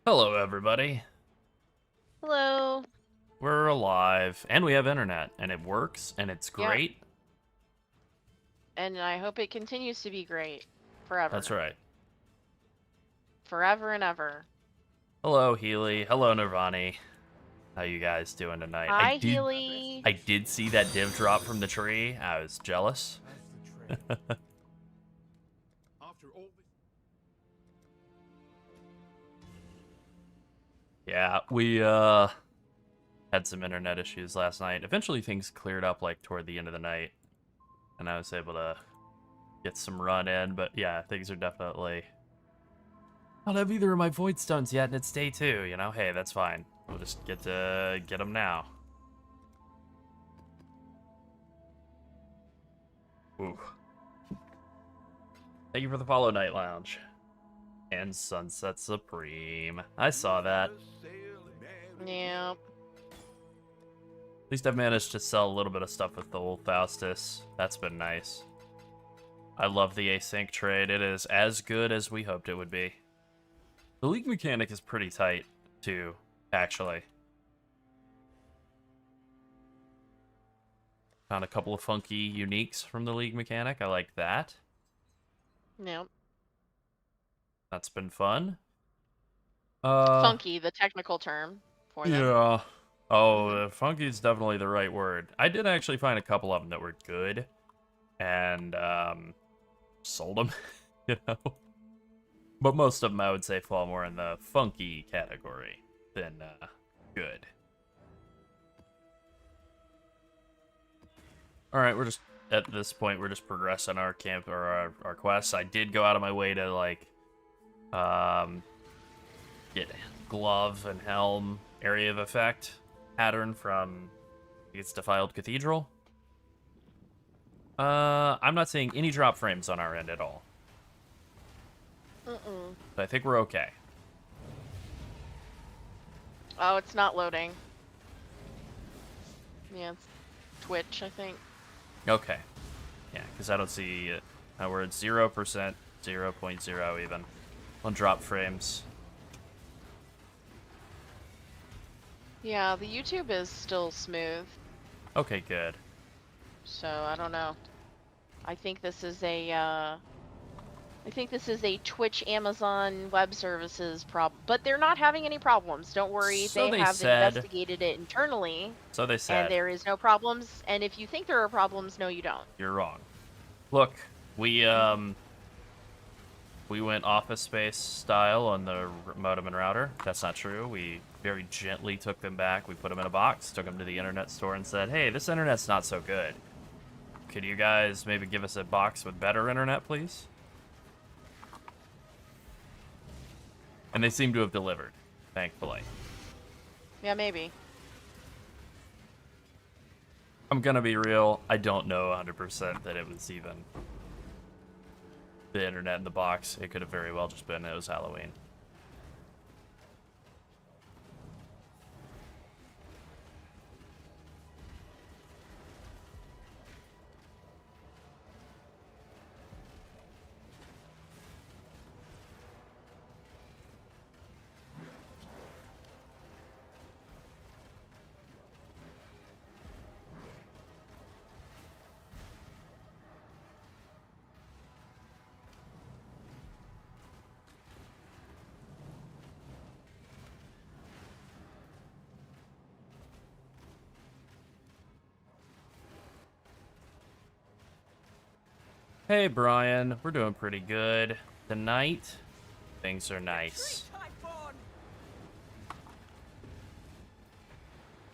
Hello, everybody. Hello. We're alive, and we have internet, and it works, and it's Yeah, great. and I hope it continues to be great forever. That's right. Forever and ever. Hello, Healy. Hello, Nirvani. How you guys doing tonight? I Hi, did, Healy. I did see that div drop from the tree. I was jealous. Yeah, we had some internet issues last night. Eventually, things cleared up like toward the end of the night, and I was able to get some run in. But yeah, things are definitely. I don't have either of my void stones yet, and it's day 2. You know, hey, that's fine. We'll just get them now. Ooh. Thank you for the follow, Night Lounge. And Sunset Supreme. I saw that. Yeah. At least I've managed to sell a little bit of stuff with the old Faustus. That's been nice. I love the async trade. It is as good as we hoped it would be. The league mechanic is pretty tight, too, actually. Found a couple of funky uniques from the league mechanic. I like that. Yep. That's been fun. Funky, the technical term for them. Yeah. Oh, Mhm. funky is definitely the right word. I did actually find a couple of them that were good, and sold them, you know. But most of them, I would say, fall more in the funky category than good. All right, we're just at this point, we're just progressing our camp or our quests. I did go out of my way to like get glove and helm area of effect pattern from it's Defiled Cathedral. I'm not seeing any drop frames on our end at all. But I think we're okay. Oh, it's not loading. Yeah, it's Twitch, I think. Okay. Yeah, because I don't see it. We're at 0%, 0.0 even on drop frames. Yeah, the YouTube is still smooth, Okay, good. so I don't know. I think this is a Twitch Amazon Web Services problem, but they're not having any problems. Don't worry, So they they have said. investigated it internally, So they and said. there is no problems. And if you think there are problems, no, you don't. You're wrong. Look, we went Office Space style on the modem and router. That's not true. We very gently took them back. We put them in a box, took them to the internet store, and said, "Hey, this internet's not so good. Could you guys maybe give us a box with better internet, please?" And they seem to have delivered, thankfully. Yeah, maybe. I'm gonna be real. I don't know 100% that it was even the internet in the box. It could have very well just been it was Halloween. Hey, Brian. We're doing pretty good. Tonight, things are nice.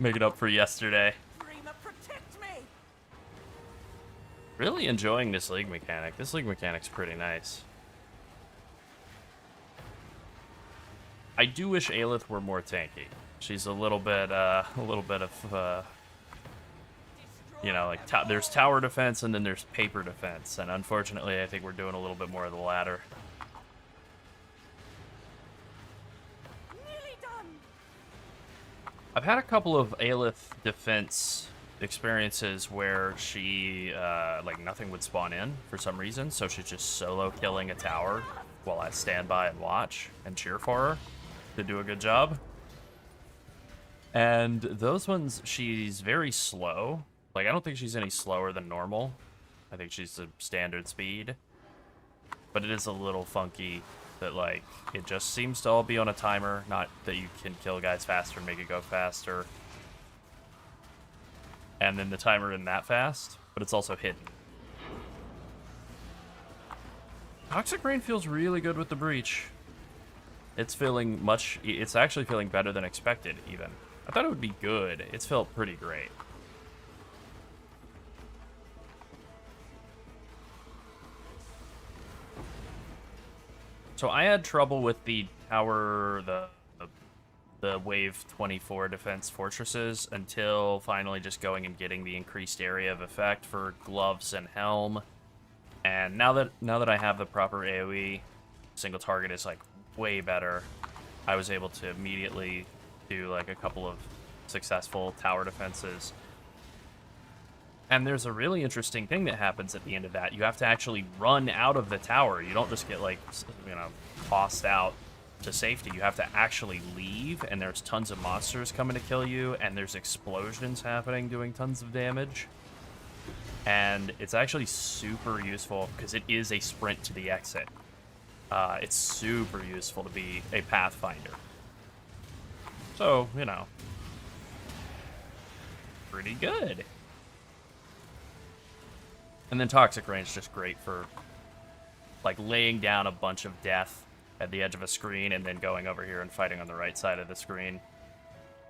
Make it up for yesterday. Really enjoying this league mechanic. This league mechanic's pretty nice. I do wish Aelith were more tanky. She's a little bit of, you know, like, there's tower defense and then there's paper defense. And unfortunately, I think we're doing a little bit more of the latter. I've had a couple of Aelith defense experiences where she, like, nothing would spawn in for some reason, so she's just solo killing a tower while I stand by and watch and cheer for her. to do a good job. And those ones, she's very slow. Like, I don't think she's any slower than normal. I think she's a standard speed. But it is a little funky that, like, it just seems to all be on a timer. Not that you can kill guys faster and make it go faster. And then the timer isn't that fast, but it's also hidden. Toxic Rain feels really good with the Breach. It's actually feeling better than expected, even. I thought it would be good. It's felt pretty great. So I had trouble with the tower, the Wave 24 defense fortresses until finally just going and getting the increased area of effect for gloves and helm. And now that I have the proper AoE, single target is like way better. I was able to immediately do like a couple of successful tower defenses. And there's a really interesting thing that happens at the end of that. You have to actually run out of the tower. You don't just get like, tossed out to safety. You have to actually leave, and there's tons of monsters coming to kill you, and there's explosions happening doing tons of damage. And it's actually super useful because it is a sprint to the exit. It's super useful to be a Pathfinder. So, pretty good. And then Toxic Rain is just great for, like, laying down a bunch of death at the edge of a screen and then going over here and fighting on the right side of the screen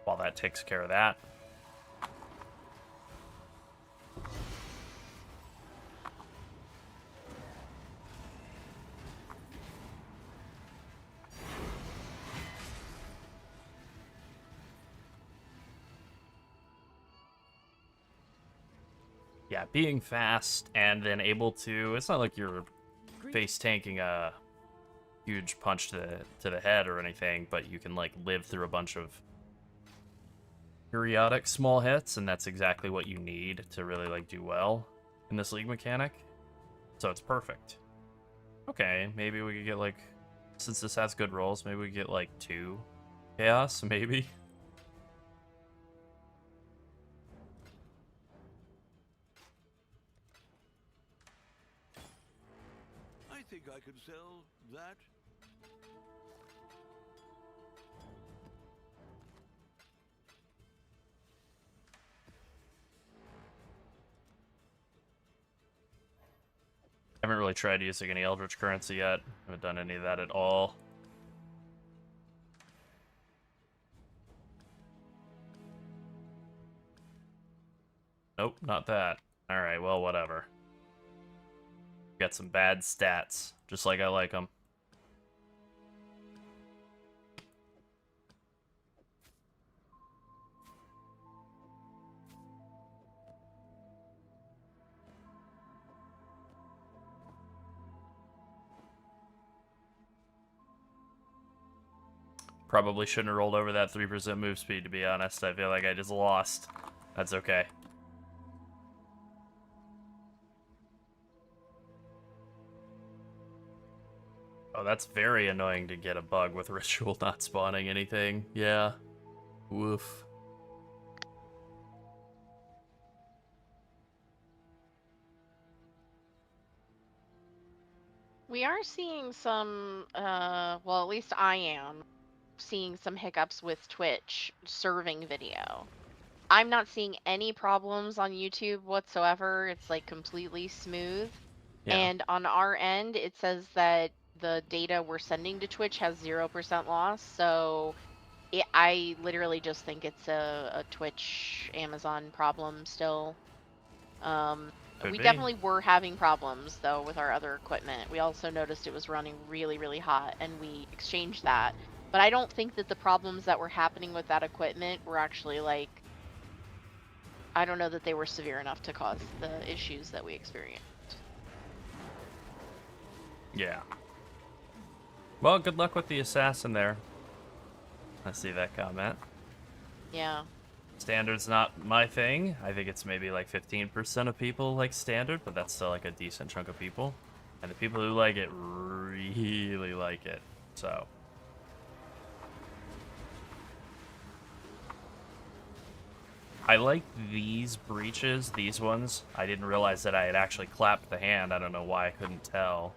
while that takes care of that. Yeah, being fast and then able to... It's not like you're face tanking a huge punch to the head or anything, but you can, like, live through a bunch of periodic small hits, and that's exactly what you need to really, like, do well in this League mechanic. So it's perfect. Okay, maybe we could get, like... Since this has good rolls, maybe we could get, like, 2 Chaos, maybe? I think I could sell that. I haven't really tried using any Eldritch currency yet. Haven't done any of that at all. Nope, not that. Alright, well, whatever. Got some bad stats, just like I like them. Probably shouldn't have rolled over that 3% move speed, to be honest. I feel like I just lost. That's okay. Oh, that's very annoying to get a bug with Ritual not spawning anything. Yeah. Woof. We are seeing some, well, at least I am seeing some hiccups with Twitch serving video. I'm not seeing any problems on YouTube whatsoever. It's like completely smooth. Yeah. And on our end, it says that the data we're sending to Twitch has 0% loss. So I literally just think it's a Twitch Amazon problem still. Could We be. definitely were having problems though with our other equipment. We also noticed it was running really, really hot, and we exchanged that. But I don't think that the problems that were happening with that equipment were actually like, I don't know that they were severe enough to cause the issues that we experienced. Yeah. Well, good luck with the assassin there. I see that comment. Yeah. Standard's not my thing. I think it's maybe like 15% of people like standard, but that's still like a decent chunk of people. And the people who like it really like it. So I like these breaches, these ones. I didn't realize that I had actually clapped the hand. I don't know why I couldn't tell.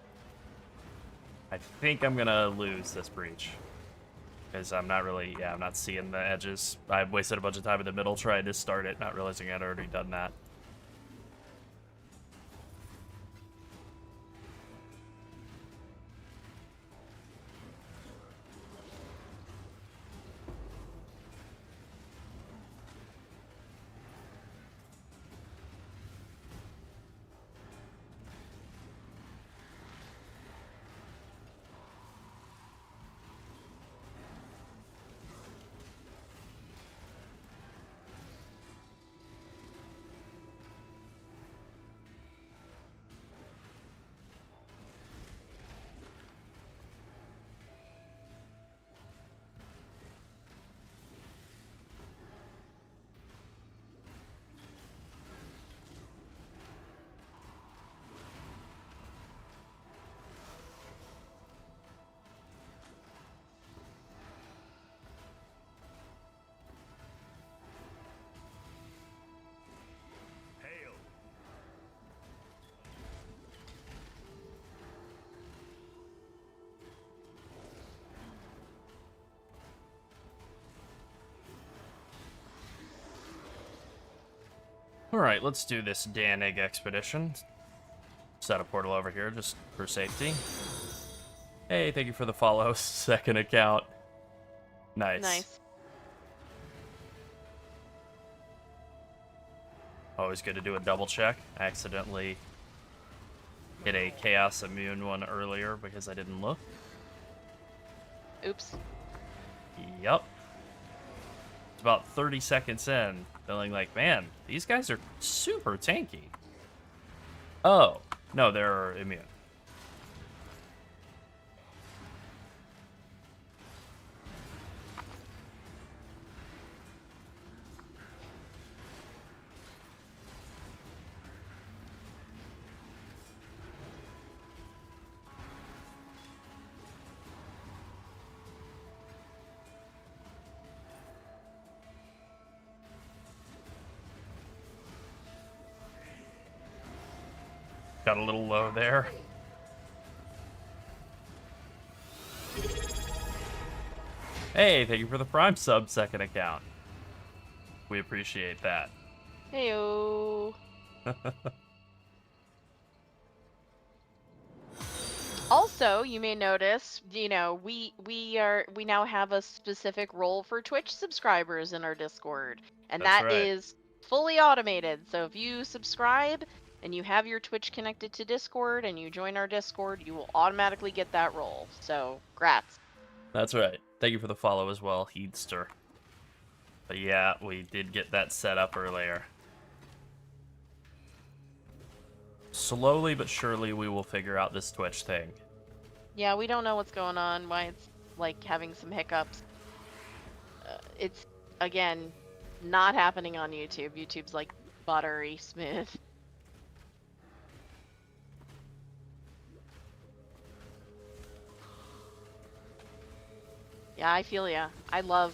I think I'm gonna lose this breach. Because I'm not really, I'm not seeing the edges. I wasted a bunch of time in the middle trying to start it, not realizing I'd already done that. Alright, let's do this Danig expedition. Set a portal over here just for safety. Hey, thank you for the follow. Second account. Nice. Nice. Always good to do a double check. I accidentally hit a Chaos Immune one earlier because I didn't look. Oops. Yup. It's about 30 seconds in, feeling like, man, these guys are super tanky. Oh, no, they're immune. Got a little low there. Hey, thank you for the Prime sub second account. We appreciate that. Heyo. Also, you may notice, you know, we now have a specific role for Twitch subscribers in our Discord, and That's that right. is fully automated. So if you subscribe and you have your Twitch connected to Discord and you join our Discord, you will automatically get that role. So, grats. That's right. Thank you for the follow as well, Heedster. But yeah, we did get that set up earlier. Slowly but surely we will figure out this Twitch thing. Yeah, we don't know what's going on, why it's like having some hiccups. It's, again, not happening on YouTube. YouTube's like buttery smooth. Yeah, I feel ya. I like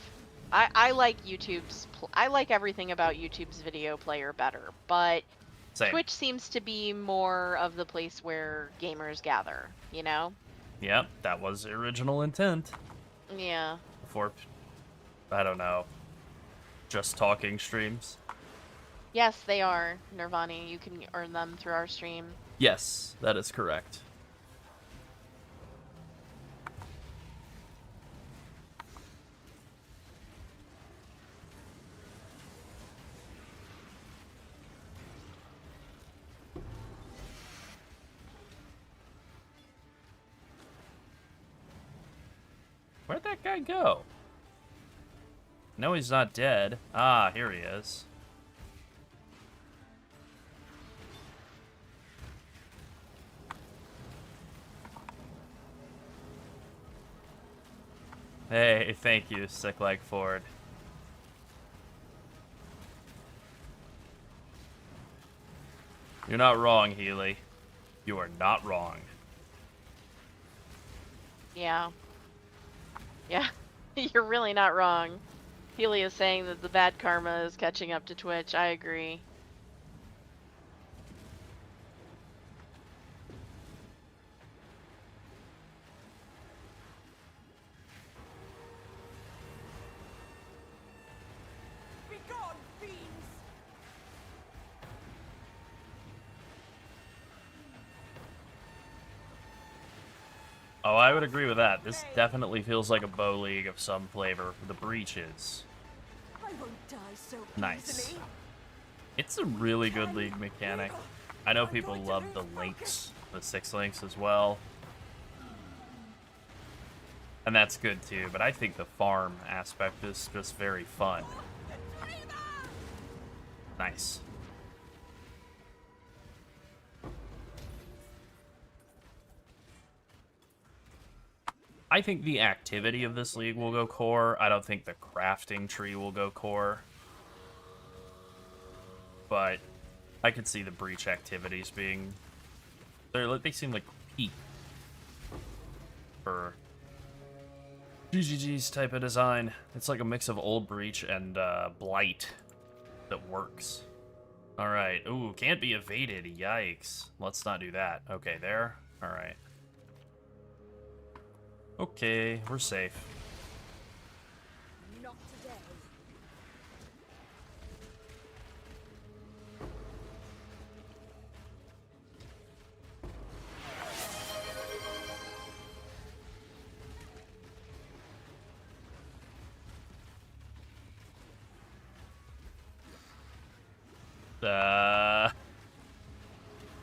I like everything about YouTube's video player better, but Same. Twitch seems to be more of the place where gamers gather, you know? Yep, that was the original intent. Yeah. Before, I don't know, just talking streams. Yes, they are, Nirvani. You can earn them through our stream. Yes, that is correct. Where'd that guy go? No, he's not dead. Ah, here he is. Hey, thank you, Sick Like Ford. You're not wrong, Healy. You are not wrong. Yeah. Yeah. You're really not wrong. Healy is saying that the bad karma is catching up to Twitch. I agree. Be gone, fiends! Oh, I would agree with that. This definitely feels like a bow league of some flavor for the breaches. I won't die so Nice. easily. It's a really good league mechanic. I know people love the links, the 6 links as well. And that's good too, but I think the farm aspect is just very fun. Nice. I think the activity of this league will go core. I don't think the crafting tree will go core. But I could see the breach activities being... They seem like peak for GGG's type of design. It's like a mix of old breach and blight that works. Alright. Ooh, can't be evaded. Yikes. Let's not do that. Okay, there. Alright. Okay, we're safe. Not today.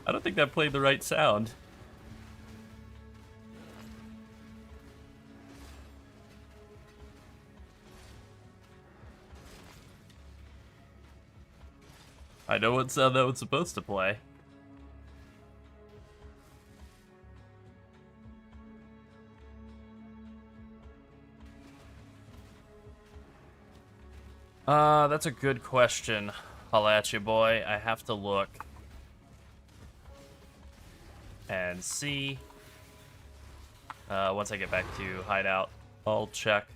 I don't think that played the right sound. I know what sound that was supposed to play. That's a good question, Halachi boy. I have to look and see. Once I get back to hideout, I'll check.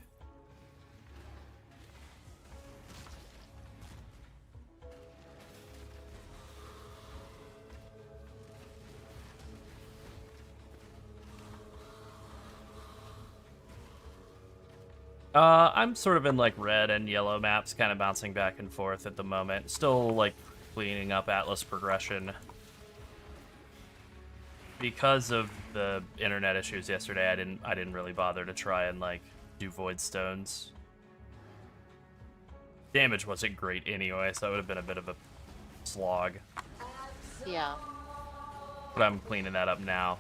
I'm sort of in like red and yellow maps, kind of bouncing back and forth at the moment. Still like cleaning up Atlas progression. Because of the internet issues yesterday, I didn't really bother to try and like do void stones. Damage wasn't great anyway, so that would have been a bit of a slog. Yeah. But I'm cleaning that up now.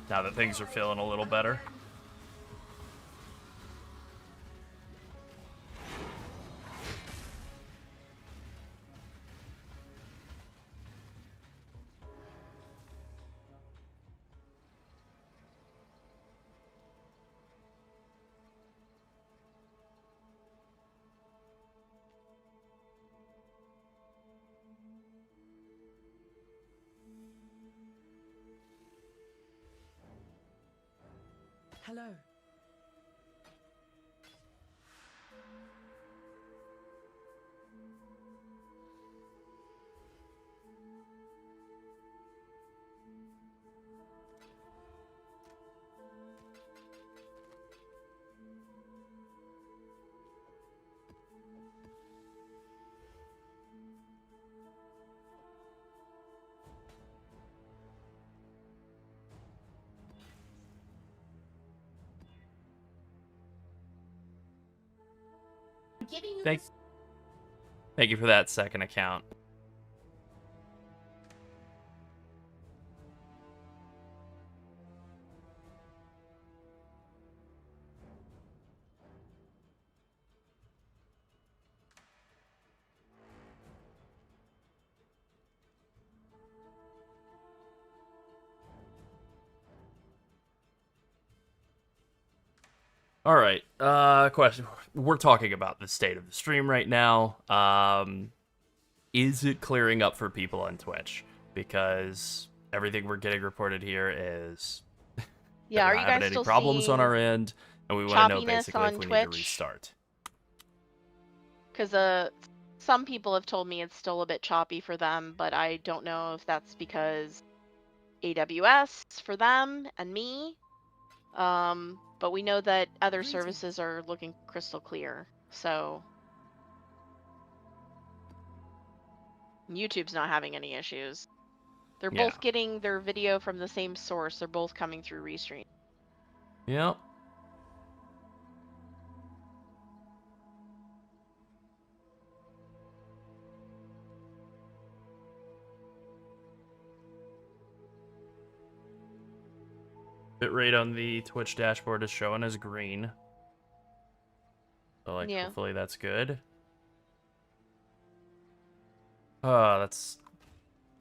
Now that things are feeling a little better. Hello. Thank you for that second account. All right. Question. We're talking about the state of the stream right now. Is it clearing up for people on Twitch? Because everything we're getting reported here is Yeah, we're are not you having guys any still problems seeing... on our end. And we want to know choppiness basically if on we need to Twitch. restart. Because some people have told me it's still a bit choppy for them, but I don't know if that's because AWS for them and me. But we know that other Greetings. services are looking crystal clear. So YouTube's not having any issues. They're Yeah. both getting their video from the same source. They're both coming through Restream. Yep. Bitrate on the Twitch dashboard is showing as green. So, like, Yeah. hopefully that's good. That's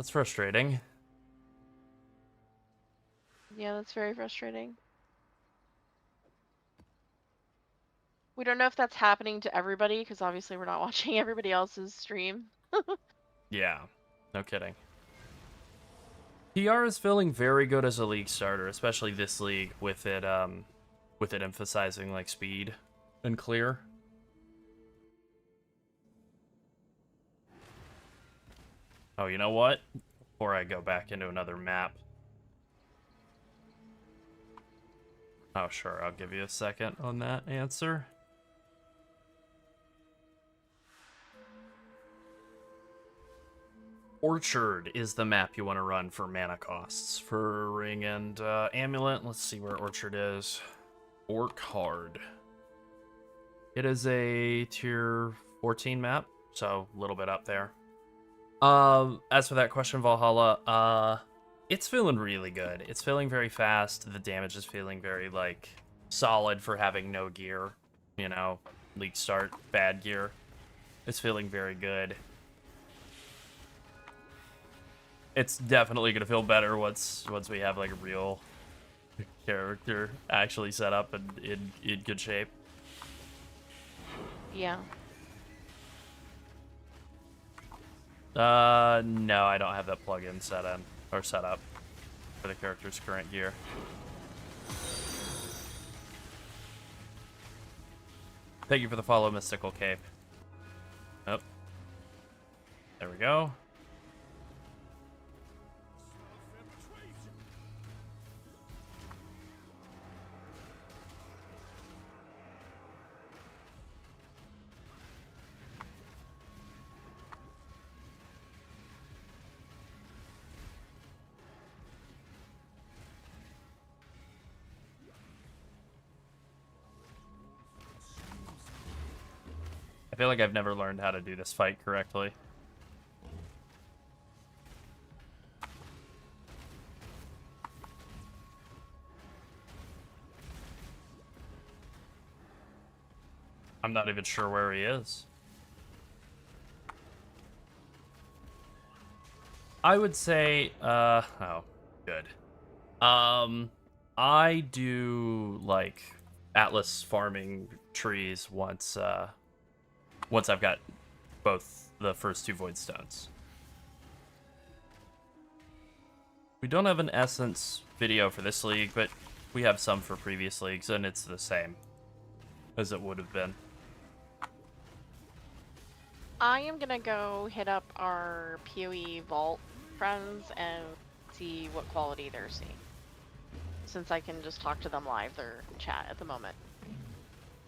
frustrating. Yeah, that's very frustrating. We don't know if that's happening to everybody because obviously we're not watching everybody else's stream. Yeah, no kidding. PR is feeling very good as a league starter, especially this league with it emphasizing like speed and clear. Oh, you know what? Before I go back into another map. Oh, sure, I'll give you a second on that answer. Orchard is the map you want to run for mana costs. For Ring and Amulet, let's see where Orchard is. Orc Hard. It is a tier 14 map, so a little bit up there. As for that question, Valhalla, it's feeling really good. It's feeling very fast. The damage is feeling very, like, solid for having no gear. You know, league start, bad gear. It's feeling very good. It's definitely gonna feel better once we have like a real character actually set up and in good shape. Yeah. No, I don't have that plugin set up for the character's current gear. Thank you for the follow, Mystical Cape. Oh, there we go. I feel like I've never learned how to do this fight correctly. I'm not even sure where he is. I would say, oh, good. I do, like, Atlas farming trees once I've got both the first two Void Stones. We don't have an Essence video for this league, but we have some for previous leagues, and it's the same as it would have been. I am gonna go hit up our PoE Vault friends and see what quality they're seeing. Since I can just talk to them live, they're in chat at the moment.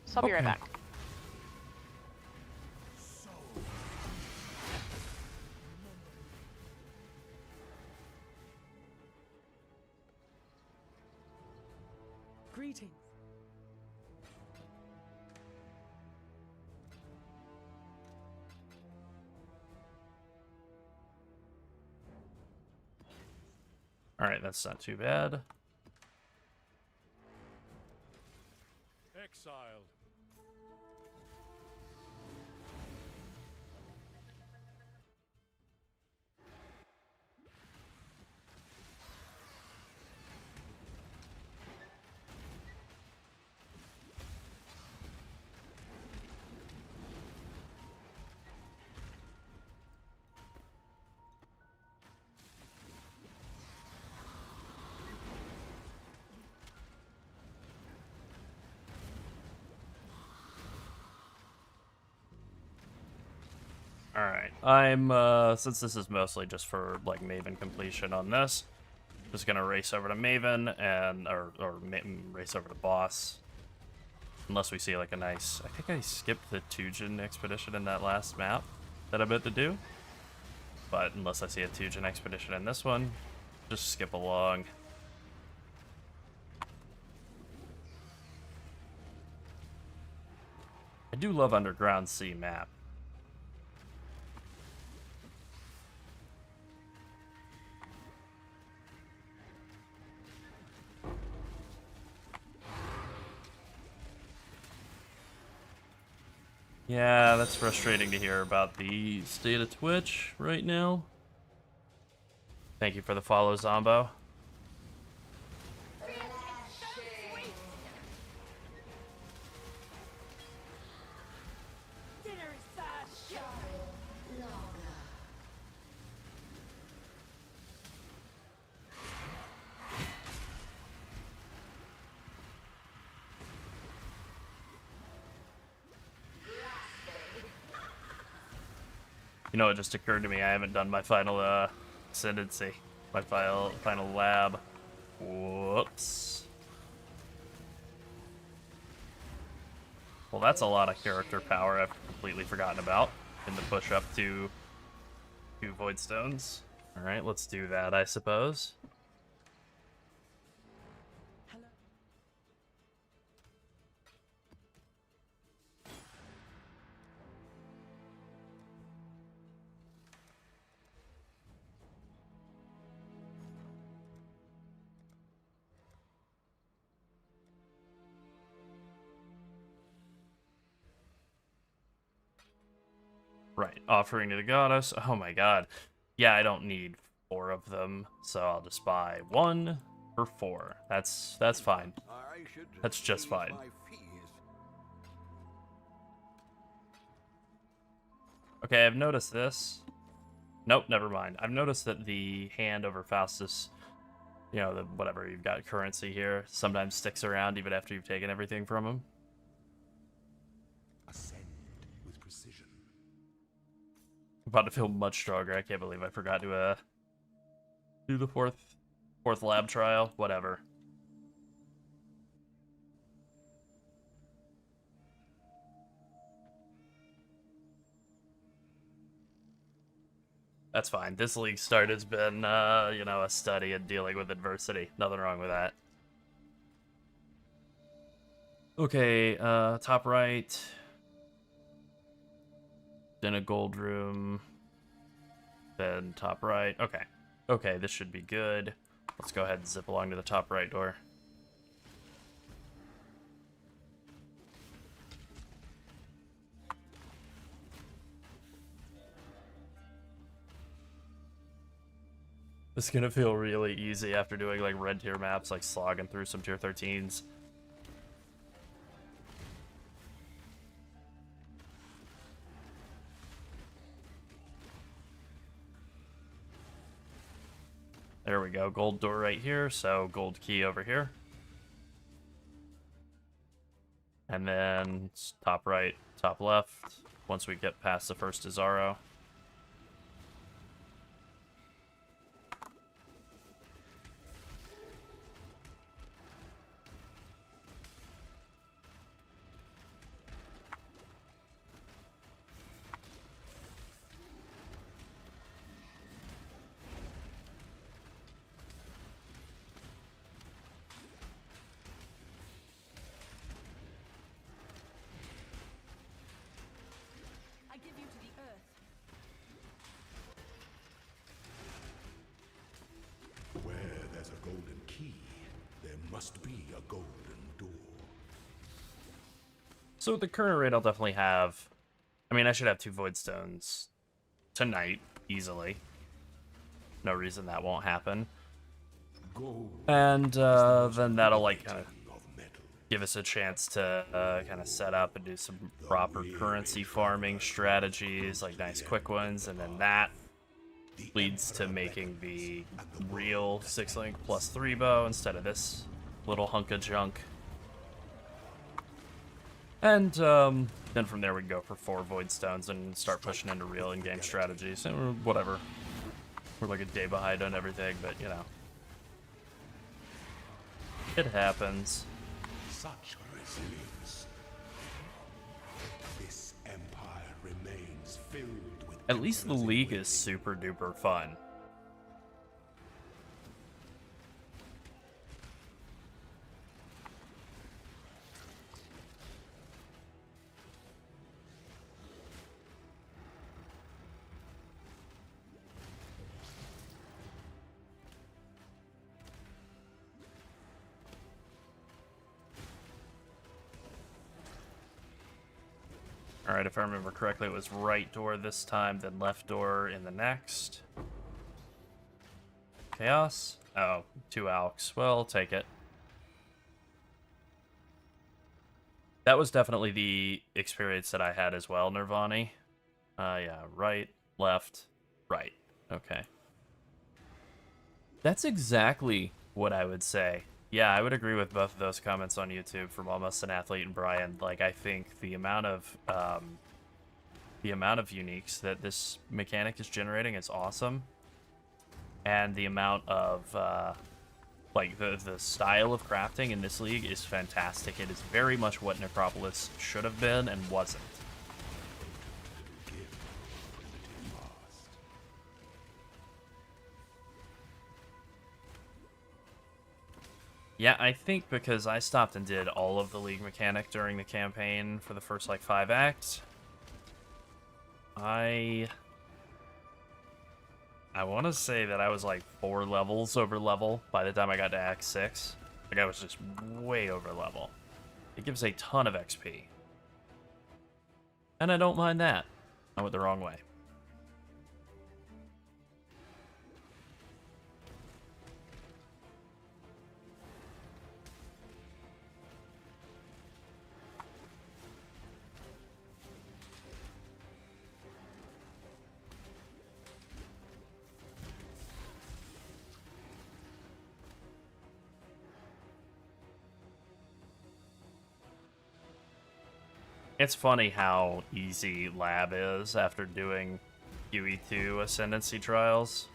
So I'll be right Okay. back. Greetings. Alright, that's not too bad. Exiled. Alright, I'm, since this is mostly just for, like, Maven completion on this, just gonna race over to Maven and, race over to Boss. Unless we see, like, a nice, I think I skipped the Tujin expedition in that last map that I meant to do. But unless I see a Tujin expedition in this one, just skip along. I do love Underground Sea map. Yeah, that's frustrating to hear about the state of Twitch right now. Thank you for the follow, Zombo. Dinner is fast. You know, it just occurred to me I haven't done my final ascendancy, my final lab. Whoops. Well, that's a lot of character power I've completely forgotten about in the push up to 2 Void Stones. All right, let's do that, I suppose. Right, offering to the goddess. Oh my god. Yeah, I don't need 4 of them, so I'll just buy 1 for 4. That's fine. I should That's just raise fine. my fees. Okay, I've noticed this. Nope, never mind. I've noticed that the hand over Faustus, you know, the whatever you've got currency here, sometimes sticks around even after you've taken everything from him. Ascend with precision. I'm about to feel much stronger. I can't believe I forgot to do the fourth lab trial. Whatever. That's fine. This league start has been, you know, a study in dealing with adversity. Nothing wrong with that. Okay, top right. Then a gold room. Then top right. Okay. Okay, this should be good. Let's go ahead and zip along to the top right door. This is gonna feel really easy after doing like red tier maps, like slogging through some tier 13s. There we go, gold door right here, so gold key over here. And then top right, top left, once we get past the first Azaro. I give you to the earth. Where there's a golden key, there must be a golden door. So with the current rate, I'll definitely have... I mean, I should have 2 Void Stones tonight, easily. No reason that won't happen. Gold And then that'll, like, kind of of metal. give us a chance to kind of set up and do some proper currency farming strategies, like nice quick ones, and then that leads to making the real 6-link plus 3 bow instead of this little hunk of junk. And then from there we go for 4 Void Stones and start pushing into real in-game strategies and whatever. We're like a day behind on everything, but you know. It happens. Such resilience. This empire remains filled with. At least the league is super duper fun. Alright, if I remember correctly, it was right door this time, then left door in the next. Chaos? Oh, 2 Alks. Well, I'll take it. That was definitely the experience that I had as well, Nirvani. Yeah, right, left, right. Okay. That's exactly what I would say. Yeah, I would agree with both of those comments on YouTube from Almost an Athlete and Brian. Like, I think the amount of uniques that this mechanic is generating is awesome, and the amount of like the style of crafting in this league is fantastic. It is very much what Necropolis should have been and wasn't. Yeah, I think because I stopped and did all of the league mechanic during the campaign for the first, like, 5 acts, I want to say that I was, like, 4 levels over level by the time I got to Act 6. Like, I was just way over level. It gives a ton of XP. And I don't mind that. I went the wrong way. It's funny how easy Lab is after doing QE2 Ascendancy Trials.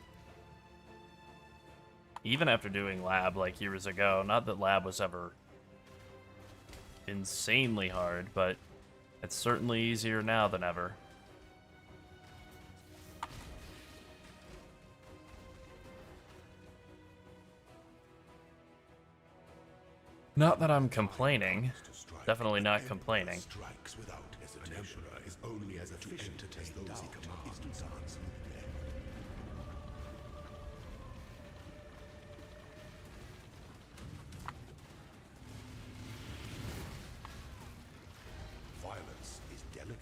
Even after doing Lab like years ago, not that Lab was ever insanely hard, but it's certainly easier now than ever. Not that I'm complaining. Definitely not complaining. Strikes without hesitation. An emperor is only as efficient as those he commands. Violence is delicate.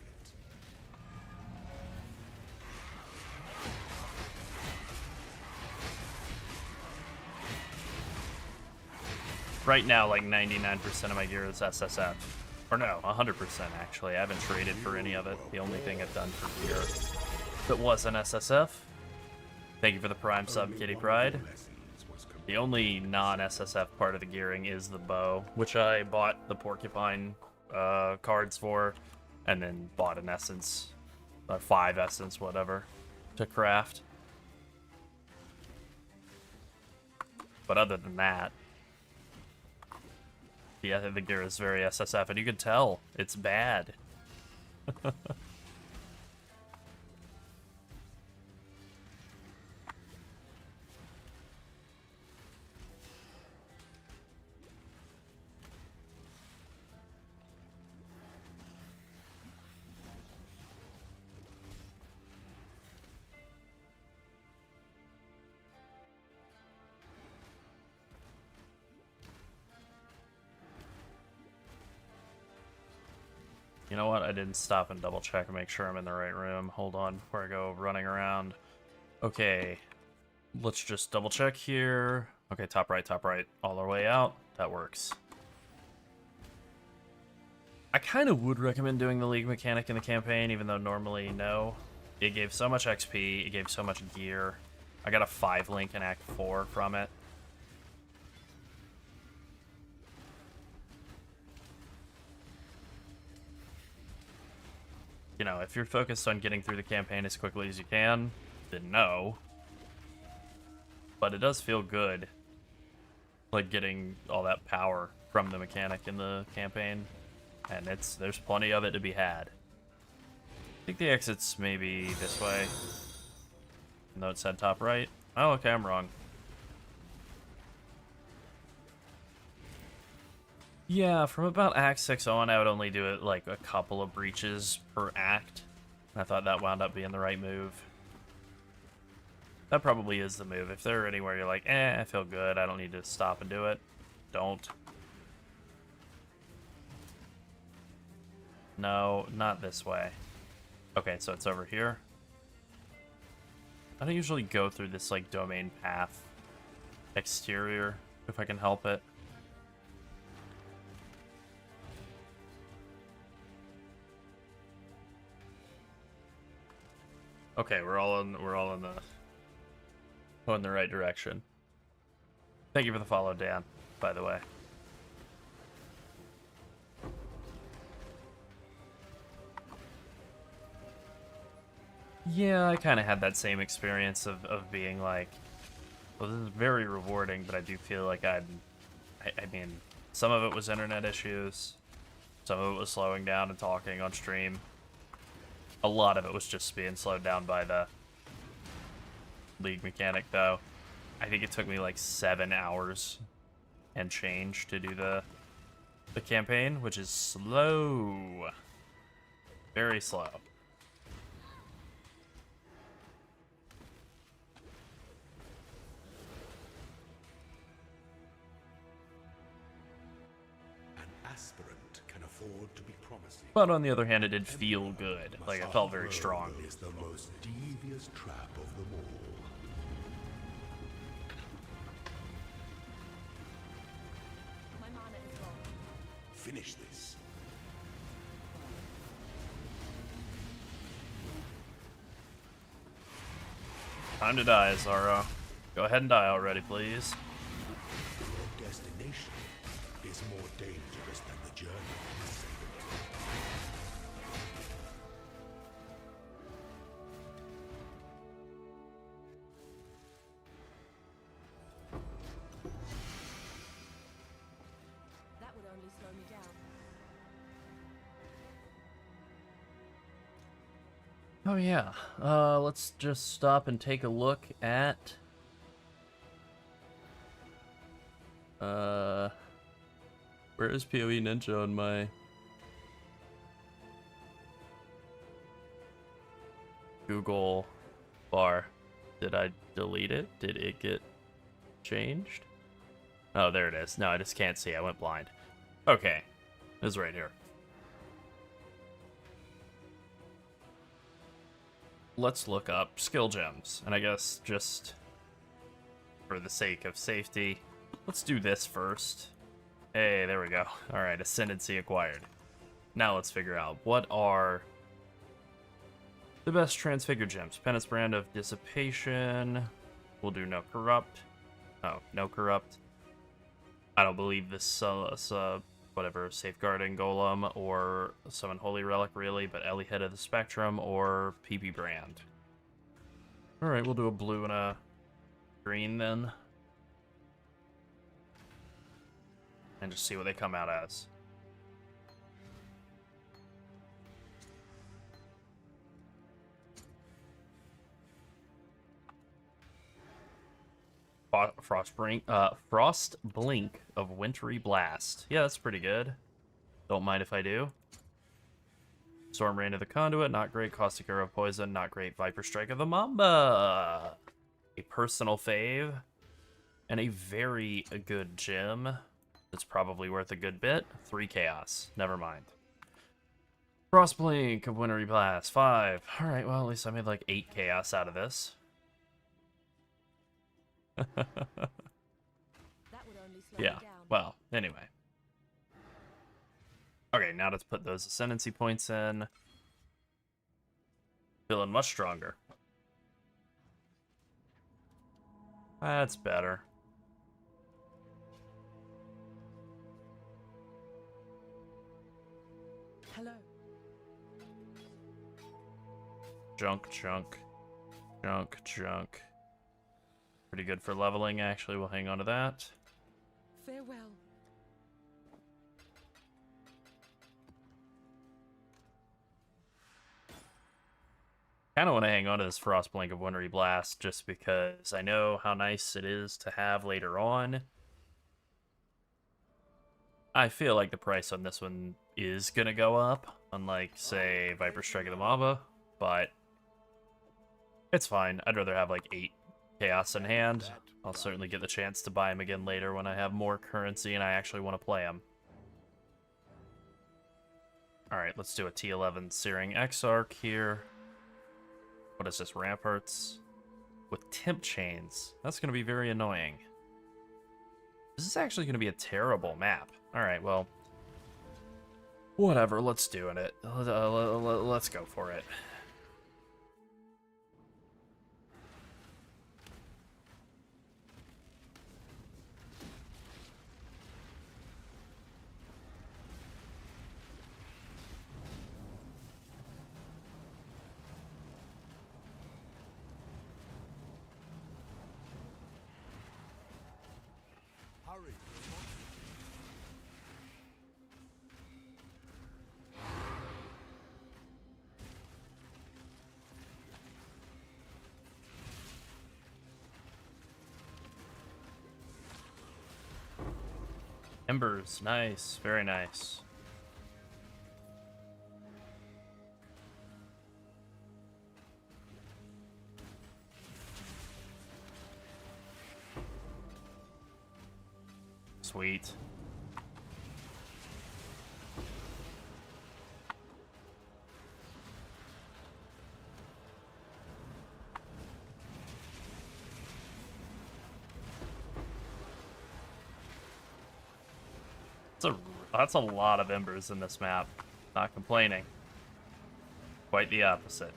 Right now, like 99% of my gear is SSF. Or no, 100% actually. I haven't traded for any of it. The only thing I've done for gear that was an SSF. Thank you for the Prime sub, Kitty Pride. The only non-SSF part of the gearing is the bow, which I bought the Porcupine cards for, and then bought an essence, 5 essence, whatever, to craft. But other than that, yeah, the gear is very SSF, and you can tell it's bad. You know what? I didn't stop and double check and make sure I'm in the right room. Hold on before I go running around. Okay. Let's just double check here. Okay, top right, all our way out. That works. I kind of would recommend doing the League mechanic in the campaign, even though normally no. It gave so much XP, it gave so much gear. I got a 5 link in Act 4 from it. you know, if you're focused on getting through the campaign as quickly as you can, then no. But it does feel good, like getting all that power from the mechanic in the campaign, and there's plenty of it to be had. I think the exit's maybe this way, even though it said top right. Oh, okay, I'm wrong. Yeah, from about Act 6 on, I would only do it like a couple of breaches per act. I thought that wound up being the right move. That probably is the move. If they're anywhere you're like, I feel good, I don't need to stop and do it, don't. No, not this way. Okay, so it's over here. I don't usually go through this, like, domain path exterior, if I can help it. Okay, we're all in the right direction. Thank you for the follow, Dan, by the way. Yeah, I kind of had that same experience of being like, well, this is very rewarding, but I do feel like I mean, some of it was internet issues, some of it was slowing down and talking on stream. A lot of it was just being slowed down by the League mechanic, though. I think it took me like 7 hours and change to do the campaign, which is slow. Very slow. An aspirant can afford to be promising. But on the other hand, it did feel good. Like, I felt very World strong. is the most devious trap of them all. My mana is low. Finish this. Time to die, Zara. Go ahead and die already, please. Your destination is more dangerous than the journey. That would only slow me down. Oh yeah. Let's just stop and take a look at where is PoE Ninja on my Google bar? Did I delete it? Did it get changed? Oh, there it is. No, I just can't see. I went blind. Okay. It's right here. Let's look up skill gems. And I guess just for the sake of safety, let's do this first. Hey, there we go. Alright, Ascendancy acquired. Now let's figure out what are the best transfigured gems. Penance Brand of Dissipation. We'll do no corrupt. Oh, no corrupt. I don't believe this whatever, Safeguarding Golem or Summon Holy Relic really, but Ellie Head of the Spectrum or PP Brand. Alright, we'll do a blue and a green then. And just see what they come out as. Frost Blink of Wintry Blast. Yeah, that's pretty good. Don't mind if I do. Storm Rain of the Conduit, not great. Caustic Arrow of Poison, not great. Viper Strike of the Mamba, a personal fave, and a very good gem that's probably worth a good bit. 3 Chaos. Never mind. Frost Blink of Wintry Blast, 5. Alright, well, at least I made like 8 Chaos out of this. That would only slow Yeah, me down. well, anyway. Okay, now let's put those Ascendancy points in. Feeling much stronger. That's better. Hello. Junk. Pretty good for leveling, actually. We'll hang on to that. Farewell. Kind of want to hang on to this Frostblink of Wintry Blast just because I know how nice it is to have later on. I feel like the price on this one is going to go up, unlike, say, Viper Strike of the Mava, but it's fine. I'd rather have like 8 Chaos in hand. I'll certainly get the chance to buy him again later when I have more currency and I actually want to play him. Alright, let's do a T11 Searing Exarch here. What is this? Ramparts with Temp Chains. That's going to be very annoying. This is actually going to be a terrible map. Alright, well, whatever, let's do it. Let's go for it. Hurry. Embers, nice, very nice. Sweet. That's a lot of embers in this map. Not complaining. Quite the opposite.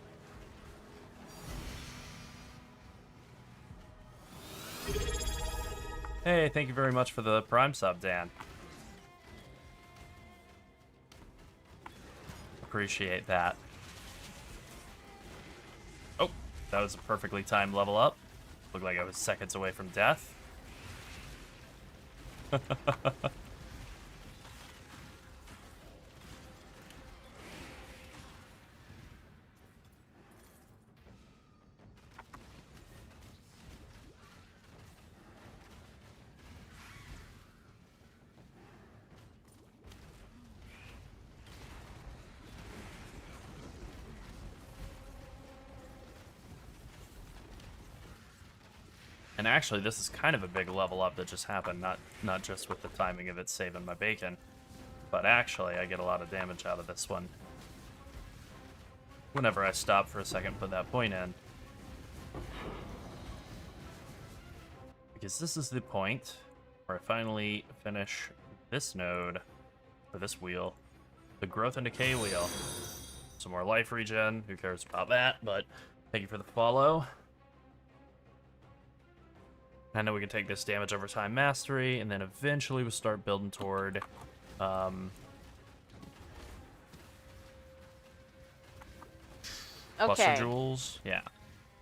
Hey, thank you very much for the Prime sub, Dan. Appreciate that. Oh, that was a perfectly timed level up. Looked like I was seconds away from death. And actually, this is kind of a big level up that just happened, not just with the timing of it saving my bacon, but actually I get a lot of damage out of this one. Whenever I stop for a second, put that point in. Because this is the point where I finally finish this node, or this wheel, the Growth and Decay wheel. Some more life regen, who cares about that, but thank you for the follow. I know we can take this damage over time mastery, and then eventually we'll start building toward Cluster Okay, Jewels. Yeah.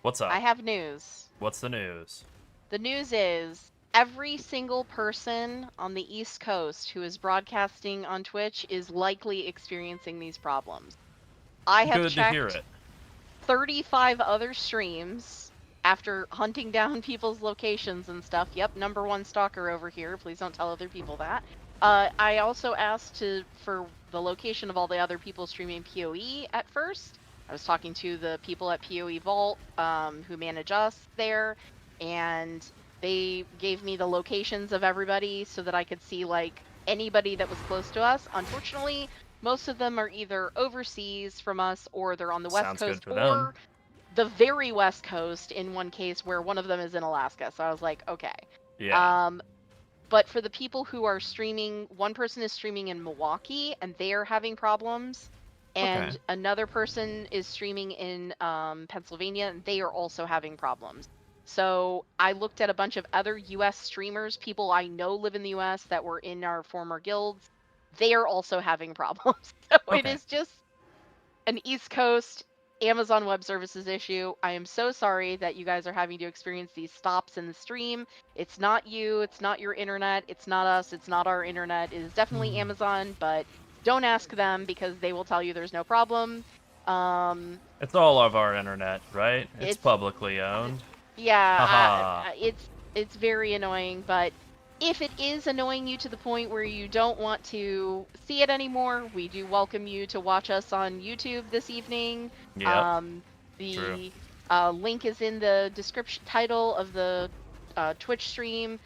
What's up? I have news. What's the news? The news is every single person on the East Coast who is broadcasting on Twitch is likely experiencing these problems. I have Good to hear checked it. 35 other streams after hunting down people's locations and stuff. Yep, #1 stalker over here. Please don't tell other people that. I also asked for the location of all the other people streaming PoE at first. I was talking to the people at PoE Vault who manage us there, and they gave me the locations of everybody so that I could see like anybody that was close to us. Unfortunately, most of them are either overseas from us or they're on the West Sounds good Coast for them. or the very West Coast in one case where one of them is in Alaska. So I was like, okay. Yeah. But for the people who are streaming, one person is streaming in Milwaukee and they are having problems. And Okay. another person is streaming in Pennsylvania and they are also having problems. So I looked at a bunch of other US streamers, people I know live in the US that were in our former guilds. They are also having problems. So it Okay. is just an East Coast Amazon Web Services issue. I am so sorry that you guys are having to experience these stops in the stream. It's not you, it's not your internet, it's not us, it's not our internet. It is definitely Amazon, but don't ask them because they will tell you there's no problem. It's all of our internet, right? It's It's- publicly owned. Yeah, Haha. it's very annoying, but if it is annoying you to the point where you don't want to see it anymore, we do welcome you to watch us on YouTube this evening. Yep. The True. link is in the description title of the Twitch stream.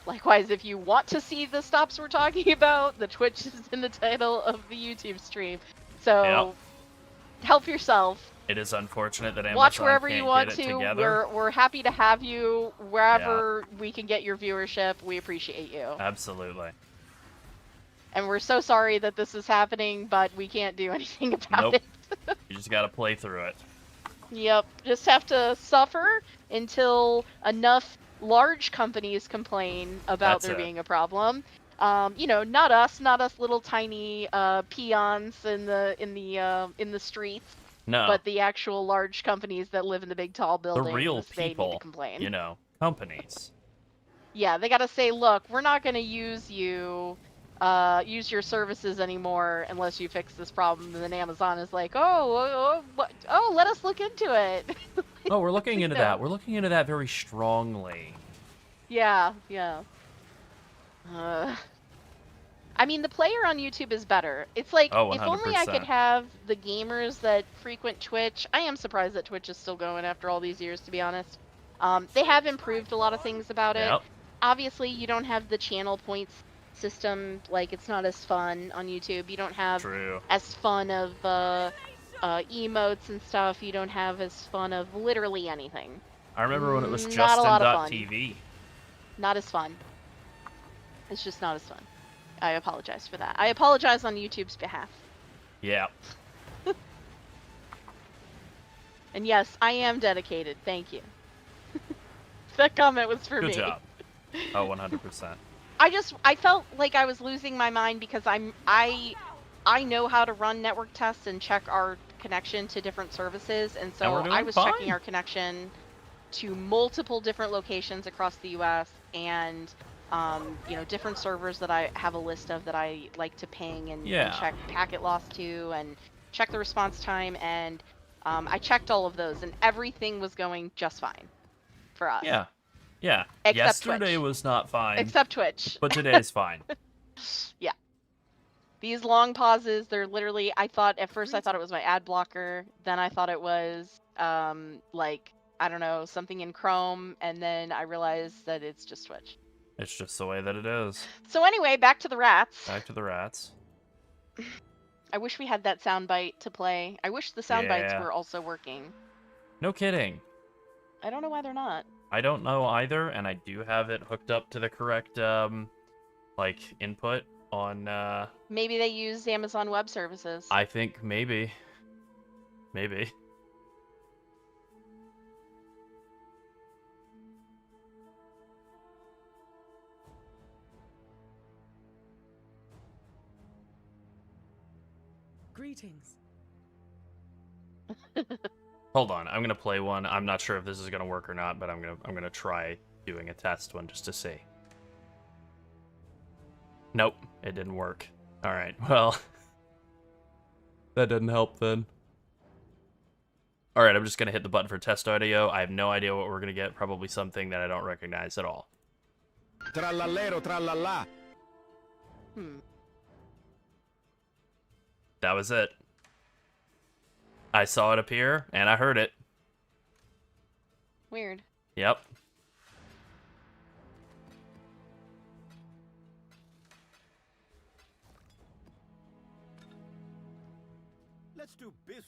Likewise, if you want to see the stops we're talking about, the Twitch is in the title of the YouTube stream. So help yourself. It is unfortunate that Amazon Watch wherever can't you want get it to. together. We're happy to have you wherever we can get your viewership. We appreciate you. Absolutely. And we're so sorry that this is happening, but we can't do anything about Nope. it. You just gotta play through it. Yep. Just have to suffer until enough large companies complain about That's there it. being a problem. Not us little tiny peons in the streets. No. But the actual large companies that live in the big tall the buildings, real they need people, to complain. companies. Yeah, they gotta say, look, we're not gonna use your services anymore unless you fix this problem. And then Amazon is like, let us look into it. Oh, we're looking into No. that. We're looking into that very strongly. Yeah. I mean, the player on YouTube is better. It's like, Oh, if only I could 100%. have the gamers that frequent Twitch. I am surprised that Twitch is still going after all these years, to be honest. They have improved a lot of things about it. Yep. Obviously, you don't have the channel points system. Like, it's not as fun on YouTube. You don't have True. as fun of emotes and stuff. You don't have as fun of literally anything. I remember when it was Not a lot of fun. Justin.tv. Not as fun. It's just not as fun. I apologize for that. I apologize on YouTube's behalf. Yeah. And yes, I am dedicated. Thank you. That comment was for Good me. job. Oh, 100%. I felt like I was losing my mind because I know how to run network tests and check our connection to different services, and so we're doing I was checking fine. our connection to multiple different locations across the US and different servers that I have a list of that I like to ping and check packet loss to and check the response time, and I checked all of those and everything was going just fine for us. Yeah. Except Yesterday Twitch. was not fine, Except Twitch. but today's fine. Yeah. These long pauses, they're literally, at first I thought it was my ad blocker, then I thought it was, I don't know, something in Chrome, and then I realized that it's just Twitch. It's just the way that it is. So anyway, back to the rats. Back to the rats. I wish we had that soundbite to play. I wish the soundbites Yeah. were also working. No kidding. I don't know why they're not. I don't know either, and I do have it hooked up to the correct, input on, Maybe they use Amazon Web Services. I think maybe. Maybe. Greetings. Hold on, I'm gonna play one. I'm not sure if this is gonna work or not, but I'm gonna try doing a test one just to see. Nope, it didn't work. All right, well, that didn't help then. All right, I'm just gonna hit the button for test audio. I have no idea what we're gonna get. Probably something that I don't recognize at all. Trallallero, trallalla. That was it. I saw it appear and I heard it. Weird. Yep. Let's do business.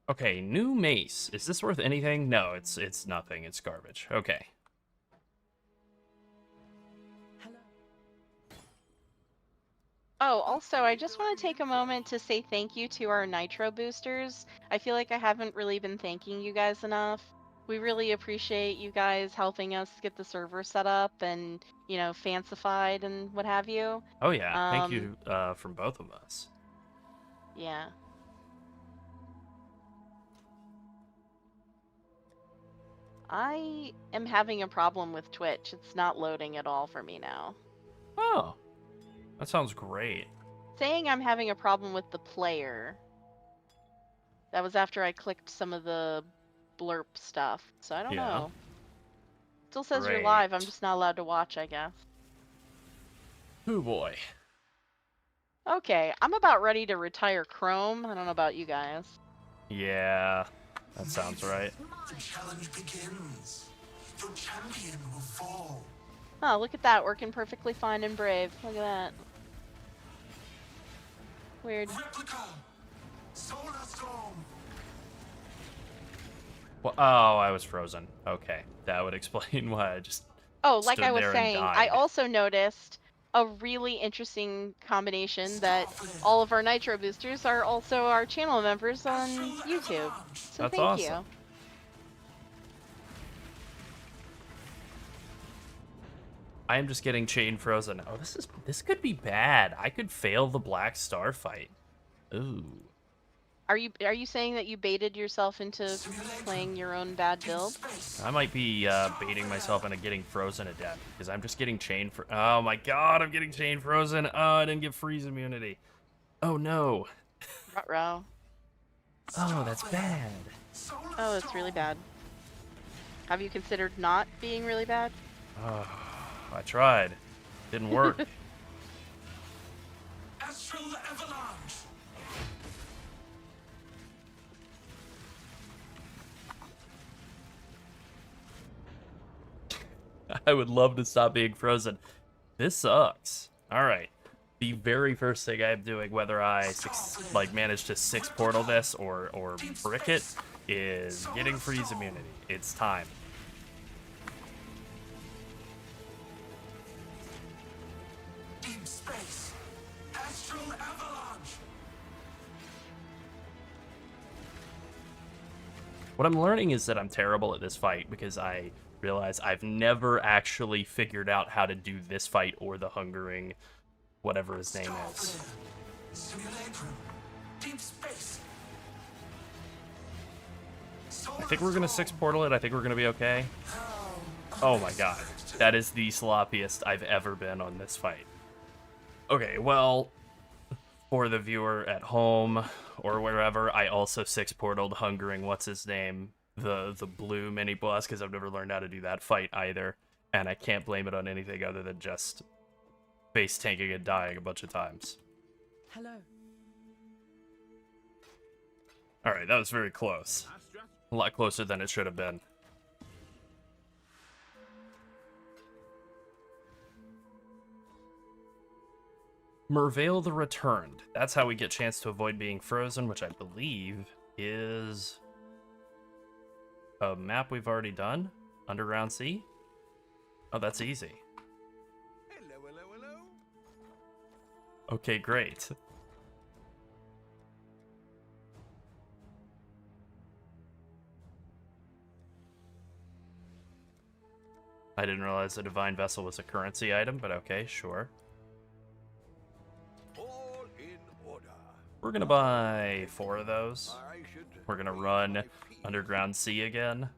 Okay, new mace. Is this worth anything? No, it's nothing. It's garbage. Okay. Hello. Oh, also, I just want to take a moment to say thank you to our Nitro boosters. I feel like I haven't really been thanking you guys enough. We really appreciate you guys helping us get the server set up and, fancified and what have you. Oh yeah, thank you from both of us. Yeah. I am having a problem with Twitch. It's not loading at all for me now. Oh, that sounds great. Saying I'm having a problem with the player. That was after I clicked some of the blurb stuff, so I don't Yeah. know. Still says you're live, I'm Great. just not allowed to watch, I guess. Oh boy. Okay, I'm about ready to retire Chrome. I don't know about you guys. Yeah, that sounds right. The challenge begins. Your champion will fall. Oh, look at that, working perfectly fine and Brave. Look at that. Weird. Replica. Solar Storm. Well, oh, I was frozen. Okay, that would explain why I just. Oh, like stood I was there and saying, I died. also noticed a really interesting combination that all of our Nitro boosters are also our channel members on YouTube. So That's thank awesome. you. I am just getting chain frozen. Oh, this could be bad. I could fail the Black Star fight. Ooh. Are you saying that you baited yourself into playing your own bad build? I might be baiting myself into getting frozen to death because I'm just getting chain Oh my god, I'm getting chain frozen. Oh, I didn't get freeze immunity. Oh no. Ruh-roh. Oh, that's bad. Oh, it's really bad. Have you considered not being really bad? Oh, I tried. Didn't work. Astral Avalanche. I would love to stop being frozen. This sucks. All right. The very first thing I'm doing, whether I manage to 6 portal this or brick it, is getting freeze immunity. It's time. Deep space. Astral Avalanche. What I'm learning is that I'm terrible at this fight because I realize I've never actually figured out how to do this fight or the Hungering, whatever his name is. Simulacrum. Deep space. I think we're gonna 6 portal it. I think we're gonna be okay. Oh my god. That is the sloppiest I've ever been on this fight. Okay, well, for the viewer at home or wherever, I also 6 portaled Hungering, what's his name? The blue mini boss, because I've never learned how to do that fight either. And I can't blame it on anything other than just base tanking and dying a bunch of times. Hello. Alright, that was very close. A lot closer than it should have been. Mervale the Returned. That's how we get chance to avoid being frozen, which I believe is a map we've already done. Underground Sea. Oh, that's easy. Hello, hello, hello. Okay, great. I didn't realize the Divine Vessel was a currency item, but okay, sure. All in order. We're gonna buy 4 of those. I should We're gonna wait run my feet. Underground Sea again.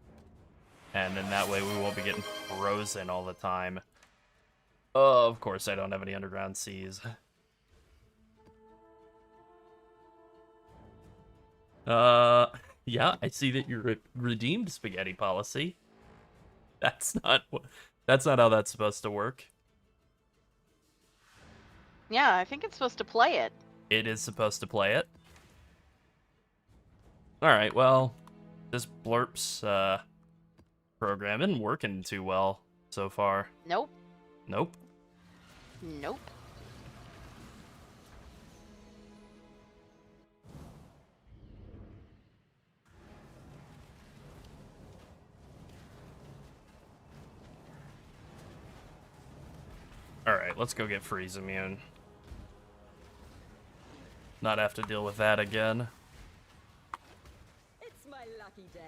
And then that way we won't be getting frozen all the time. Oh, of course I don't have any Underground Seas. Yeah, I see that you redeemed Spaghetti Policy. That's not how that's supposed to work. Yeah, I think it's supposed to play it. It is supposed to play it. Alright, well, this Blurps program isn't working too well so far. Nope. Nope. Nope. Alright, let's go get freeze immune. Not have to deal with that again. It's my lucky day.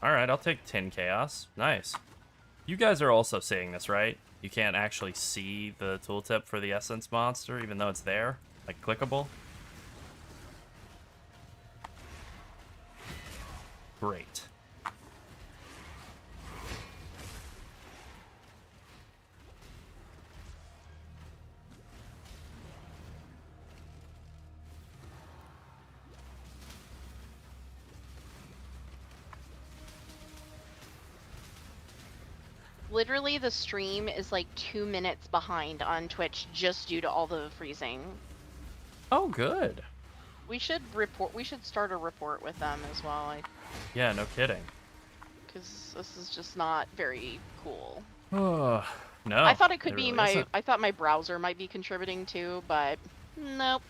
Alright, I'll take 10 chaos. Nice. You guys are also saying this, right? You can't actually see the tooltip for the essence monster, even though it's there, like clickable. Great. Literally, the stream is like 2 minutes behind on Twitch just due to all the freezing. Oh, good. We should report. We should start a report with them as well, Yeah, no kidding. because this is just not very cool. Oh, no. I thought it could be really my. isn't. I thought my browser might be contributing too, but nope.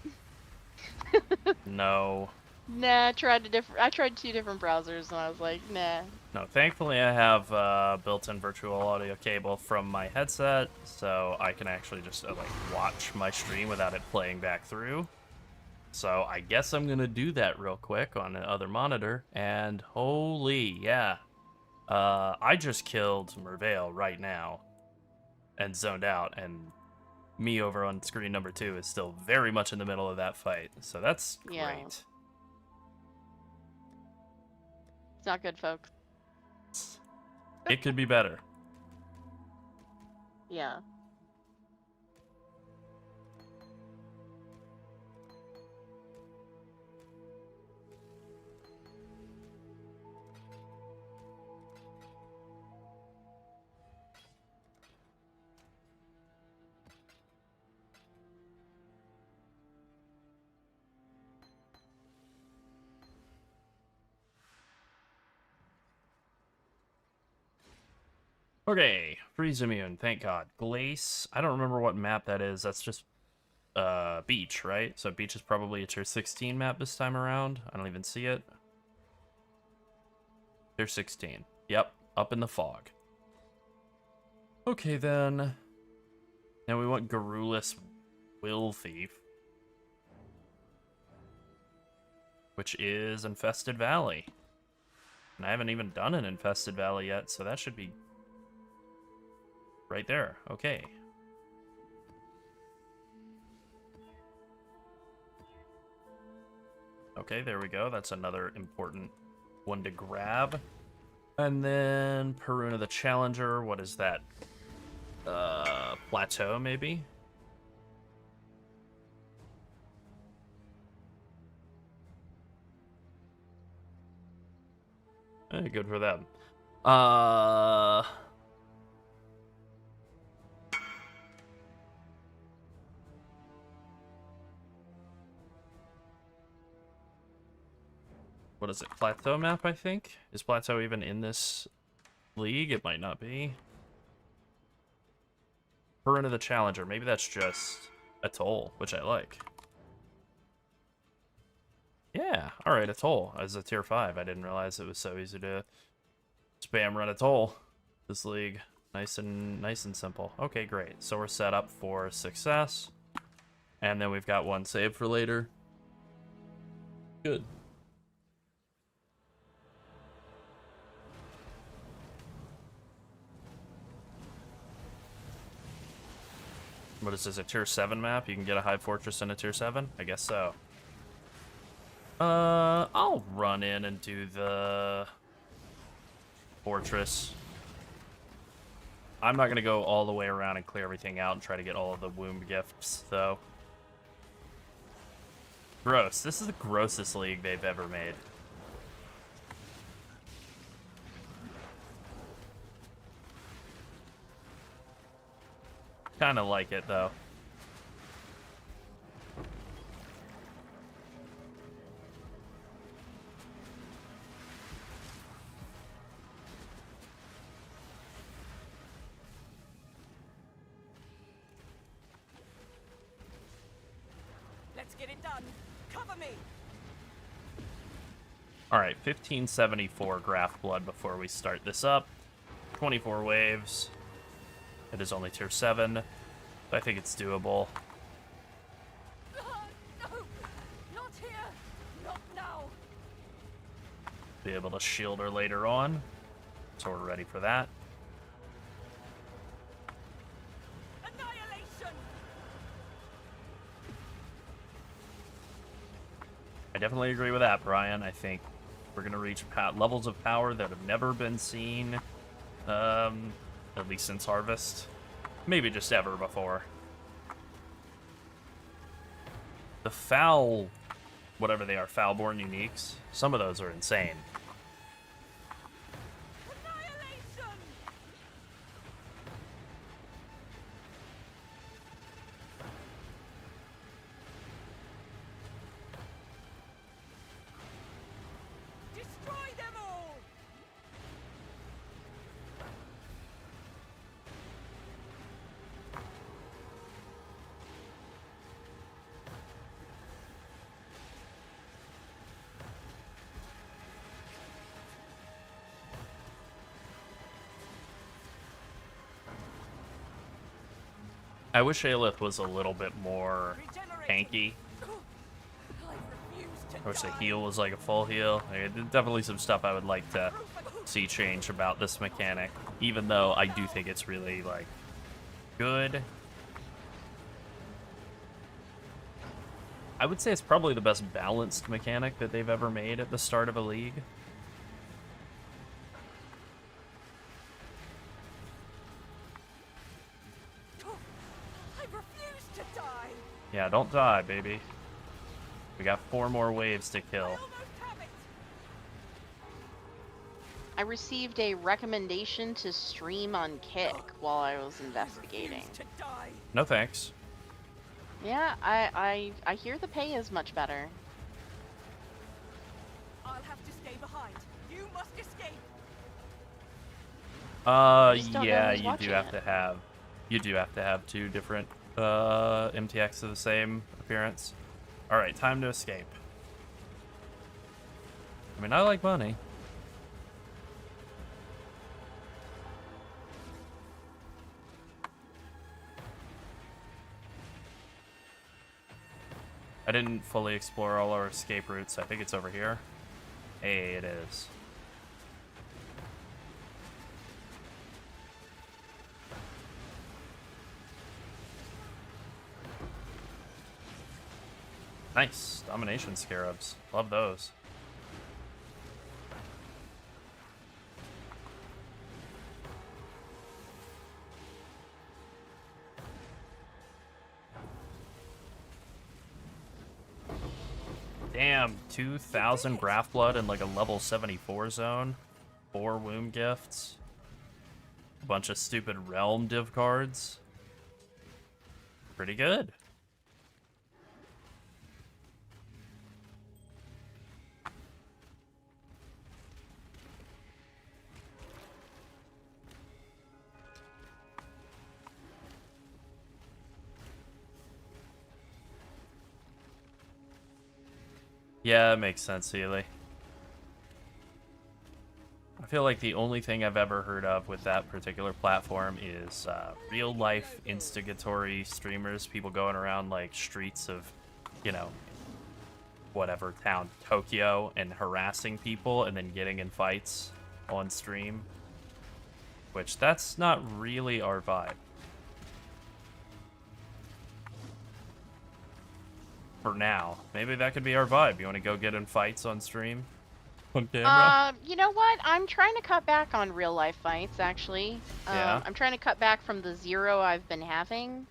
No. Nah, I tried two different browsers, and I was like, nah. No, thankfully I have built-in virtual audio cable from my headset, so I can actually just like watch my stream without it playing back through. So I guess I'm gonna do that real quick on the other monitor, and holy yeah, I just killed Mervale right now, and zoned out, and me over on screen number 2 is still very much in the middle of that fight. So that's Yeah. great. It's not good, folks. It could be better. Yeah. Okay, freeze immune, thank God. Glace, I don't remember what map that is. That's just beach, right? So beach is probably a tier 16 map this time around. I don't even see it. Tier 16. Yep, up in the fog. Okay then. Now we want Garrulus Will Thief, which is Infested Valley. And I haven't even done an Infested Valley yet, so that should be right there. Okay. Okay, there we go. That's another important one to grab. And then Peruna the Challenger. What is that? Plateau, maybe? Good for them. What is it? Plateau map, I think? Is Plateau even in this league? It might not be. Peruna the Challenger. Maybe that's just Atoll, which I like. Yeah, alright, Atoll as a tier 5. I didn't realize it was so easy to spam run Atoll this league. Nice and simple. Okay, great. So we're set up for success. And then we've got one save for later. Good. What is this, a tier 7 map? You can get a Hive Fortress in a tier 7? I guess so. I'll run in and do the fortress. I'm not gonna go all the way around and clear everything out and try to get all of the womb gifts, though. Gross. This is the grossest league they've ever made. Kinda like it, though. Let's get it done. Cover me. Alright, 1574 Graph Blood before we start this up. 24 waves. It is only tier 7. I think it's doable. No, not here. Not now. Be able to shield her later on. So we're ready for that. definitely agree with that, Brian. I think we're gonna reach levels of power that have never been seen, at least since Harvest. Maybe just ever before. The foul, whatever they are, Foulborn Uniques, some of those are insane. Annihilation! Destroy them all! I wish Aelith was a little bit more tanky. I refuse to I wish the die. heal was like a full heal. Like, there's definitely some stuff I would like to see change about this mechanic, even though I do think it's really, like, good. I would say it's probably the best balanced mechanic that they've ever made at the start of a league. I refuse to die. Yeah, don't die, baby. We got 4 more waves to I kill. almost have it. I received a recommendation to stream on Kick while I was investigating. Refuse to die. No thanks. Yeah, I hear the pay is much better. I'll have to stay behind. You must escape. just don't know Yeah, who's you do watching have it. to have, 2 different MTX of the same appearance. All right, time to escape. I mean, I like money. I didn't fully explore all our escape routes. I think it's over here. Hey, it is. Nice. Domination scarabs. Love those. Damn, 2,000 Graph Blood in like a level 74 zone. 4 Womb Gifts. A bunch of stupid Realm div cards. Pretty good. Yeah, it makes sense, Healy. I feel like the only thing I've ever heard of with that particular platform is real-life instigatory streamers, people going around like streets of, you know, whatever town, Tokyo, and harassing people and then getting in fights on stream. Which, that's not really our vibe. For now. Maybe that could be our vibe. You want to go get in fights on stream? On camera? You know what? I'm trying to cut back on real life fights, actually. Yeah? I'm trying to cut back from the 0 I've been having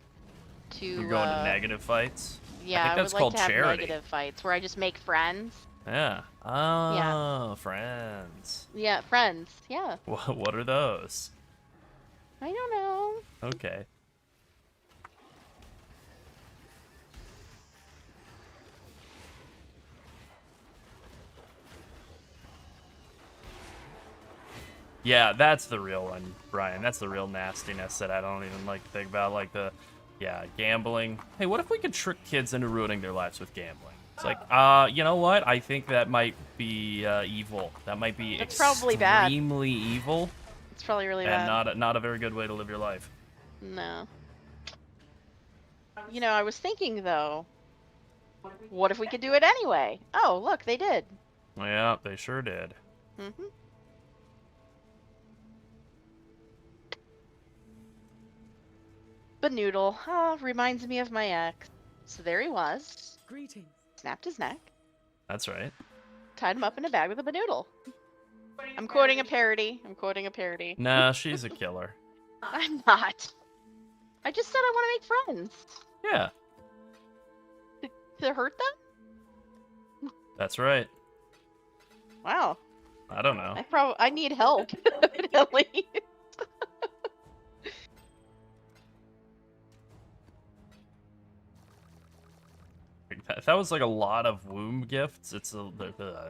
to. You're going to negative fights? Yeah, think I that's would like called to have charity. negative fights where I just make friends. Yeah. Oh, friends. Yeah, friends. Yeah. What are those? I don't know. Okay. Yeah, that's the real one, Brian. That's the real nastiness that I don't even like to think about. Like yeah, gambling. Hey, what if we could trick kids into ruining their lives with gambling? It's like, you know what? I think that might be evil. That might be That's probably bad. extremely evil, It's probably really and bad. not a very good way to live your life. No. You know, I was thinking though, what if we could do it anyway? Oh, look, they did. Yeah, they sure did. Mm-hmm. But Noodle, reminds me of my ex. So there he was, Greetings. snapped his neck, That's right. Tied him up in a bag with a noodle. I'm quoting a parody. I'm quoting a parody. Nah, she's a killer. I'm not. I just said I want to make friends. Yeah, To hurt them? that's right. Wow. I don't know. I need help, evidently. That was like a lot of womb gifts. It's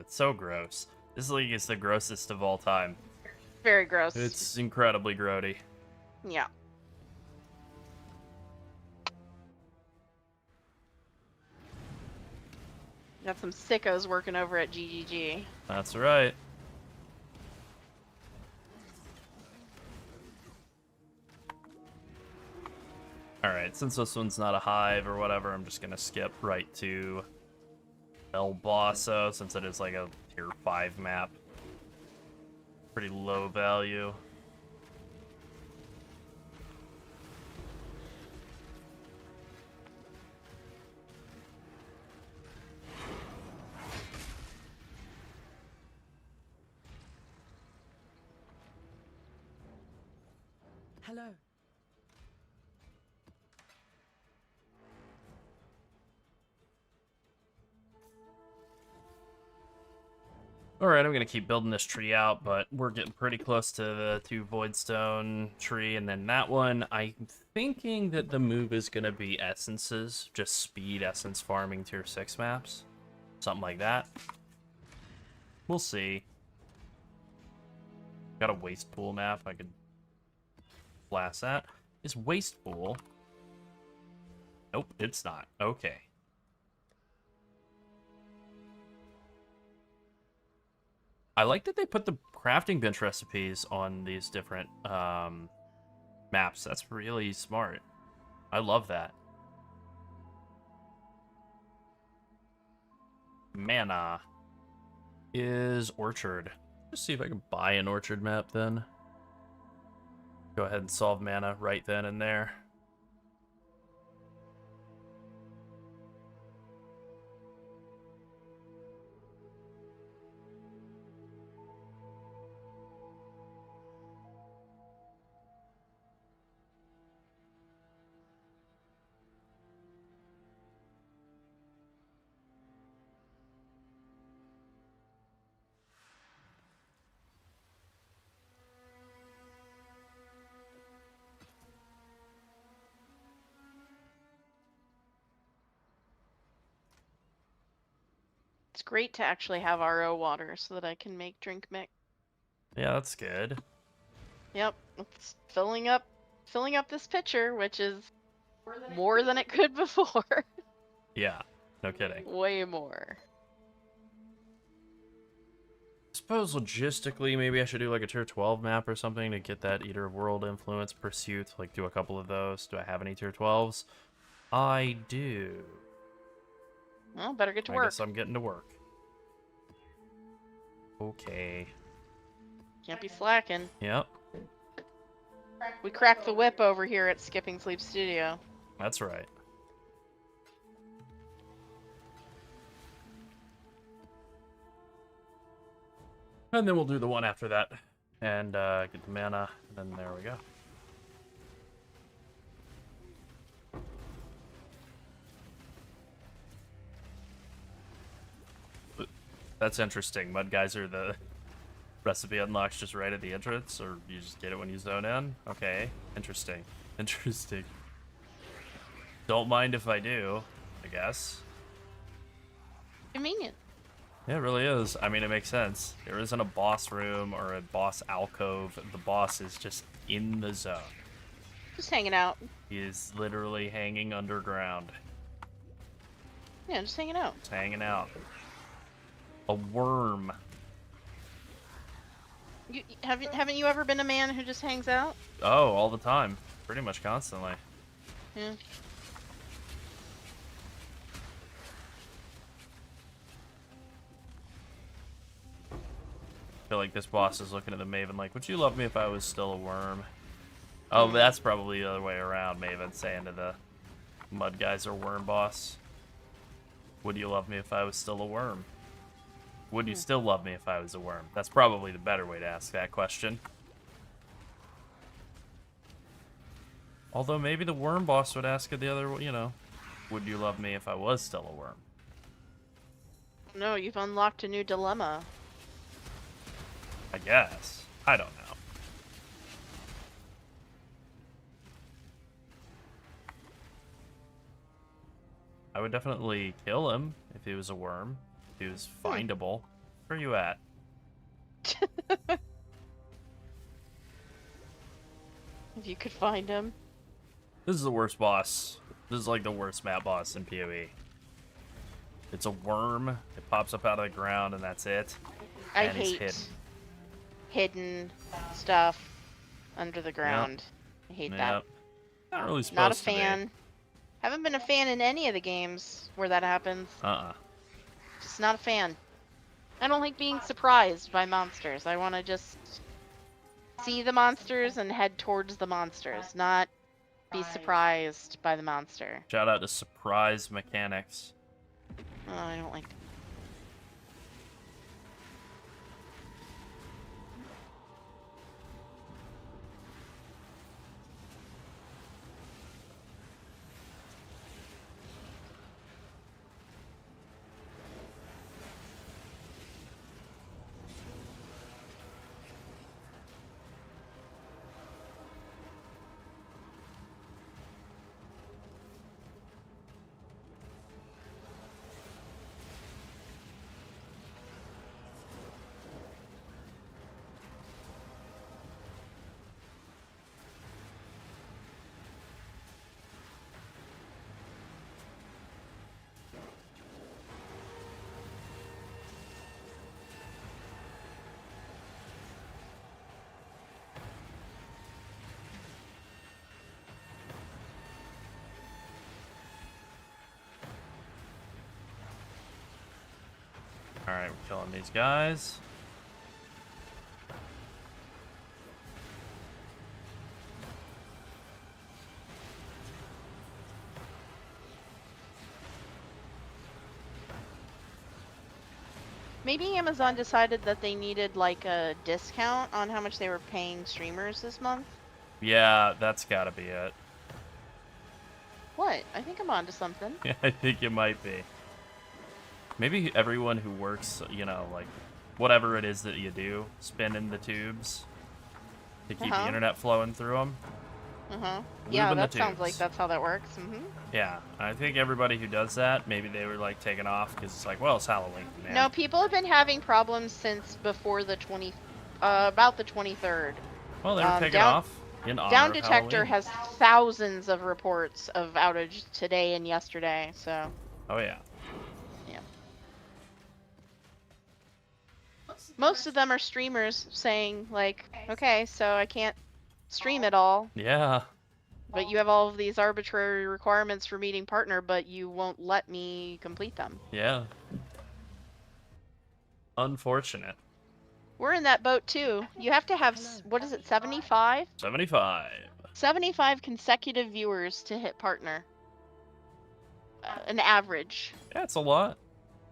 so gross. This league is the grossest of all time. Very gross. It's incredibly grody. Yeah. Got some sickos working over at GGG. That's right. Alright, since this one's not a hive or whatever, I'm just gonna skip right to El Bosso, since it is like a tier 5 map. Pretty low value. Hello. Alright, I'm gonna keep building this tree out, but we're getting pretty close to the 2 Voidstone tree, and then that one, I'm thinking that the move is gonna be essences, just speed essence farming tier 6 maps. Something like that. We'll see. Got a waste pool map, I could blast that. Is waste pool? Nope, it's not. Okay. I like that they put the crafting bench recipes on these different maps. That's really smart. I love that. Mana is Orchard. Just see if I can buy an Orchard map then. Go ahead and solve mana right then and there. It's great to actually have RO water so that I can make drink mix. Yeah, that's good. Yep, it's filling up this pitcher, which is more than it could before. Yeah, no kidding. Way more. I suppose logistically, maybe I should do like a tier 12 map or something to get that Eater of World Influence Pursuit. Like, do a couple of those. Do I have any tier 12s? I do. Well, better get to I work. guess I'm getting to work. Okay. Can't be slacking. Yep, We cracked the whip over here at Skipping Sleep Studio. that's right. And then we'll do the one after that. And get the mana. And then there we go. That's interesting. Mud Geyser, the recipe unlocks just right at the entrance, or you just get it when you zone in? Okay, interesting. Interesting. Don't mind if I do, I guess. Convenient. Yeah, it really is. I mean, it makes sense. There isn't a boss room or a boss alcove. The boss is just in the zone. Just hanging out. He is literally hanging underground. Yeah, just hanging out. Just hanging out. A worm. Haven't you ever been a man who just hangs out? Oh, all the time. Pretty much constantly. Yeah. I feel like this boss is looking at the Maven like, would you love me if I was still a worm? Oh, that's probably the other way around, Maven saying to the Mud Geyser worm boss. Would you love me if I was still a worm? Would you still love me if I was a worm? That's probably the better way to ask that question. Although maybe the worm boss would ask it the other way, you know. Would you love me if I was still a worm? No, you've unlocked a new dilemma. I guess. I don't know. I would definitely kill him if he was a worm. If he was findable. Where are you at? If you could find him. This is the worst boss. This is like the worst map boss in PoE. It's a worm. It pops up out of the ground and that's it. I And he's hate hidden stuff under the ground. I hate that. Yep. Not really supposed Not a to be. fan. Haven't been a fan in any of the games where that happens. Just not a fan. I don't like being surprised by monsters. I want to just see the monsters and head towards the monsters, not be surprised by the monster. Shout out to surprise mechanics. Oh, I don't like. Alright, we're killing these guys. Maybe Amazon decided that they needed like a discount on how much they were paying streamers this month. Yeah, that's gotta be it. What? I think I'm onto something. Yeah, I think it might be. Maybe everyone who works, you know, like, whatever it is that you do, spinning the tubes to keep the internet flowing through them. Yeah, Lubing the that sounds like tubes. that's how that works. Yeah, I think everybody who does that, maybe they were, like, taken off because it's like, well, it's Halloween, man. No, people have been having problems since before the about the 23rd. Well, they were taken Down- off in honor Down of Detector Halloween. has thousands of reports of outage today and yesterday, so Oh, yeah. yeah. Most of them are streamers saying like, okay, so I can't stream it all, Yeah. but you have all of these arbitrary requirements for meeting partner, but you won't let me complete them. Yeah. Unfortunate. We're in that boat too. You have to have, what is it, 75? 75. 75 consecutive viewers to hit partner. An average. Yeah, it's a lot.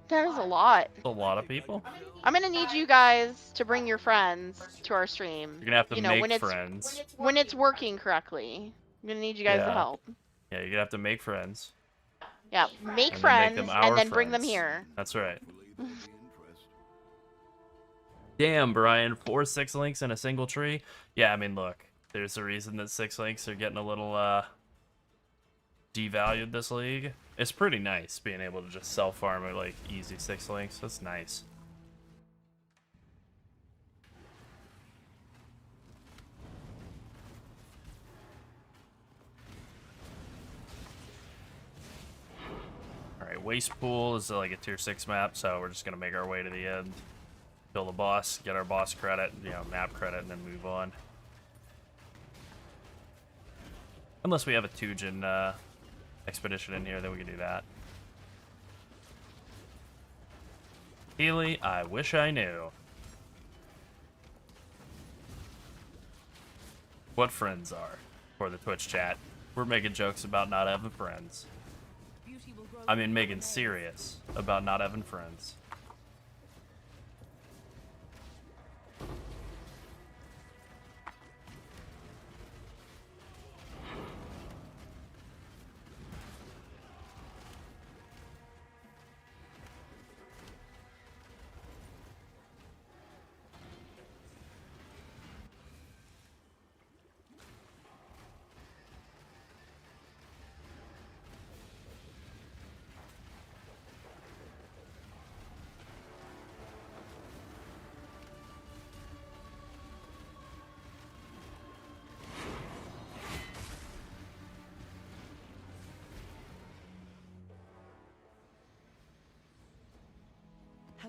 That is a lot. It's a lot of people. I'm gonna need you guys to bring your friends to our stream. You're gonna have to You know, make when it's friends. when it's working correctly. I'm gonna need you guys to Yeah. help. Yeah, you're gonna have to make friends. Yeah, make And then make friends them our and then bring them friends. here. That's right. Will either be interest. Damn, Brian, 4 6 links in a single tree? Yeah, I mean, look, there's a reason that 6 links are getting a little, devalued this league. It's pretty nice being able to just self-farm at, like, easy 6 links. That's nice. Alright, Waste Pool is like a tier 6 map, so we're just gonna make our way to the end. Kill the boss, get our boss credit, you know, map credit, and then move on. Unless we have a Tujin expedition in here, then we can do that. Healy, I wish I knew. What friends are for the Twitch chat. We're making jokes about not having friends. Beauty will grow I mean, making serious about not having friends.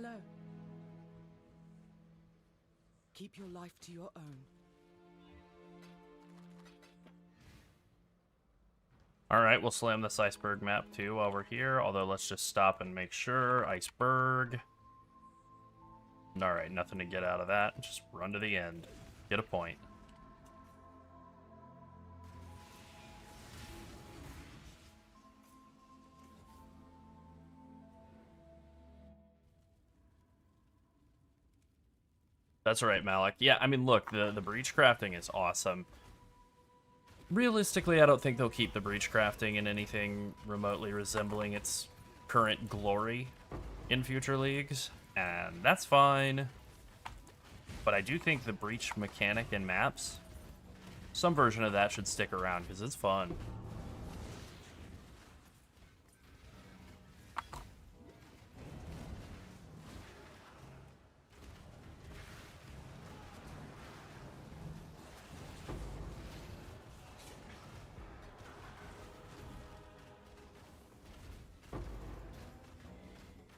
Hello. Keep your life to your own. Alright, we'll slam this iceberg map too while we're here, although let's just stop and make sure. Iceberg. Alright, nothing to get out of that. Just run to the end. Get a point. That's right, Malik. Yeah, I mean, look, the breach crafting is awesome. Realistically, I don't think they'll keep the breach crafting in anything remotely resembling its current glory in future leagues, and that's fine. But I do think the breach mechanic in maps, some version of that should stick around because it's fun.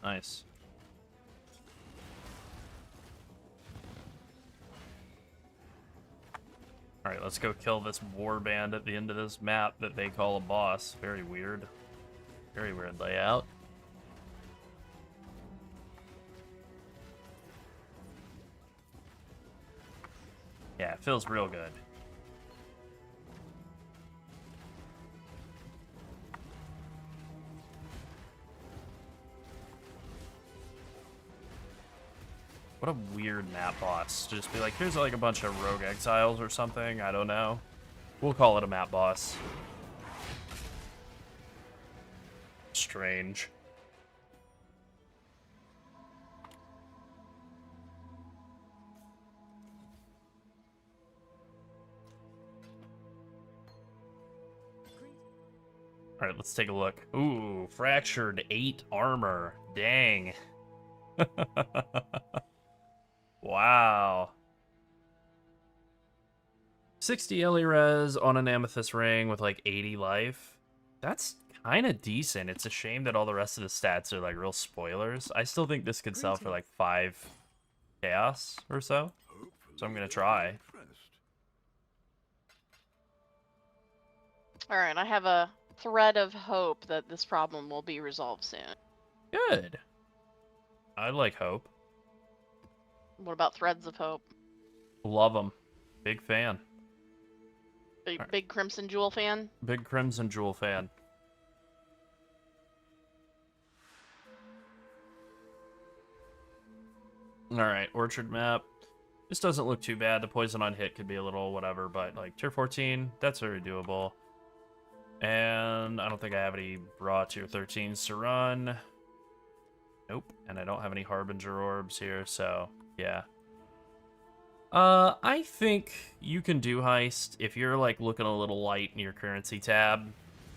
Nice. Alright, let's go kill this warband at the end of this map that they call a boss. Very weird. Very weird layout. Yeah, it feels real good. What a weird map boss. To just be like, here's like a bunch of rogue exiles or something. I don't know. We'll call it a map boss. Strange. Alright, let's take a look. Ooh, fractured 8 armor. Dang. Wow. 60 Ellie res on an amethyst ring with like 80 life. That's kind of decent. It's a shame that all the rest of the stats are like real spoilers. I still think this could sell for like 5 chaos or so. So I'm gonna try. Alright, I have a thread of hope that this problem will be resolved soon. Good. I like hope. What about threads of hope? Love them. Big fan. Big Crimson Jewel fan? Big Crimson Jewel fan. Alright, Orchard map. This doesn't look too bad. The poison on hit could be a little whatever, but like tier 14, that's very doable. And I don't think I have any raw tier 13s to run. Nope. And I don't have any Harbinger orbs here, so yeah. I think you can do Heist. If you're like looking a little light in your currency tab,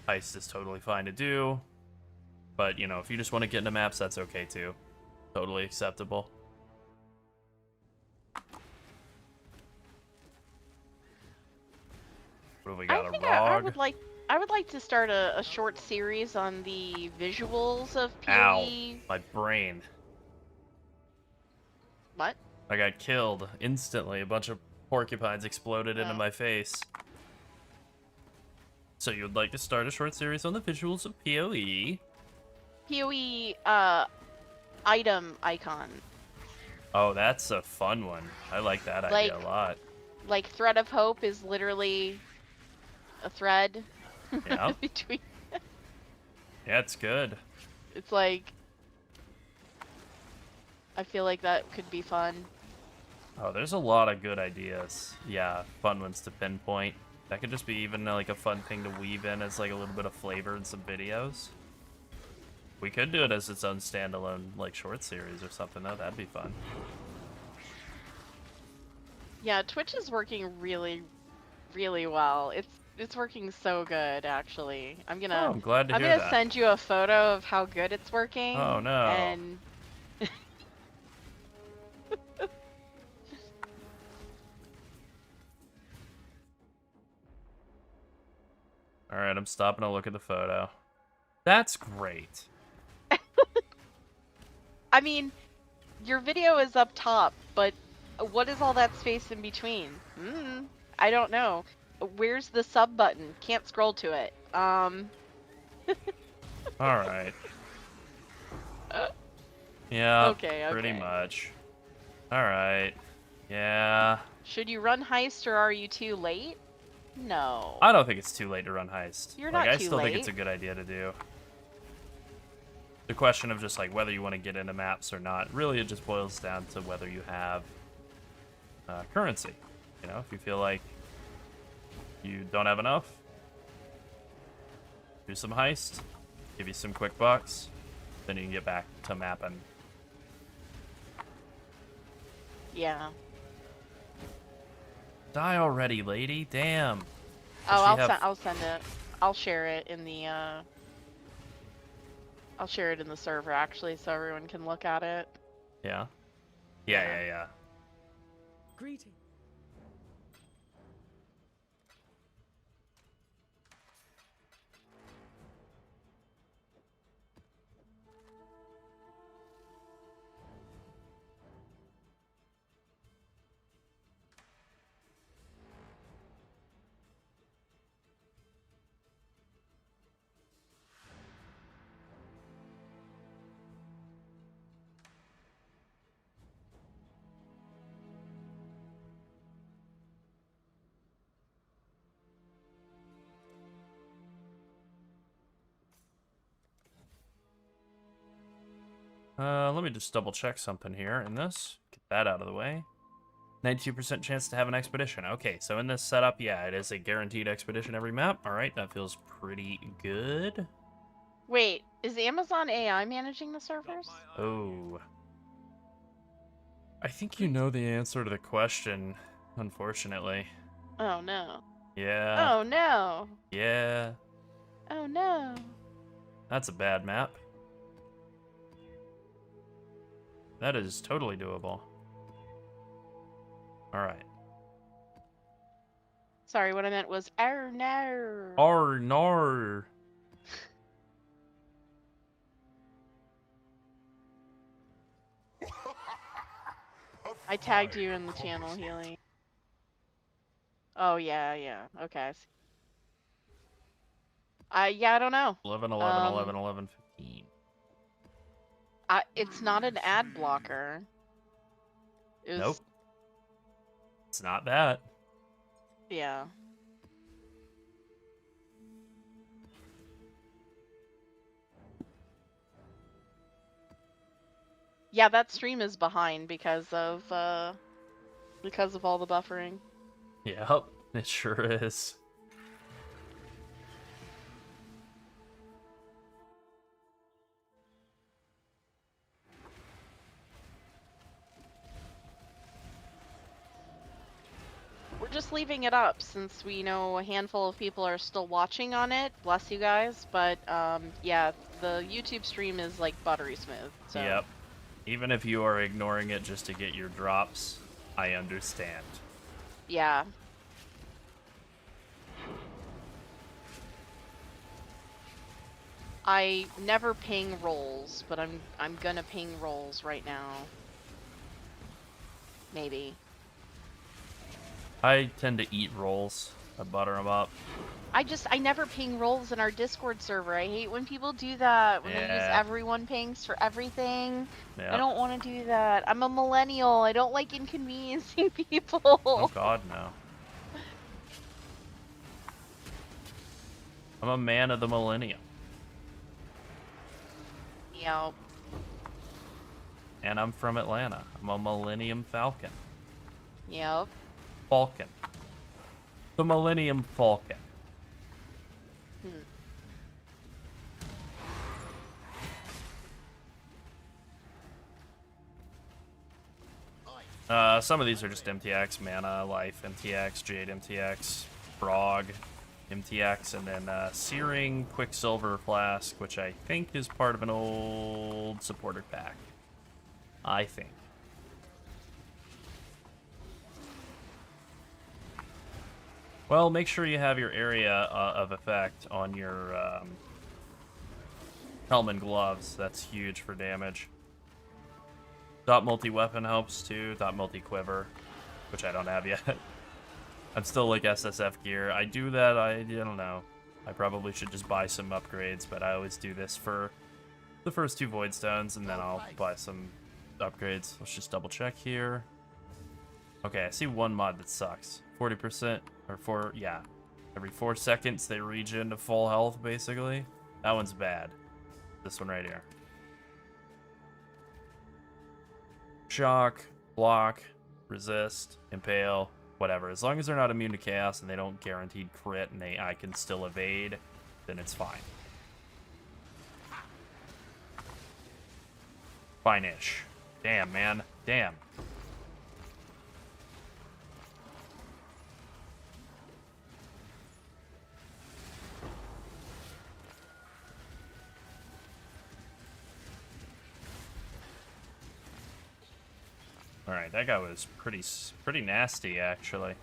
Heist is totally fine to do. But, you know, if you just want to get into maps, that's okay too. Totally acceptable. What have we got? I think a Rog? I would like to start a short series on the visuals of PoE. Ow, my brain. What? I got killed instantly. A bunch of porcupines exploded into Oh. my face. So you would like to start a short series on the visuals of PoE? PoE item icon. Oh, that's a fun one. I like that idea a lot. Like Thread of Hope is literally a thread Yeah. between. Yeah, it's good. It's like I feel like that could be fun. Oh, there's a lot of good ideas. Yeah, fun ones to pinpoint. That could just be even like a fun thing to weave in as like a little bit of flavor in some videos. We could do it as its own standalone like short series or something though. That'd be fun. Yeah, Twitch is working really, really well. It's working so good actually. I'm Oh, gonna I'm glad to I'm hear gonna that. send you a photo of how good it's working. Oh, no. And All right, I'm stopping to look at the photo. That's great. I mean, Your video is up top, but what is all that space in between? I don't know. Where's the sub button? Can't scroll to it. All right. Yeah, Okay, pretty okay. much. All right. Yeah. Should you run heist or are you too late? No. I don't think it's too late to run heist. You're like, not I too still think it's a late. good idea to do. The question of just like whether you want to get into maps or not, really it just boils down to whether you have currency. You know, if you feel like you don't have enough, do some heist, give you some quick bucks, then you can get back to mapping. Yeah. Die already, lady. Damn. Does Oh, she have- I'll send it. I'll share it in the I'll share it in the server actually so everyone can look at it. Yeah. Yeah. Yeah. Greeting. Let me just double check something here in this. Get that out of the way. 92% chance to have an expedition. Okay, so in this setup, yeah, it is a guaranteed expedition every map. All right, that feels pretty good. Wait, is Amazon AI managing the servers? Oh. I think you know the answer to the question, unfortunately. Oh no. Yeah. Oh no. Yeah. Oh no. That's a bad map. That is totally doable. Alright. Sorry, what I meant was oh no. Arr, nar. I tagged you in the channel, Healy. Oh yeah. Okay. Yeah, I don't know. 11, 11, Um, 11, 11, 15. It's not an ad blocker. It was, Nope. It's not that. Yeah. Yeah, that stream is behind because of all the buffering. Yep, it sure is. We're just leaving it up since we know a handful of people are still watching on it. Bless you guys, but yeah, the YouTube stream is like buttery smooth. So. Yep. Even if you are ignoring it just to get your drops, I understand. Yeah. I never ping rolls, but I'm gonna ping rolls right now. Maybe. I tend to eat rolls. I butter them up. I never ping rolls in our Discord server. I hate when people do that, when they use Yeah. everyone pings for everything. Yeah. I don't want to do that. I'm a millennial. I don't like inconveniencing people. Oh god, no. I'm a man of the millennium. Yep. And I'm from Atlanta. I'm a Millennium Falcon. Yep. Falcon. The Millennium Falcon. Some of these are just MTX, Mana, Life, MTX, Jade, MTX, Frog, MTX, and then Searing, Quicksilver Flask, which I think is part of an old supporter pack. I think. Well, make sure you have your area of effect on your helmet and gloves. That's huge for damage. Dot multi-weapon helps too. Dot multi-quiver, which I don't have yet. I'm still like SSF gear. I do that, I don't know. I probably should just buy some upgrades, but I always do this for the first 2 Void Stones, and then I'll buy some upgrades. Let's just double check here. Okay, I see one mod that sucks. 40%, or yeah. Every 4 seconds they regen to full health, basically. That one's bad. This one right here. Shock, block, resist, impale, whatever. As long as they're not immune to chaos and they don't guaranteed crit and I can still evade, then it's fine. Fine-ish. Damn, man. Damn. All right, that guy was pretty nasty, actually.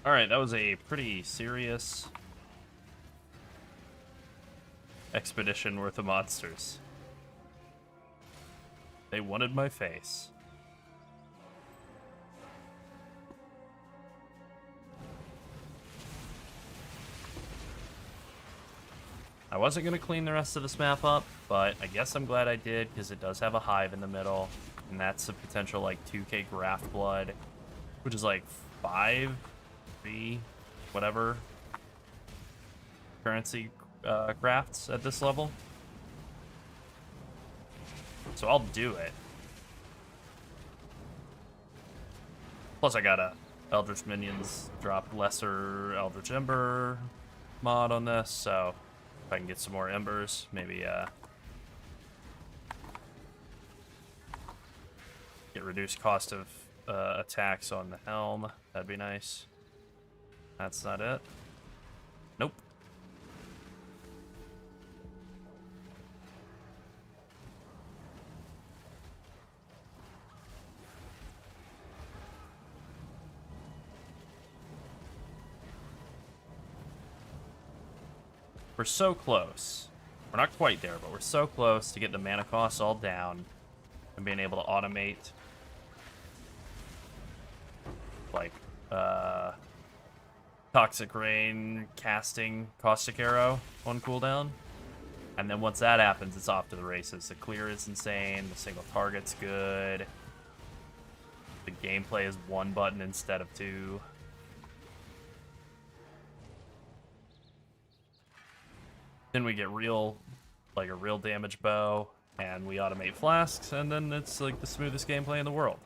All right, that was a pretty serious expedition worth of monsters. They wanted my face. I wasn't going to clean the rest of this map up, but I guess I'm glad I did, because it does have a hive in the middle, and that's a potential, like, 2k graft blood, which is, like, 5, 3, whatever currency crafts at this level. So I'll do it. Plus I got a Eldritch Minions drop lesser Eldritch Ember mod on this, so if I can get some more Embers, maybe get reduced cost of attacks on the helm. That'd be nice. That's not it. Nope. We're so close. We're not quite there, but we're so close to getting the mana costs all down and being able to automate, like, Toxic Rain casting Caustic Arrow on cooldown. And then once that happens, it's off to the races. The clear is insane. The single target's good. The gameplay is 1 button instead of 2. Then we get real, like a real damage bow, and we automate flasks, and then it's like the smoothest gameplay in the world.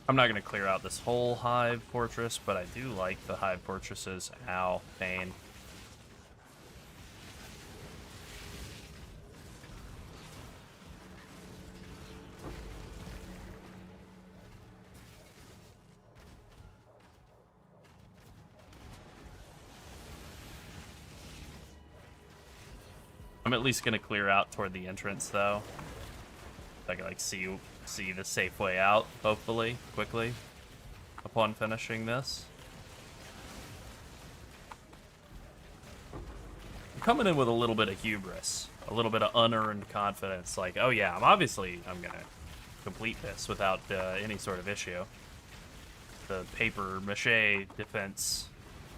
I'm not going to clear out this whole Hive Fortress, but I do like the Hive Fortresses. Ow, pain. I'm at least going to clear out toward the entrance, though. I can, like, see the safe way out, hopefully, quickly, upon finishing this. I'm coming in with a little bit of hubris, a little bit of unearned confidence, like, oh yeah, I'm gonna complete this without any sort of issue. The paper mache defense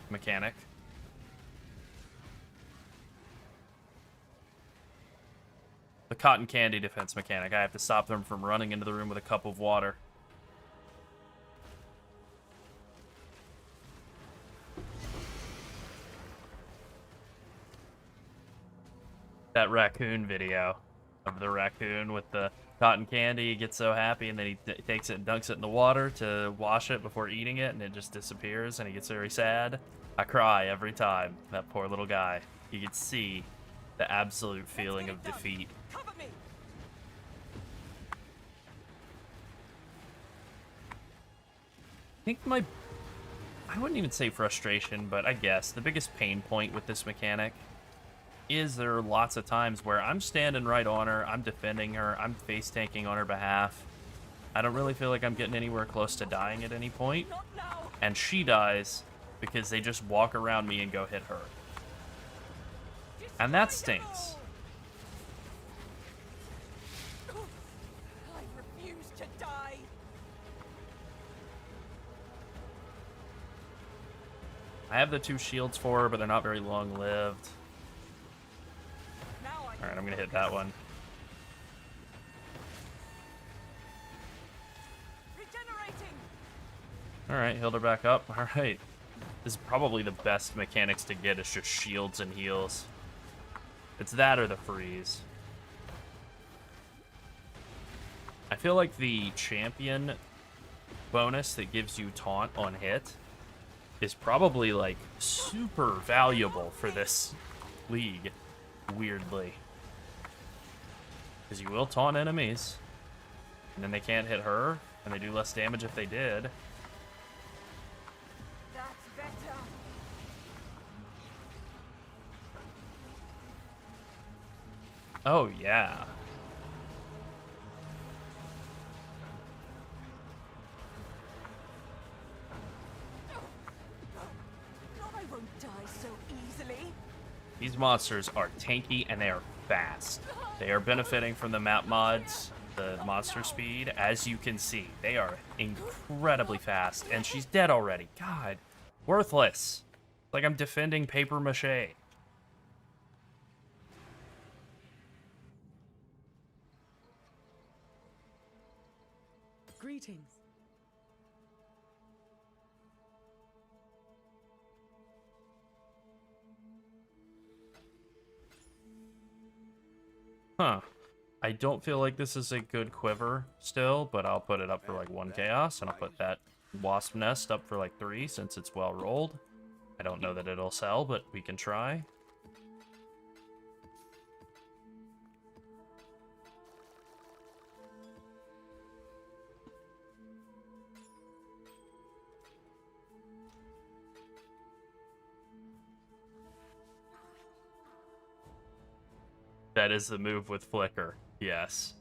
mechanic. The cotton candy defense mechanic. I have to stop them from running into the room with a cup of water. That raccoon video of of the raccoon with the cotton candy. He gets so happy, and then he takes it and dunks it in the water to wash it before eating it, and it just disappears, and he gets very sad. I cry every time. That poor little guy. You can see the absolute feeling of defeat. Cover me. I think I wouldn't even say frustration, but I guess the biggest pain point with this mechanic is there are lots of times where I'm standing right on her, I'm defending her, I'm face tanking on her behalf. I don't really feel like I'm getting anywhere close to dying at any point, Not now. and she dies because they just walk around me and go hit her. And that Destroy them stinks. all. I refuse to die. I have the 2 shields for her, but they're not very long-lived. Now I Alright, I'm gonna hit that one. regenerating. Alright, healed her back up. Alright. This is probably the best mechanics to get, is just shields and heals. It's that or the freeze. I feel like the champion bonus that gives you taunt on hit is probably like super valuable for this league, weirdly. Because you will taunt enemies, and then they can't hit her, and they do less damage if they did. That's better. Oh, yeah. No, I won't die so easily. These monsters are tanky and they are fast. They are benefiting from the map mods, the monster speed. As you can see, they are incredibly fast, and she's dead already. God, worthless. Like I'm defending paper mache. Greetings. Huh. I don't feel like this is a good quiver still, but I'll put it up for like 1 chaos, and I'll put that wasp nest up for like 3 since it's well rolled. I don't know that it'll sell, but we can try. That is the move with Flicker. Yes.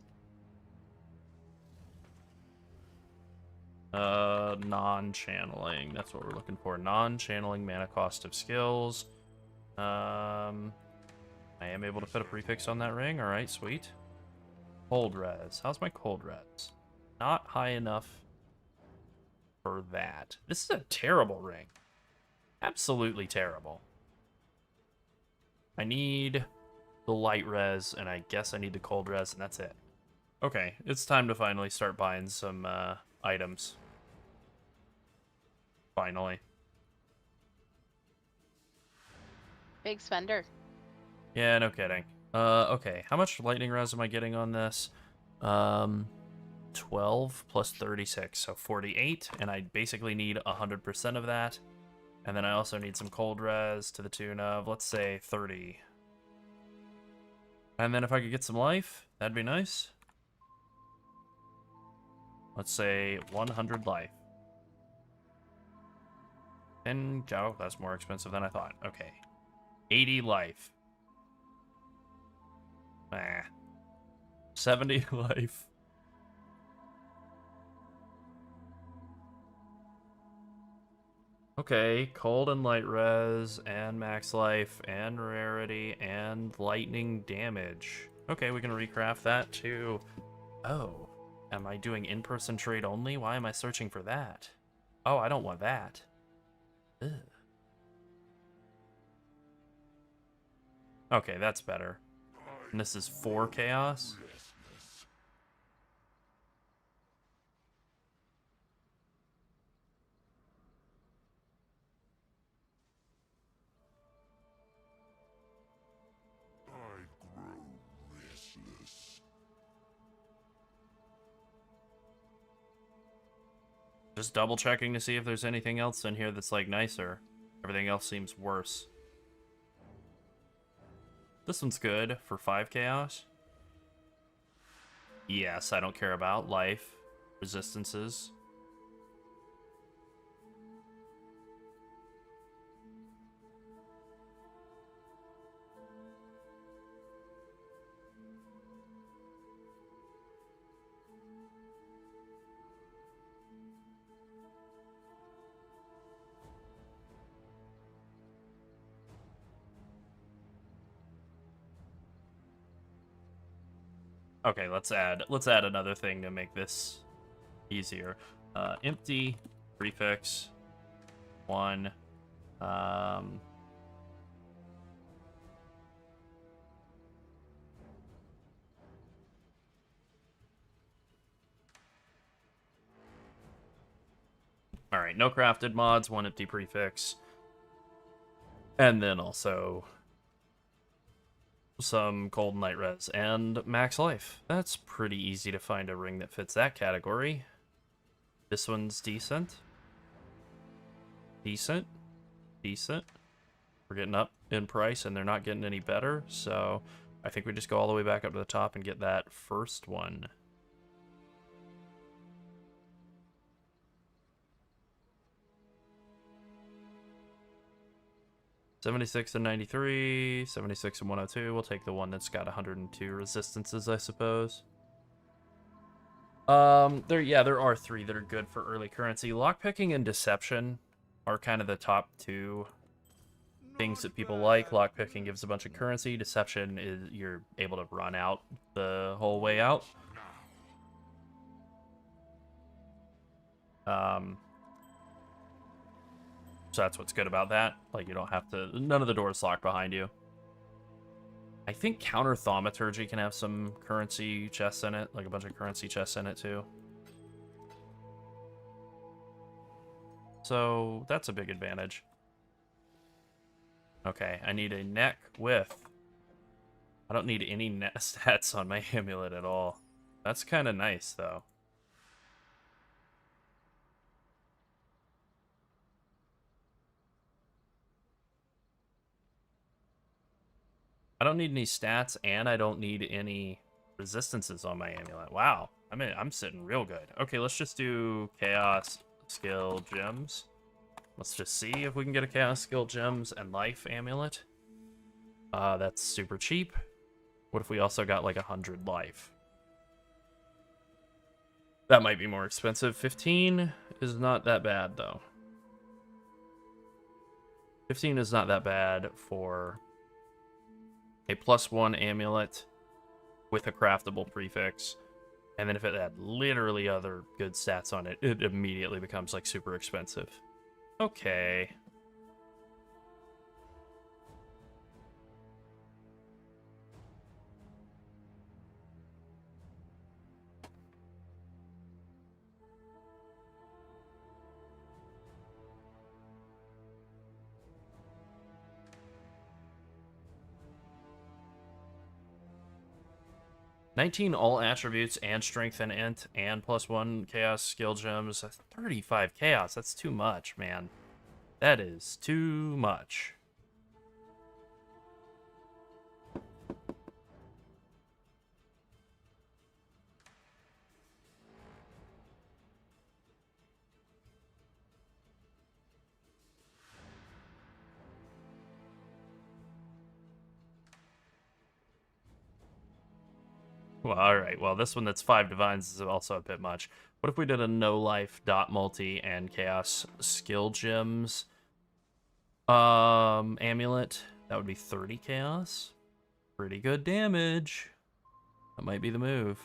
Non-channeling. That's what we're looking for. Non-channeling mana cost of skills. I am able to put a prefix on that ring. Alright, sweet. Cold res. How's my cold res? Not high enough for that. This is a terrible ring. Absolutely terrible. I need the light res, and I guess I need the cold res, and that's it. Okay, it's time to finally start buying some items. Finally. Big spender. Yeah, no kidding. Okay, how much lightning res am I getting on this? 12 plus 36, so 48, and I basically need 100% of that. And then I also need some cold res to the tune of, let's say, 30. And then if I could get some life, that'd be nice. Let's say 100 life. And, oh, that's more expensive than I thought. Okay. 80 life. Nah. 70 life. Okay, cold and light res, and max life, and rarity, and lightning damage. Okay, we can recraft that too. Oh, am I doing in-person trade only? Why am I searching for that? Oh, I don't want that. Ugh. Okay, that's better. And this is 4 chaos? I grow restless. Just double checking to see if there's anything else in here that's like nicer. Everything else seems worse. This one's good for 5 chaos. Yes, I don't care about life, resistances. Okay, let's add another thing to make this easier. Empty prefix 1. All right, no crafted mods, 1 empty prefix, and then also some cold night res and max life. That's pretty easy to find a ring that fits that category. This one's decent. Decent. We're getting up in price and they're not getting any better, so I think we just go all the way back up to the top and get that first one. $76 and $93, $76 and $102. We'll take the one that's got 102 resistances, I suppose. There are 3 that are good for early currency. Lockpicking and deception are kind of the top 2 things that people like. Lockpicking gives a bunch of currency. Deception is you're able to run out the whole way out. So that's what's good about that. Like, you don't have to... None of the doors lock behind you. I think Counter Thaumaturgy can have some currency chests in it. Like, a bunch of currency chests in it, too. So, that's a big advantage. Okay, I need a neck with... I don't need any net stats on my amulet at all. That's kind of nice, though. I don't need any stats, and I don't need any resistances on my amulet. Wow, I'm sitting real good. Okay, let's just do Chaos Skill Gems. Let's just see if we can get a Chaos Skill Gems and Life Amulet. That's super cheap. What if we also got like 100 life? That might be more expensive. 15 is not that bad, though. 15 is not that bad for a +1 amulet with a craftable prefix, and then if it had literally other good stats on it, it immediately becomes like super expensive. Okay. $19 all attributes and strength and int and +1 chaos skill gems. That's 35 chaos. That's too much, man. That is too much. Well, alright. Well, this one that's 5 divines is also a bit much. What if we did a no-life dot multi and chaos skill gems amulet? That would be 30 chaos. Pretty good damage. That might be the move.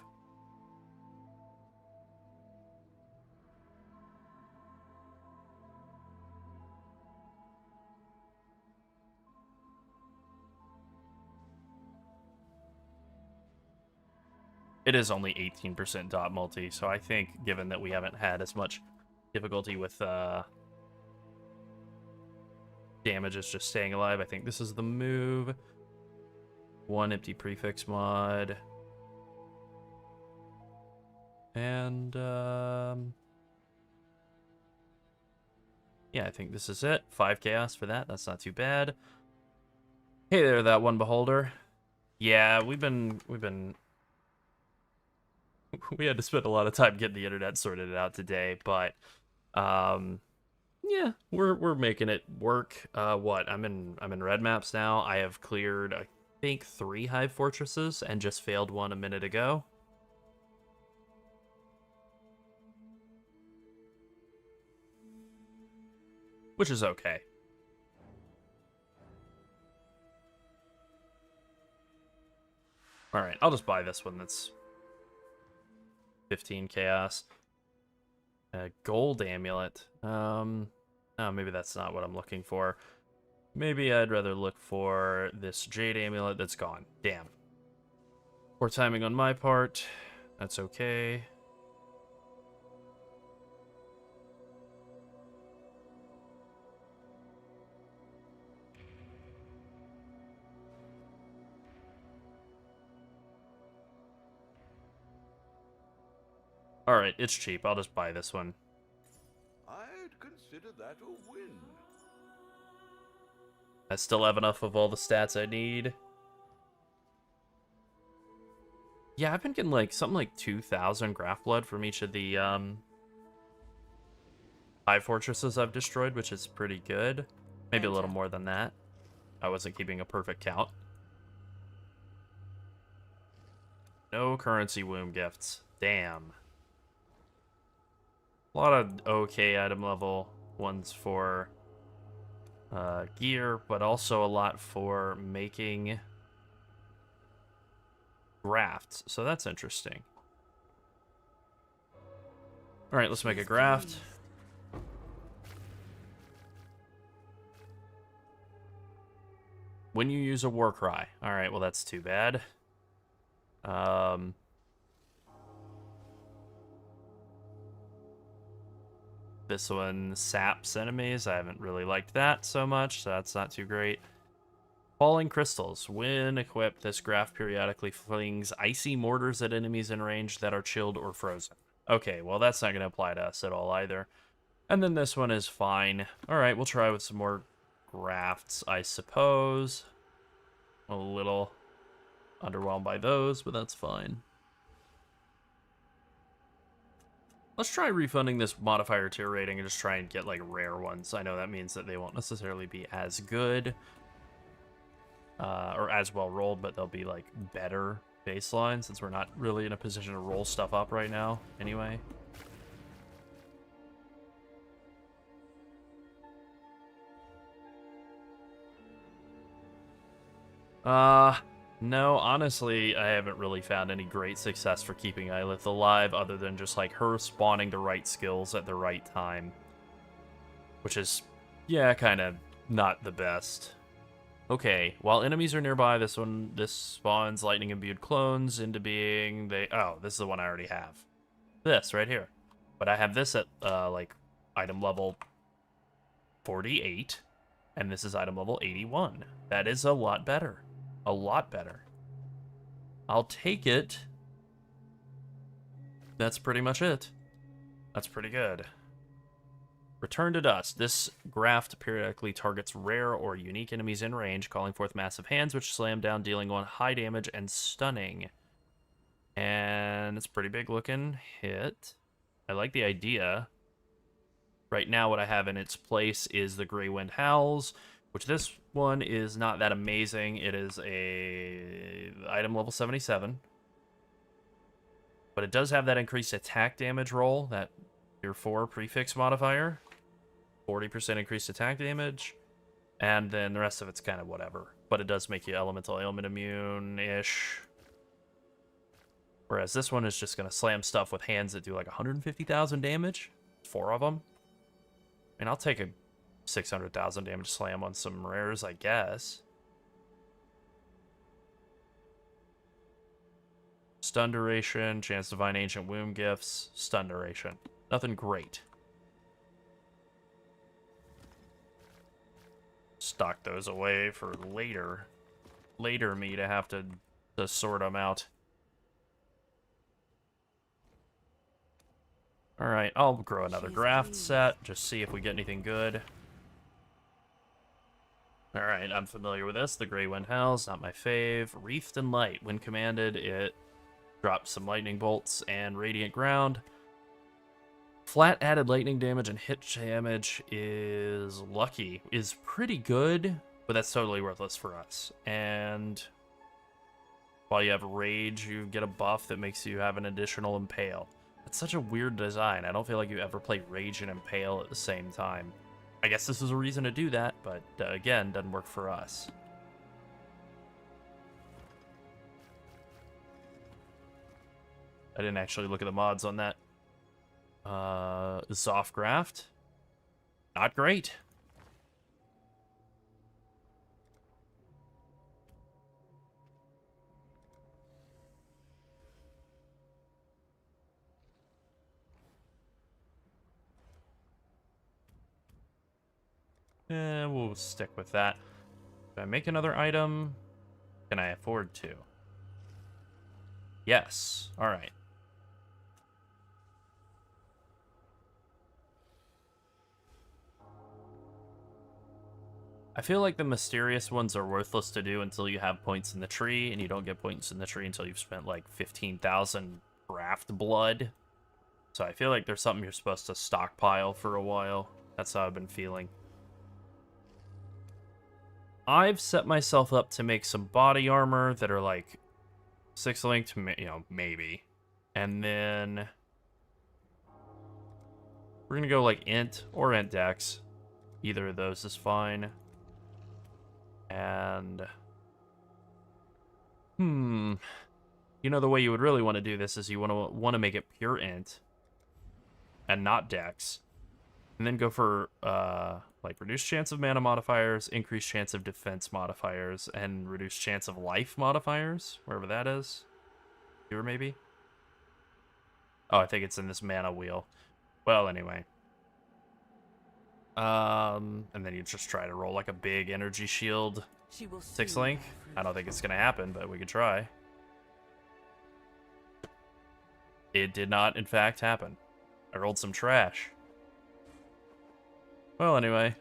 It is only 18% dot multi, so I think, given that we haven't had as much difficulty with damage as just staying alive, I think this is the move. 1 empty prefix mod. And, Yeah, I think this is it. 5 chaos for that. That's not too bad. Hey there, that one beholder. Yeah, we had to spend a lot of time getting the internet sorted out today, but yeah, we're making it work. What? I'm in red maps now. I have cleared, I think, 3 hive fortresses and just failed one a minute ago. Which is okay. Alright, I'll just buy this one that's 15 chaos. Gold amulet. Oh, maybe that's not what I'm looking for. Maybe I'd rather look for this jade amulet that's gone. Damn. Poor timing on my part. That's okay. Alright, it's cheap. I'll just buy this one. I'd consider that a win. I still have enough of all the stats I need. Yeah, I've been getting like something like 2,000 graph blood from each of the hive fortresses I've destroyed, which is pretty good. Maybe a little more than that. I wasn't keeping a perfect count. No currency womb gifts. Damn. A lot of okay item level ones for gear, but also a lot for making grafts. So that's interesting. All right, let's make a graft. When you use a war cry. All right, well, that's too bad. This one saps enemies. I haven't really liked that so much, so that's not too great. Falling crystals. When equipped, this graph periodically flings icy mortars at enemies in range that are chilled or frozen. Okay, well, that's not going to apply to us at all either. And then this one is fine. All right, we'll try with some more grafts, I suppose. A little underwhelmed by those, but that's fine. Let's try refunding this modifier tier rating and just try and get like rare ones. I know that means that they won't necessarily be as good or as well rolled, but they'll be like better baseline since we're not really in a position to roll stuff up right now anyway. No, honestly, I haven't really found any great success for keeping Ylith alive other than just, like, her spawning the right skills at the right time. Which is, yeah, kind of not the best. Okay, while enemies are nearby, this spawns lightning-imbued clones into being. Oh, this is the one I already have. This, right here. But I have this at, like, item level 48, and this is item level 81. That is a lot better. A lot better. I'll take it. That's pretty much it. That's pretty good. Return to Dust. This graft periodically targets rare or unique enemies in range, calling forth massive hands, which slam down, dealing 1 high damage and stunning. And it's a pretty big looking hit. I like the idea. Right now, what I have in its place is the Grey Wind Howls, which this one is not that amazing. It is a item level 77. But it does have that increased attack damage roll, that tier 4 prefix modifier. 40% increased attack damage. And then the rest of it's kind of whatever. But it does make you elemental ailment immune-ish. Whereas this one is just going to slam stuff with hands that do like 150,000 damage. 4 of them. I mean, I'll take a 600,000 damage slam on some rares, I guess. Stun duration, chance to find ancient womb gifts, stun duration. Nothing great. Stock those away for later. Later me to have to sort them out. Alright, I'll grow another She's graft pleased. set, just see if we get anything good. Alright, I'm familiar with this. The Grey Wind House, not my fave. Wreathed in Light. When commanded, it drops some lightning bolts and radiant ground. Flat added lightning damage and hit damage is lucky. Is pretty good, but that's totally worthless for us. And while you have Rage, you get a buff that makes you have an additional Impale. It's such a weird design. I don't feel like you ever play Rage and Impale at the same time. I guess this is a reason to do that, but again, doesn't work for us. I didn't actually look at the mods on that. Zoffgraft. Not great. We'll stick with that. Can I make another item? Can I afford to? Yes. All right. I feel like the mysterious ones are worthless to do until you have points in the tree, and you don't get points in the tree until you've spent like 15,000 graft blood. So I feel like there's something you're supposed to stockpile for a while. That's how I've been feeling. I've set myself up to make some body armor that are like 6 linked, maybe. And then we're gonna go like int or int dex. Either of those is fine. And the way you would really want to do this is you want to make it pure int and not dex. And then go for like reduced chance of mana modifiers, increased chance of defense modifiers, and reduced chance of life modifiers, wherever that is. Here maybe? Oh, I think it's in this mana wheel. Well, anyway. And then you just try to roll like a big energy shield She will 6 soon link. bear fruit. I don't think it's gonna happen, but we could try. It did not, in fact, happen. I rolled some trash. Well, anyway.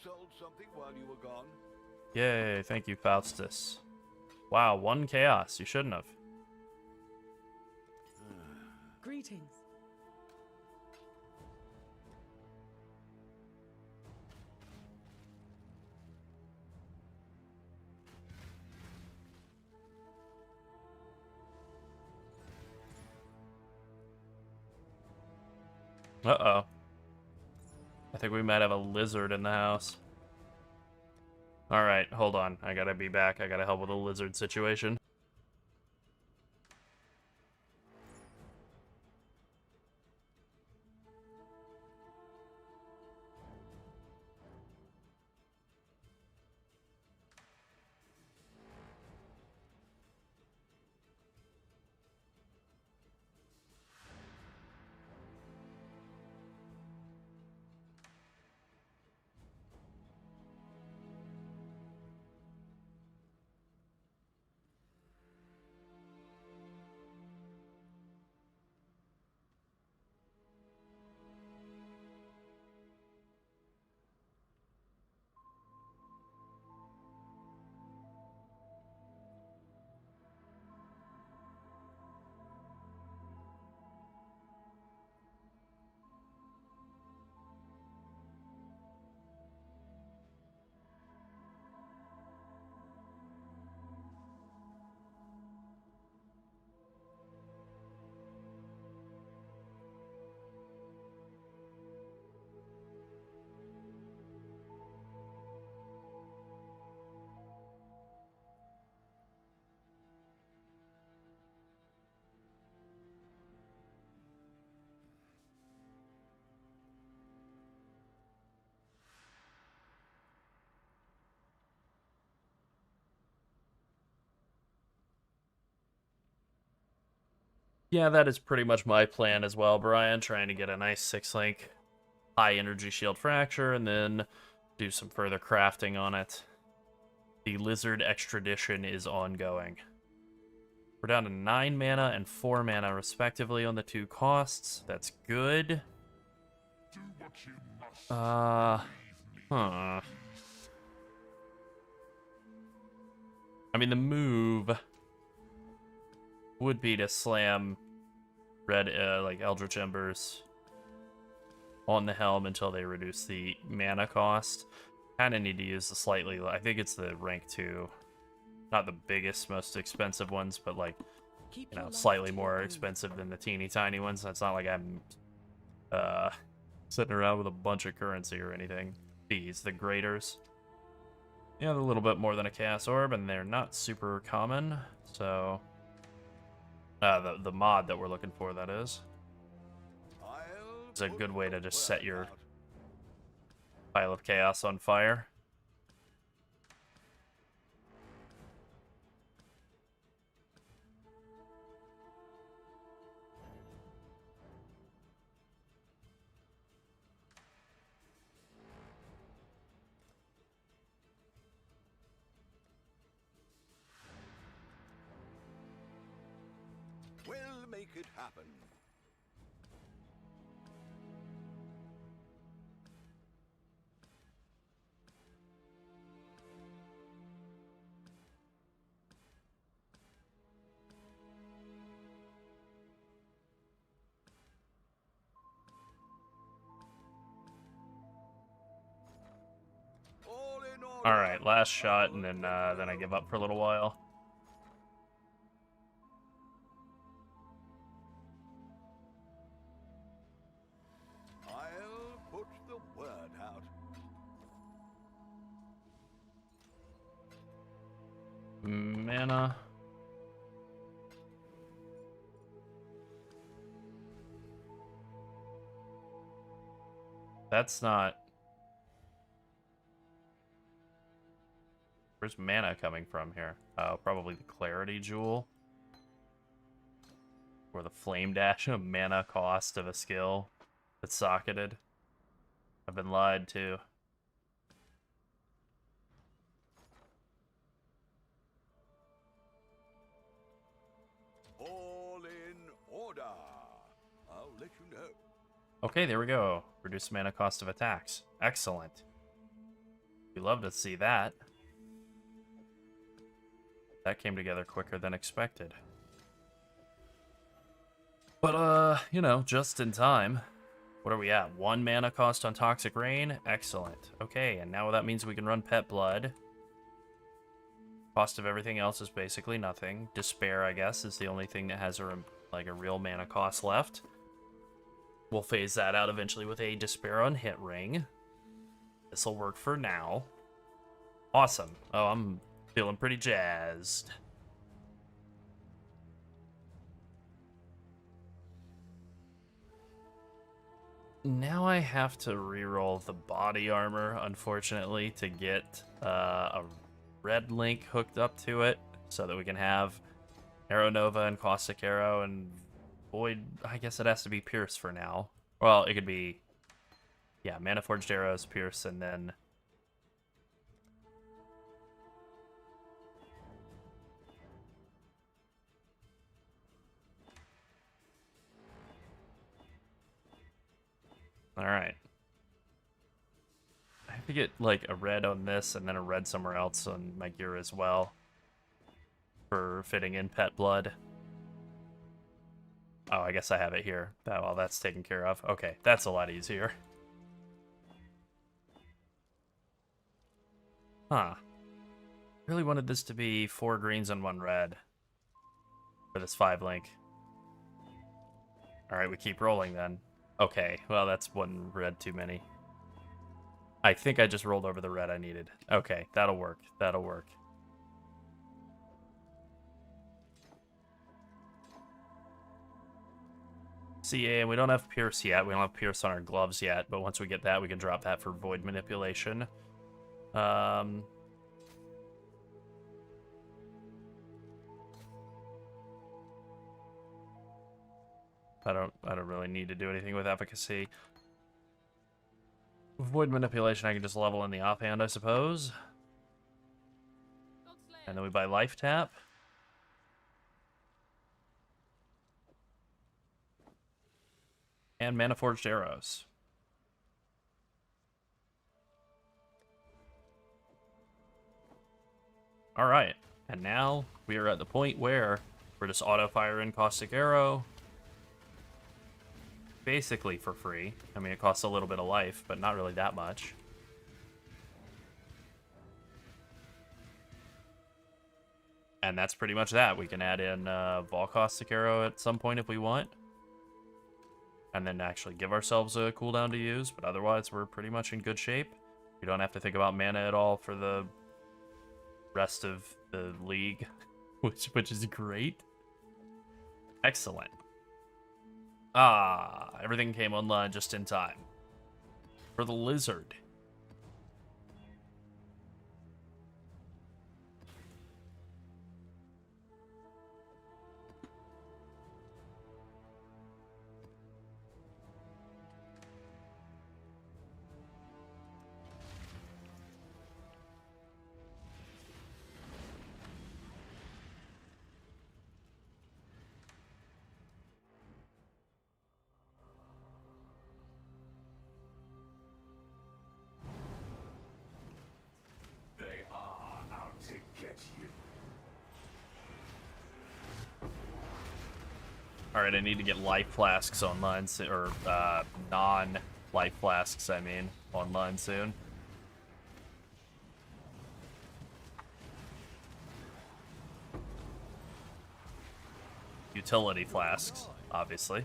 Sold something while you were gone? Yay, thank you, Faustus. Wow, 1 chaos. You shouldn't have. Greetings. Uh-oh. I think we might have a lizard in the house. Alright, hold on. I gotta be back. I gotta help with a lizard situation. Yeah, that is pretty much my plan as well, Brian. Trying to get a nice 6 link high energy shield fracture and then do some further crafting on it. The Lizard Extradition is ongoing. We're down to 9 mana and 4 mana respectively on the 2 costs. That's good. Huh. I mean, the move would be to slam red, like Eldritch Embers on the helm until they reduce the mana cost. Kind of need to use the slightly, I think it's the rank 2. Not the biggest, most expensive ones, but like, you know, slightly more expensive than the teeny tiny ones. It's not like I'm sitting around with a bunch of currency or anything. These, the graders. Yeah, they're a little bit more than a Chaos Orb, and they're not super common, so... the mod that we're looking for, that is. It's a good way to just set your pile of chaos on fire. We'll make it happen. All in order. All right, last shot, and then I give up for a little while. I'll put the word out. Mana. That's not... Where's mana coming from here? Oh, probably the Clarity Jewel. Or the Flame Dash, a mana cost of a skill that's socketed. I've been lied to. All in order. I'll let you know. Okay, there we go. Reduce mana cost of attacks. Excellent. We love to see that. That came together quicker than expected. But, you know, just in time. What are we at? 1 mana cost on Toxic Rain? Excellent. Okay, and now that means we can run Pet Blood. Cost of everything else is basically nothing. Despair, I guess, is the only thing that has a real mana cost left. We'll phase that out eventually with a Despair on Hit Ring. This'll work for now. Awesome. Oh, I'm feeling pretty jazzed. Now I have to reroll the body armor, unfortunately, to get a red link hooked up to it so that we can have Arrow Nova and Caustic Arrow and Void. I guess it has to be Pierce for now. Well, it could be, yeah, Mana Forged Arrows, Pierce, and then... Alright. I have to get, like, a red on this and then a red somewhere else on my gear as well for fitting in Pet Blood. Oh, I guess I have it here. Well, that's taken care of. Okay, that's a lot easier. Huh. Really wanted this to be 4 greens and 1 red for this 5 link. Alright, we keep rolling then. Okay, well, that's 1 red too many. I think I just rolled over the red I needed. Okay, that'll work. That'll work. See, and we don't have Pierce yet. We don't have Pierce on our gloves yet, but once we get that, we can drop that for Void Manipulation. I don't really need to do anything with Efficacy. Avoid manipulation, I can just level in the offhand, I suppose. And then we buy life tap. And mana forged arrows. Alright, and now we are at the point where we're just auto-firing Caustic Arrow. Basically for free. I mean, it costs a little bit of life, but not really that much. And that's pretty much that. We can add in Vol Caustic Arrow at some point if we want. And then actually give ourselves a cooldown to use, but otherwise we're pretty much in good shape. We don't have to think about mana at all for the rest of the league, which is great. Excellent. Everything came online just in time. For the lizard. They are out to get you. Alright, I need to get life flasks online soon, or non-life flasks, I mean, online soon. Utility flasks, obviously.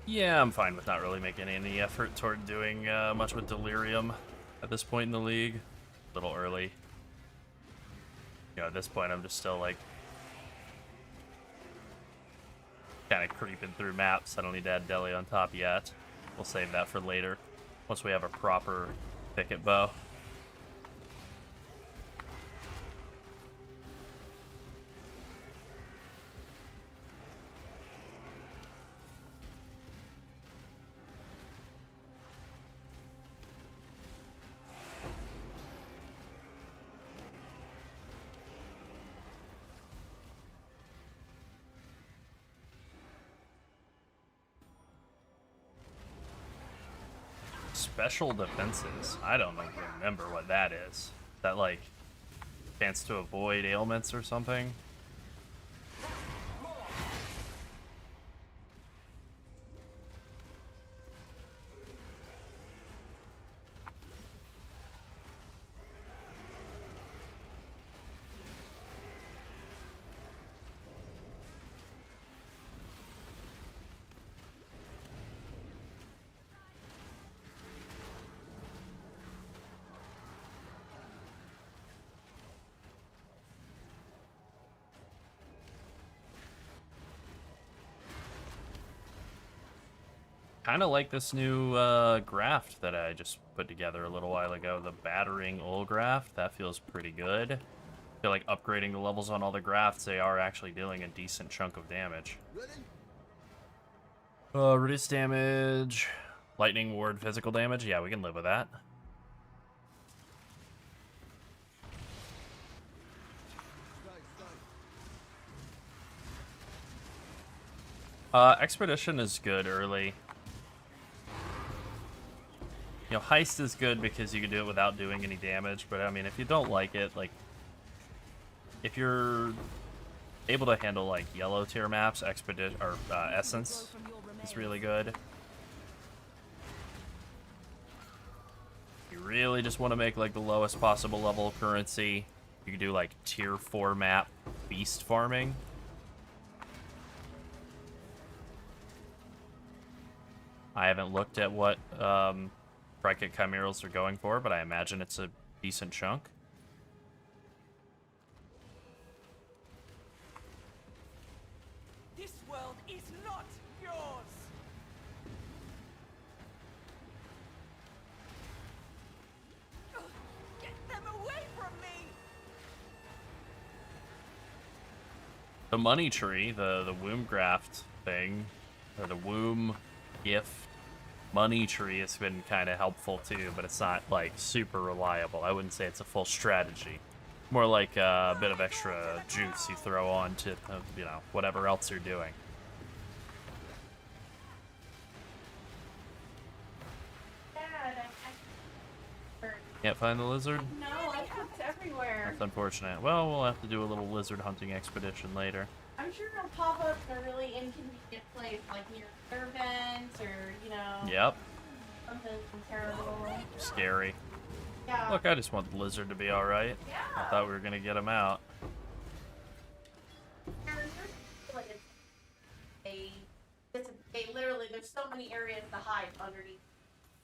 Yeah, I'm fine with not really making any effort toward doing much with Delirium at this point in the league. A little early. You know, at this point I'm just still like kind of creeping through maps. I don't need to add Deli on top yet. We'll save that for later, once we have a proper picket bow. Special defenses. I don't like remember what that is. Is that like chance to avoid ailments or something? Kind of like this new graft that I just put together a little while ago, the Battering Ul graft. That feels pretty good. I feel like upgrading the levels on all the grafts, they are actually dealing a decent chunk of damage. Reduce damage, lightning ward physical damage. Yeah, we can live with that. Expedition is good early. You know, Heist is good because you can do it without doing any damage, but I mean, if you don't like it, like, if you're able to handle, like, yellow tier maps, Expedition, or Essence is really good. You really just want to make like the lowest possible level of currency, you could do like tier 4 map beast farming. I haven't looked at what Trikit Chimerals are going for, but I imagine it's a decent chunk. This world is not yours. Ugh, get them away from me. The money tree, the womb graft thing, or the womb gift money tree has been kind of helpful too, but it's not like super reliable. I wouldn't say it's a full strategy. More like a bit of extra juice you throw on to, you know, whatever else you're doing. Dad, Can't find the lizard? no, I looked everywhere. That's unfortunate. Well, we'll have to do a little lizard hunting expedition later. I'm sure it'll pop up in a really inconvenient place, like near air vents or, you know, Yep, something terrible. scary. Yeah. Look, I just want the lizard to be alright. I Yeah. thought we were gonna get him out. Like they literally, there's so many areas to hide underneath.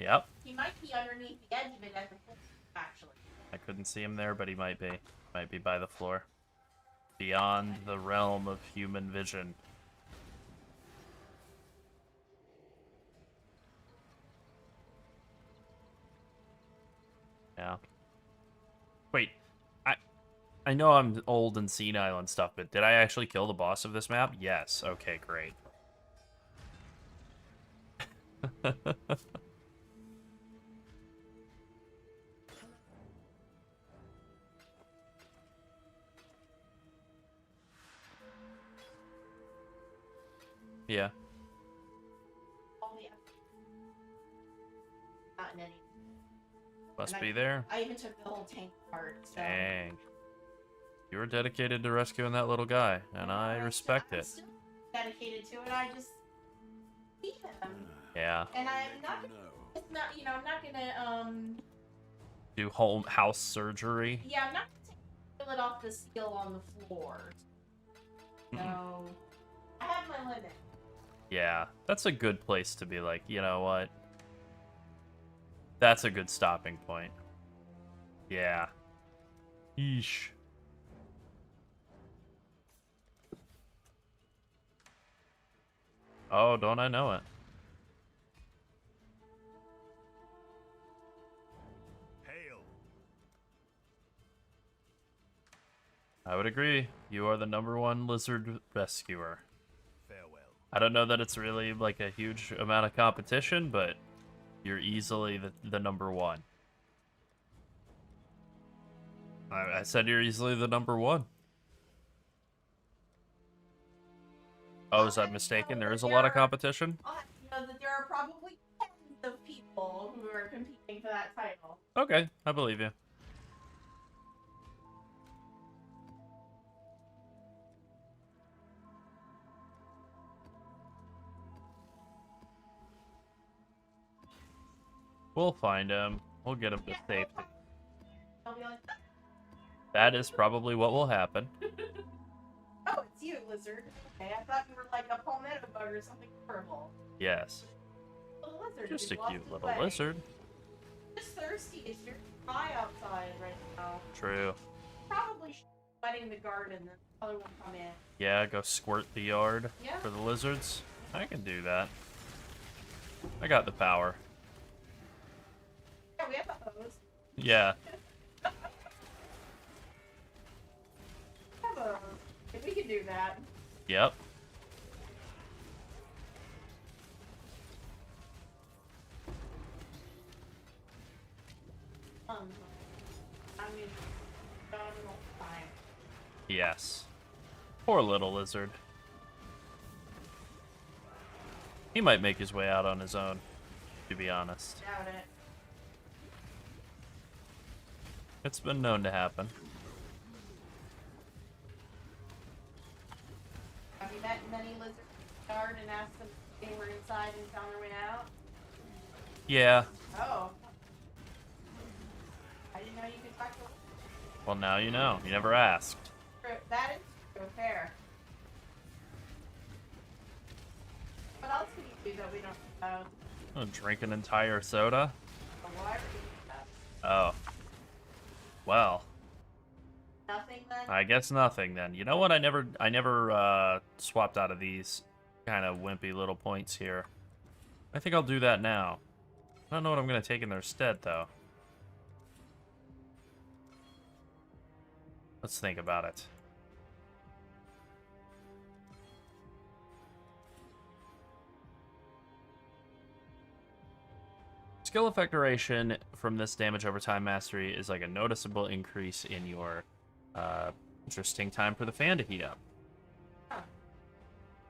Yep, He might be underneath the edge of it at the floor, actually. I couldn't see him there, but he might be. Might be by the floor. Beyond the realm of human vision. Yeah. Wait, I know I'm old and senile and stuff, but did I actually kill the boss of this map? Yes. Okay, great. Yeah. All the not in any. Must And be there. I even took the whole tank part. So. Dang. You were dedicated to rescuing that little guy, and I respect I'm it. still dedicated to it. I just see him, Yeah. and I'm not. No. It's not. You know, I'm not gonna. Do home house surgery. Yeah, I'm not gonna take the lid off the seal on the floor. So I have my limit. Yeah, that's a good place to be like, you know what? That's a good stopping point. Yeah. Yeesh. Oh, don't I know it? Hail! I would agree. You are the #1 lizard rescuer. Farewell. I don't know that it's really like a huge amount of competition, but you're easily the #1. I said you're easily the #1. Oh, is that mistaken? There is a lot of competition? I'll have to know that there are probably tens of people who are competing for that title. Okay, I believe you. We'll find him. We'll get him to safety. I'll be like, That is probably what will happen. oh, it's you, lizard. Okay, I thought you were like a palmetto bug or something horrible. Yes. Little lizard. Just a who lost cute his little way. lizard. Just thirsty. It's your dry outside right now. True. Probably wetting the garden. The color won't come in. Yeah, go squirt the yard Yeah. for the lizards. I can do that. I got the power. Yeah, we have a hose. Yeah. We have a hose. If we can do that. Yep. I mean, done all the time. Yes. Poor little lizard. He might make his way out on his own, to be honest. Doubt it. It's been known to happen. Have you met many lizards in the yard and asked them if they were inside and found their way out? Yeah. Oh. didn't know you could talk to Well, now you know. You never asked. that is true, fair. What else can you do that we don't know? Oh, drink an entire soda? The water stuff. Oh. Well, Nothing then? I guess nothing then. You know what? I never swapped out of these kind of wimpy little points here. I think I'll do that now. I don't know what I'm gonna take in their stead though. Let's think about it. Skill effect duration from this damage over time mastery is like a noticeable increase in your interesting time for the fan to heat up.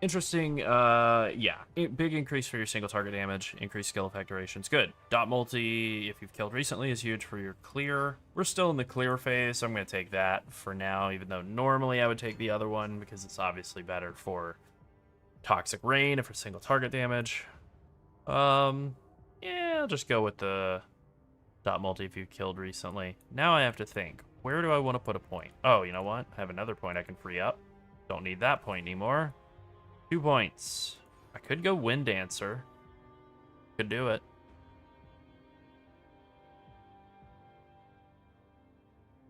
Interesting, yeah. Big increase for your single target damage, increased skill effect durations. Good. Dot multi, if you've killed recently, is huge for your clear. We're still in the clear phase, so I'm going to take that for now, even though normally I would take the other one because it's obviously better for Toxic Rain and for single target damage. Yeah, I'll just go with the dot multi if you've killed recently. Now I have to think, where do I want to put a point? Oh, you know what? I have another point I can free up. Don't need that point anymore. 2 points. I could go Wind Dancer. Could do it.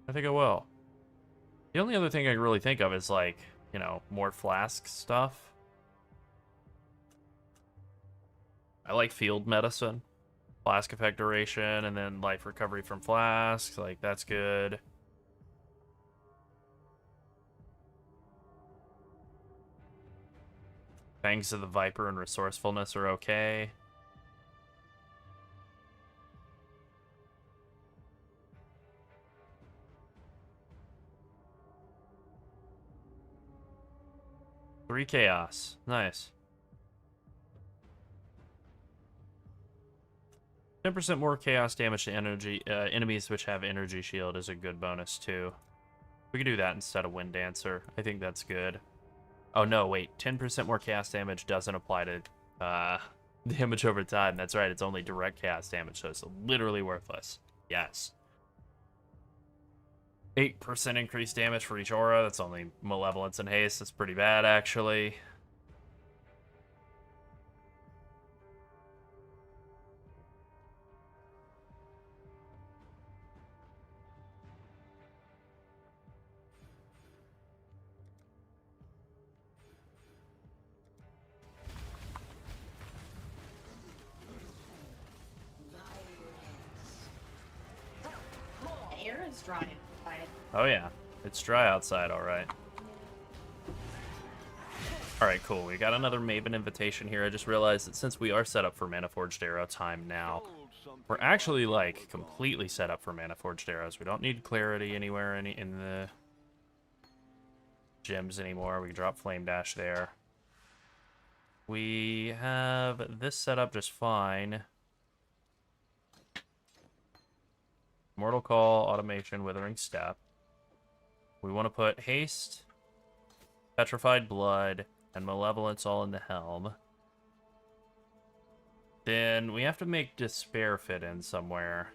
I think I will. The only other thing I can really think of is like, you know, more flask stuff. I like field medicine. Flask effect duration and then life recovery from flasks. Like, that's good. Fangs of the Viper and resourcefulness are okay. Three chaos. Nice. 10% more chaos damage to enemies which have energy shield is a good bonus too. We can do that instead of Wind Dancer. I think that's good. Oh no, wait. 10% more chaos damage doesn't apply to damage over time. That's right, it's only direct chaos damage, so it's literally worthless. Yes. 8% increased damage for each aura. That's only Malevolence and Haste. That's pretty bad, actually. The air is dry inside. Oh yeah, it's dry outside, all right. All right, cool. We got another Maven invitation here. I just realized that since we are set up for Mana Forged Arrow time now, we're actually like completely set up for Mana Forged Arrows. We don't need clarity anywhere in the gems anymore. We can drop Flame Dash there. We have this set up just fine. Mortal Call, Automation, Withering Step. We want to put Haste, Petrified Blood, and Malevolence all in the Helm. Then we have to make Despair fit in somewhere.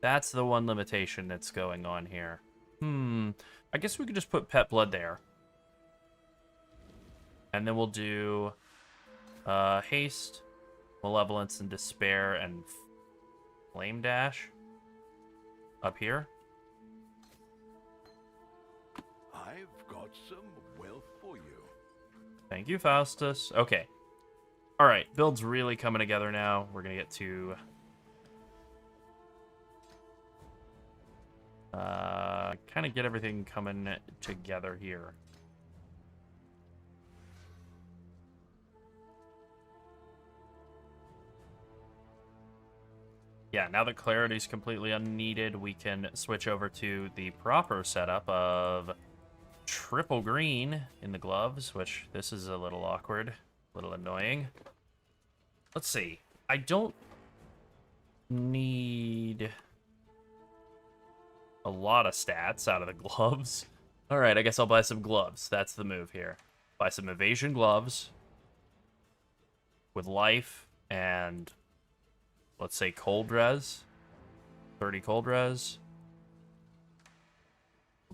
That's the one limitation that's going on here. I guess we could just put Pet Blood there. And then we'll do Haste, Malevolence, and Despair, and Flame Dash up here. I've got some wealth for you. Thank you, Faustus. Okay. All right, build's really coming together now. We're going to get to kind of get everything coming together here. Yeah, now that clarity's completely unneeded, we can switch over to the proper setup of triple green in the gloves, which this is a little awkward, a little annoying. Let's see. I don't need a lot of stats out of the gloves. All right, I guess I'll buy some gloves. That's the move here. Buy some evasion gloves with life and, let's say, cold res. 30 cold res.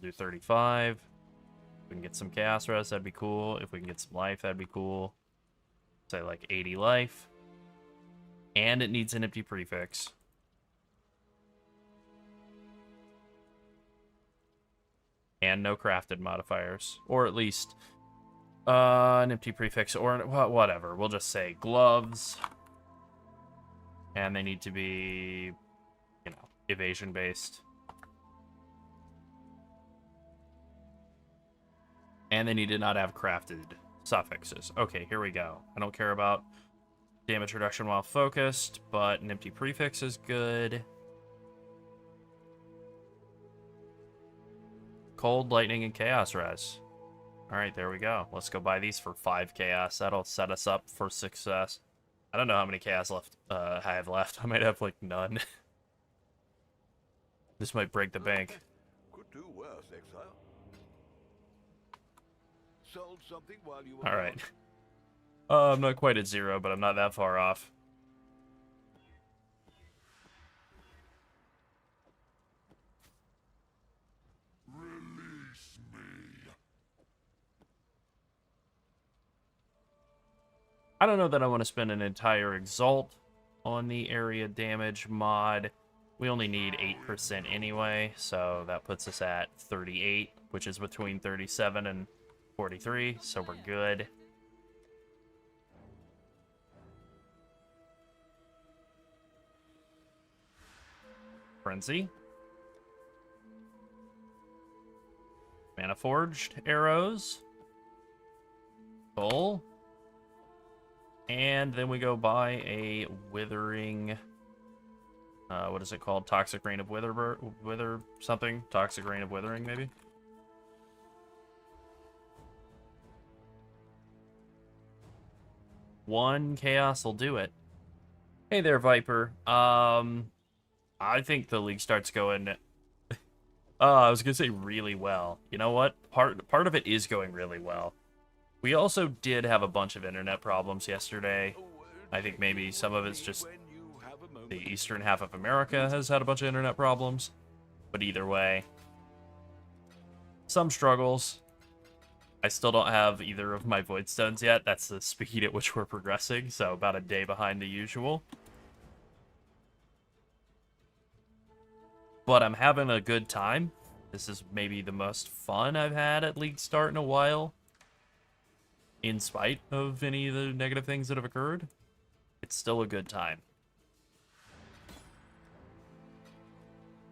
We'll do 35. If we can get some chaos res, that'd be cool. If we can get some life, that'd be cool. Say like 80 life. And it needs an empty prefix. And no crafted modifiers. Or at least an empty prefix or whatever. We'll just say gloves. And they need to be, you know, evasion based. And they need to not have crafted suffixes. Okay, here we go. I don't care about damage reduction while focused, but an empty prefix is good. Cold, lightning, and chaos res. Alright, there we go. Let's go buy these for 5 chaos. That'll set us up for success. I don't know how many chaos left I have left. I might have like none. This might break the bank. Could do worse, exile. Sold something while you were Alright. gone? I'm not quite at 0, but I'm not that far off. Release me. I don't know that I want to spend an entire exalt on the area damage mod. We only need 8% anyway, so that puts us at 38, which is between 37 and 43, so we're good. Frenzy. Mana Forged arrows. Full. And then we go buy a Withering... what is it called? Toxic Rain of Wither something? Toxic Rain of Withering, maybe? One chaos will do it. Hey there, Viper. I think the league starts going... I was gonna say really well. You know what? Part of it is going really well. We also did have a bunch of internet problems yesterday. I think maybe some of it's just When you have a moment. the eastern half of America has had a bunch of internet problems. But either way, some struggles. I still don't have either of my Void Stones yet. That's the speed at which we're progressing, so about a day behind the usual. But I'm having a good time. This is maybe the most fun I've had at League Start in a while. In spite of any of the negative things that have occurred, it's still a good time.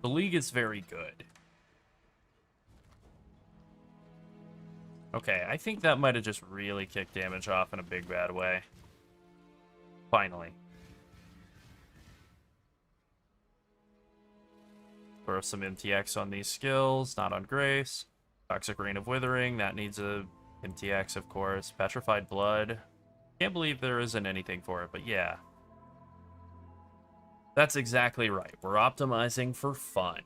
The League is very good. Okay, I think that might have just really kicked damage off in a big bad way. Finally. Throw some MTX on these skills, not on Grace. Toxic Rain of Withering, that needs a MTX, of course. Petrified Blood. Can't believe there isn't anything for it, but yeah. That's exactly right. We're optimizing for fun.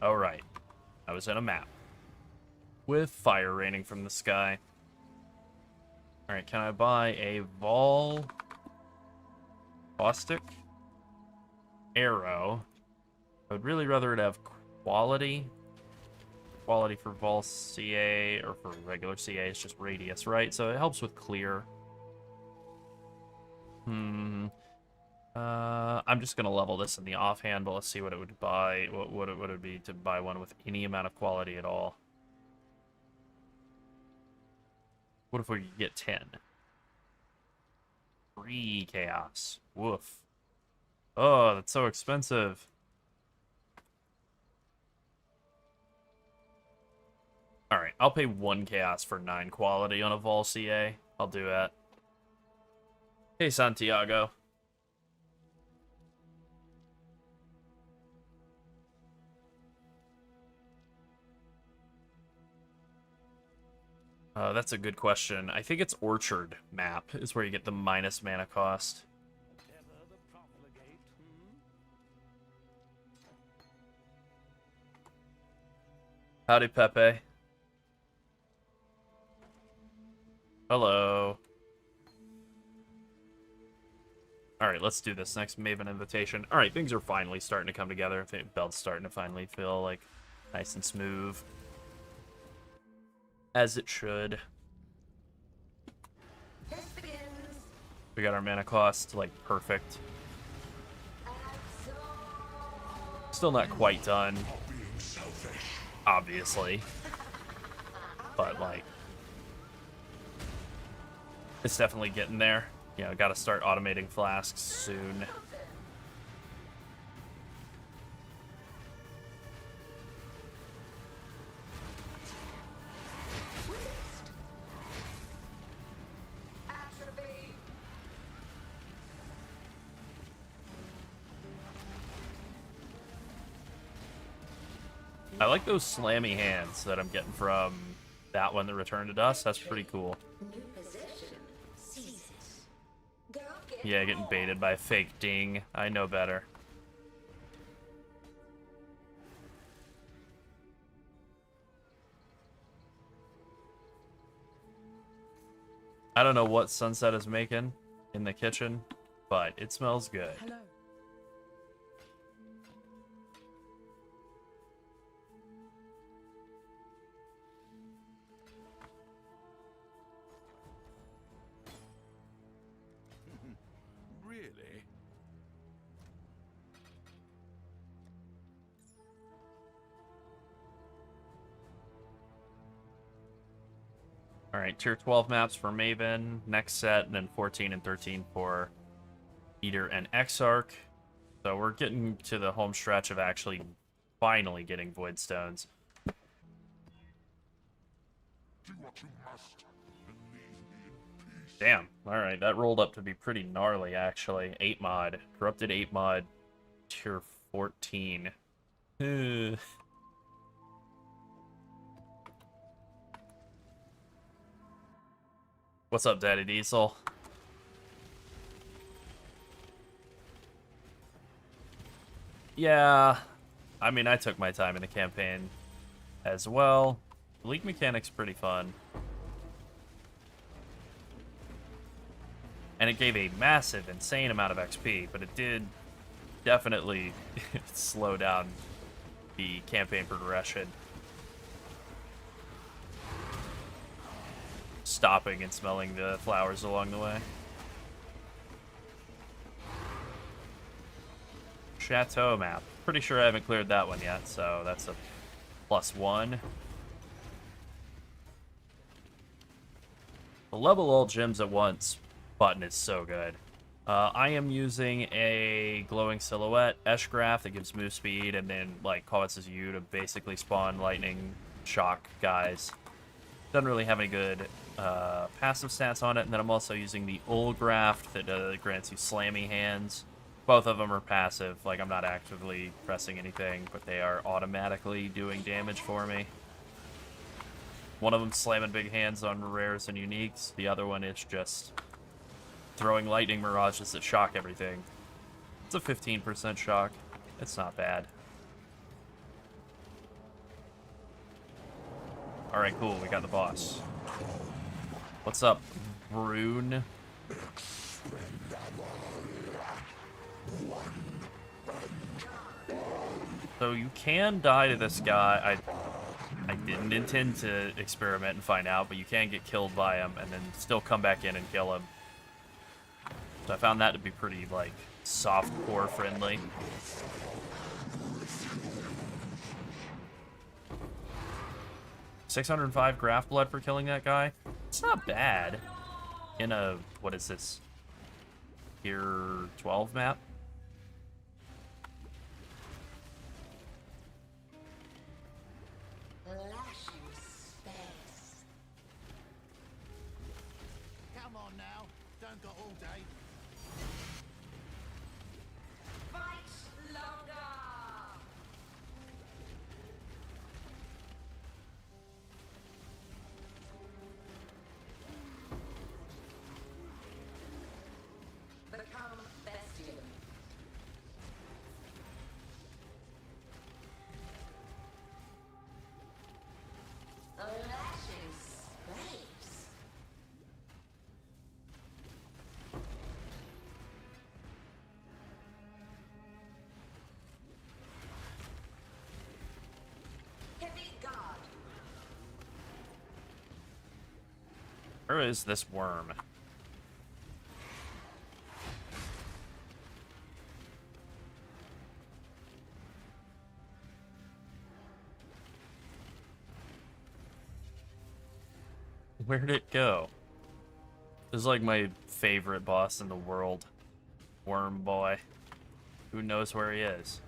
Alright. I was in a map. With fire raining from the sky. Alright, can I buy a Vol... Caustic? Arrow. I would really rather it have quality. Quality for Vol CA, or for regular CA, is just radius, right? So it helps with clear. I'm just gonna level this in the offhand, but let's see what it would buy. What it would be to buy one with any amount of quality at all. What if we could get 10? 3 chaos. Woof. Oh, that's so expensive. Alright, I'll pay 1 chaos for 9 quality on a Vol CA. I'll do that. Hey, Santiago. That's a good question. I think it's Orchard map is where you get the minus mana cost. Howdy, Pepe. Hello. Alright, let's do this next Maven invitation. Alright, things are finally starting to come together. I think Belt's starting to finally feel, like, nice and smooth. As it should. We got our mana cost, like, perfect. Still not quite done. Obviously. But, like, it's definitely getting there. You know, gotta start automating flasks soon. I like those slammy hands that I'm getting from that one that returned to dust. That's pretty cool. Yeah, getting baited by a fake ding. I know better. I don't know what Sunset is making in the kitchen, but it smells good. Hello. Really? Alright, tier 12 maps for Maven, next set, and then 14 and 13 for Eater and Exarch. So we're getting to the home stretch of actually finally getting Void Stones. Do what you must and leave me in peace. Damn, alright, that rolled up to be pretty gnarly, actually. 8 mod. Corrupted 8 mod, tier 14. What's up, Daddy Diesel? Yeah, I mean, I took my time in the campaign as well. The league mechanic's pretty fun. And it gave a massive, insane amount of XP, but it did definitely slow down the campaign progression. Stopping and smelling the flowers along the way. Chateau map. Pretty sure I haven't cleared that one yet, so that's a +1. The level all gems at once button is so good. I am using a glowing silhouette Eshgraph that gives move speed and then like causes you to basically spawn lightning shock guys. Doesn't really have any good passive stats on it, and then I'm also using the Ulgraft that grants you slammy hands. Both of them are passive, like I'm not actively pressing anything, but they are automatically doing damage for me. One of them slamming big hands on rares and uniques, the other one is just throwing lightning mirages that shock everything. It's a 15% shock. It's not bad. Alright, cool, we got the boss. What's up, Brune? So you can die to this guy. I didn't intend to experiment and find out, but you can get killed by him and then still come back in and kill him. So I found that to be pretty, like, soft core friendly. $605 Graph Blood for killing that guy. It's not bad. In a, what is this? Tier 12 map? Come on now, don't go all day. Fight longer! Become bestial. A lashing space. Where is this worm? Where'd it go? This is like my favorite boss in the world. Worm boy. Who knows where he is?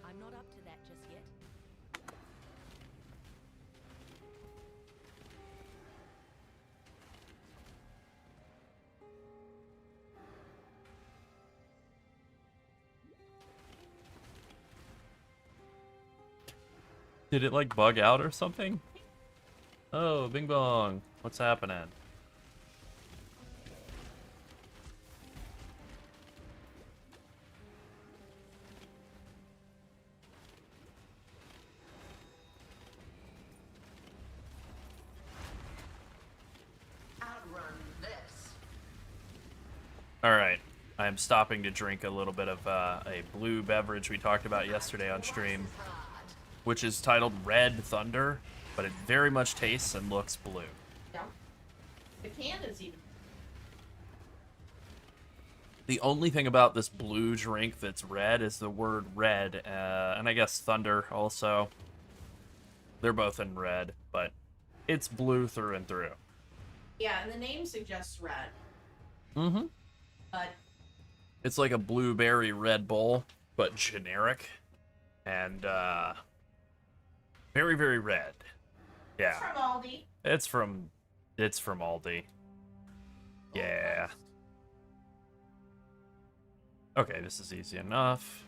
I'm not up to that just yet. Did it like bug out or something? Oh, bing bong. What's happening? Alright, I'm stopping to drink a little bit of a blue beverage we talked about yesterday on stream, which is titled Red Thunder, but it very much tastes and looks blue. Yeah. The can is even. The only thing about this blue drink that's red is the word red, and I guess thunder also. They're both in red, but it's blue through and through. Yeah, and the name suggests red, Mm-hmm. but It's like a blueberry Red Bull, but generic, and very, very red. it's Yeah, from Aldi. it's from Aldi. Yeah. Okay, this is easy enough.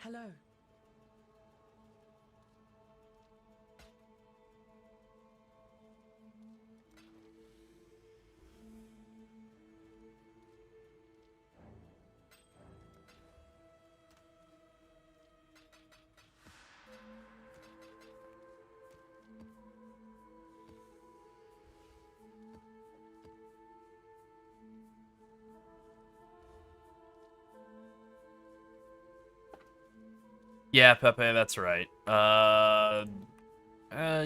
Hello. Yeah, Pepe, that's right.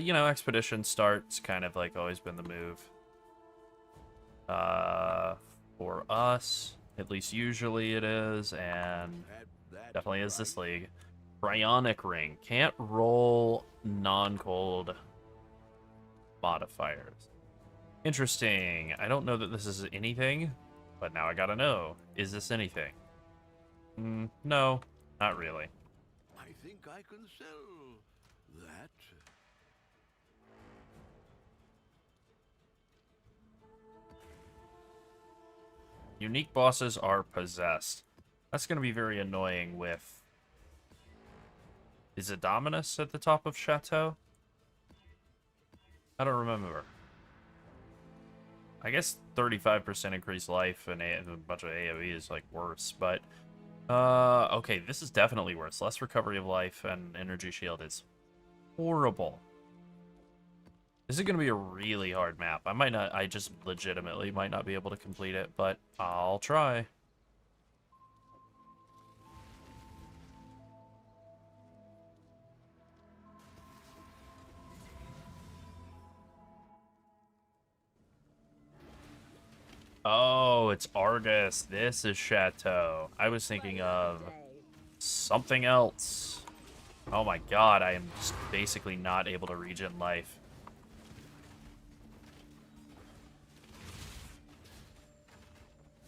You know, expedition start's kind of like always been the move. For us, at least usually it is, and That's definitely is right. this league. Cryonic Ring. Can't roll non-cold modifiers. Interesting. I don't know that this is anything, but now I gotta know. Is this anything? No, not really. I think I can sell that. Unique bosses are possessed. That's going to be very annoying with... Is it Dominus at the top of Chateau? I don't remember. I guess 35% increased life and a bunch of AoE is like worse, but... okay, this is definitely worse. Less recovery of life and energy shield is horrible. This is going to be a really hard map. I just legitimately might not be able to complete it, but I'll try. Oh, it's Argus. This is Chateau. I was thinking of something else. Oh my god, I am just basically not able to regen life.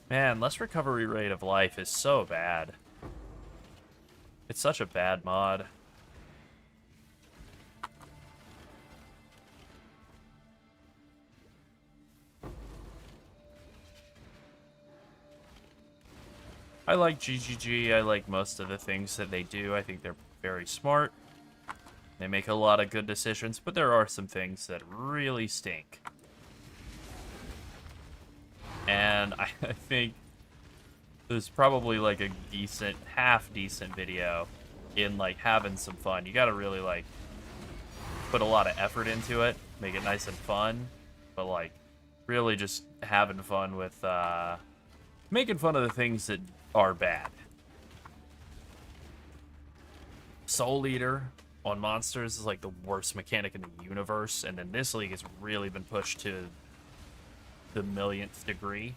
Man, less recovery rate of life is so bad. It's such a bad mod. I like GGG. I like most of the things that they do. I think they're very smart. They make a lot of good decisions, but there are some things that really stink. And I think there's probably like a decent, half-decent video in like having some fun. You gotta really like put a lot of effort into it, make it nice and fun, but like really just having fun with making fun of the things that are bad. Soul Eater on monsters is like the worst mechanic in the universe, and then this league has really been pushed to the millionth degree.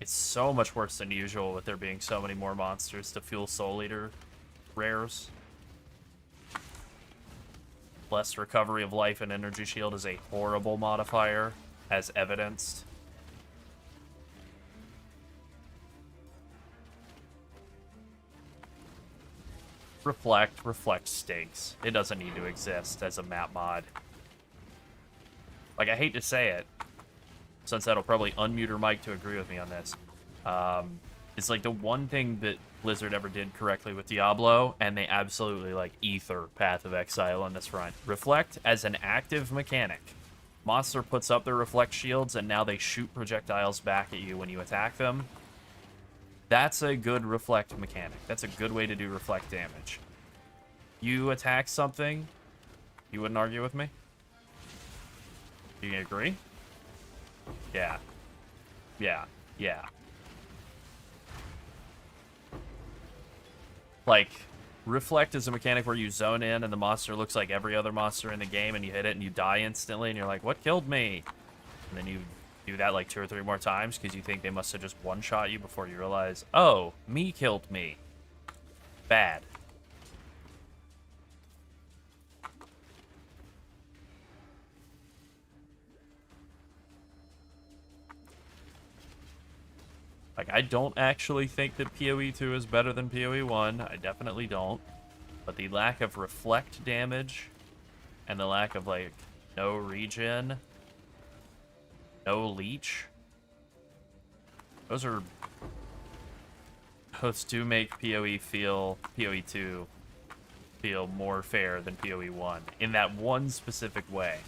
It's so much worse than usual with there being so many more monsters to fuel Soul Eater rares. Less recovery of life and energy shield is a horrible modifier, as evidenced. Reflect stinks. It doesn't need to exist as a map mod. Like, I hate to say it, since that'll probably unmute her mic to agree with me on this. It's like the one thing that Blizzard ever did correctly with Diablo, and they absolutely like ether Path of Exile on this front. Reflect as an active mechanic. Monster puts up their reflect shields, and now they shoot projectiles back at you when you attack them. That's a good reflect mechanic. That's a good way to do reflect damage. You attack something, you wouldn't argue with me? You agree? Yeah. Yeah. Yeah. Like, reflect is a mechanic where you zone in and the monster looks like every other monster in the game, and you hit it and you die instantly, and you're like, what killed me? And then you do that like 2 or 3 more times because you think they must have just one-shot you before you realize, oh, me killed me. Bad. Like, I don't actually think that PoE 2 is better than PoE 1. I definitely don't. But the lack of reflect damage and the lack of, like, no regen, no leech, those do make PoE 2 feel more fair than PoE 1 in that one specific way.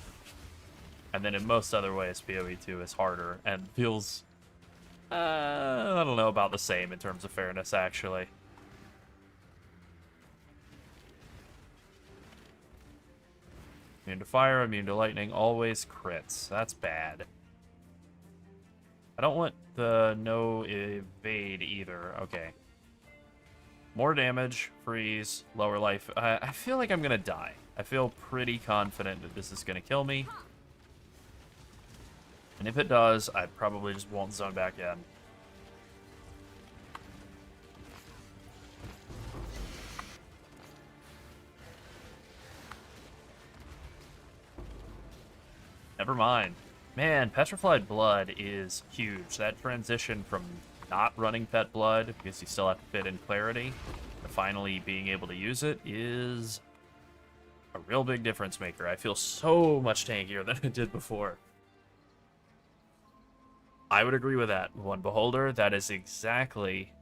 And then in most other ways, PoE 2 is harder and feels, I don't know, about the same in terms of fairness, actually. Immune to fire, immune to lightning, always crits. That's bad. I don't want the no evade either. Okay. More damage, freeze, lower life. I feel like I'm gonna die. I feel pretty confident that this is gonna kill me. And if it does, I probably just won't zone back in. Never mind. Man, Petrified Blood is huge. That transition from not running Pet Blood, because you still have to fit in Clarity, to finally being able to use it is a real big difference maker. I feel so much tankier than I did before. I would agree with that, One Beholder. That is exactly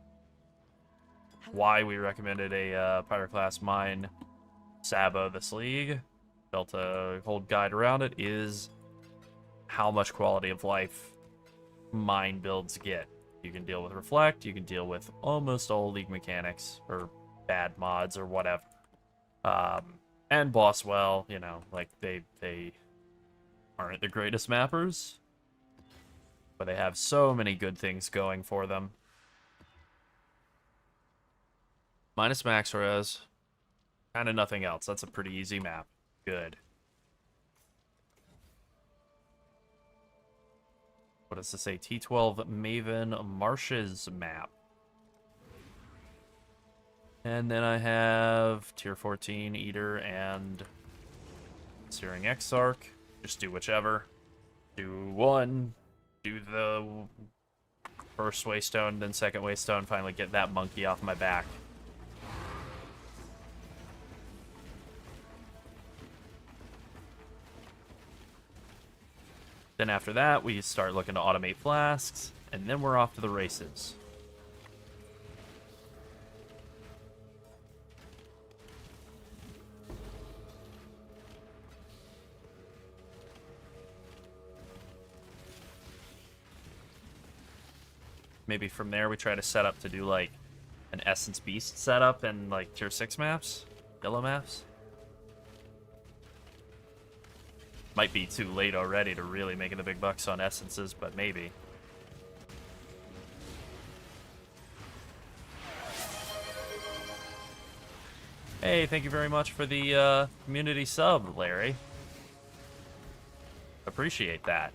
why we recommended a Pyroclast Mine Sabo this league. Built a whole guide around it, is how much quality of life mine builds get. You can deal with Reflect, you can deal with almost all league mechanics, or bad mods, or whatever. And Bosswell, you know, like, they aren't the greatest mappers, but they have so many good things going for them. Minus max res. Kind of nothing else. That's a pretty easy map. Good. What does this say? T12 Maven Marshes map. And then I have Tier 14 Eater and Searing Exarch. Just do whichever. Do one. Do the first Waystone, then second Waystone. Finally get that monkey off my back. Then after that, we start looking to automate flasks, and then we're off to the races. Maybe from there we try to set up to do like an Essence Beast setup and like tier 6 maps, yellow maps. Might be too late already to really making the big bucks on essences, but maybe. Hey, thank you very much for the community sub, Larry. Appreciate that.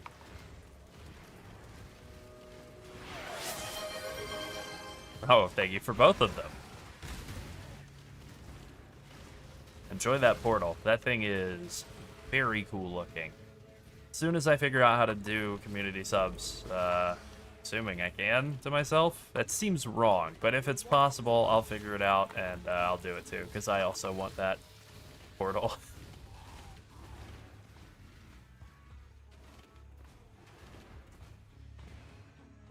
Oh, thank you for both of them. Enjoy that portal. That thing is very cool looking. As soon as I figure out how to do community subs, assuming I can to myself, that seems wrong, but if it's possible, I'll figure it out and I'll do it too, because I also want that portal.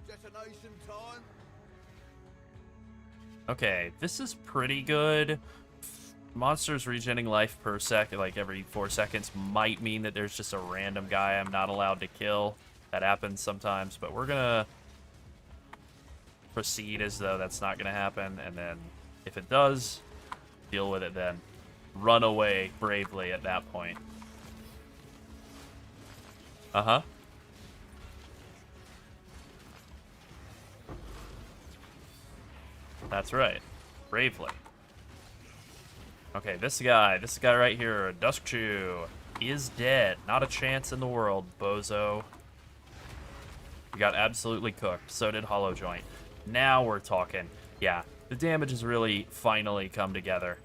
Detonation time. Okay, this is pretty good. Monsters regenerating life per second, like every 4 seconds, might mean that there's just a random guy I'm not allowed to kill. That happens sometimes, but we're gonna proceed as though that's not gonna happen, and then if it does, deal with it then. Run away bravely at that point. Uh-huh. That's right. Bravely. Okay, this guy right here, Duskchew, is dead. Not a chance in the world, bozo. You got absolutely cooked. So did Hollow Joint. Now we're talking. Yeah, the damage has really finally come together.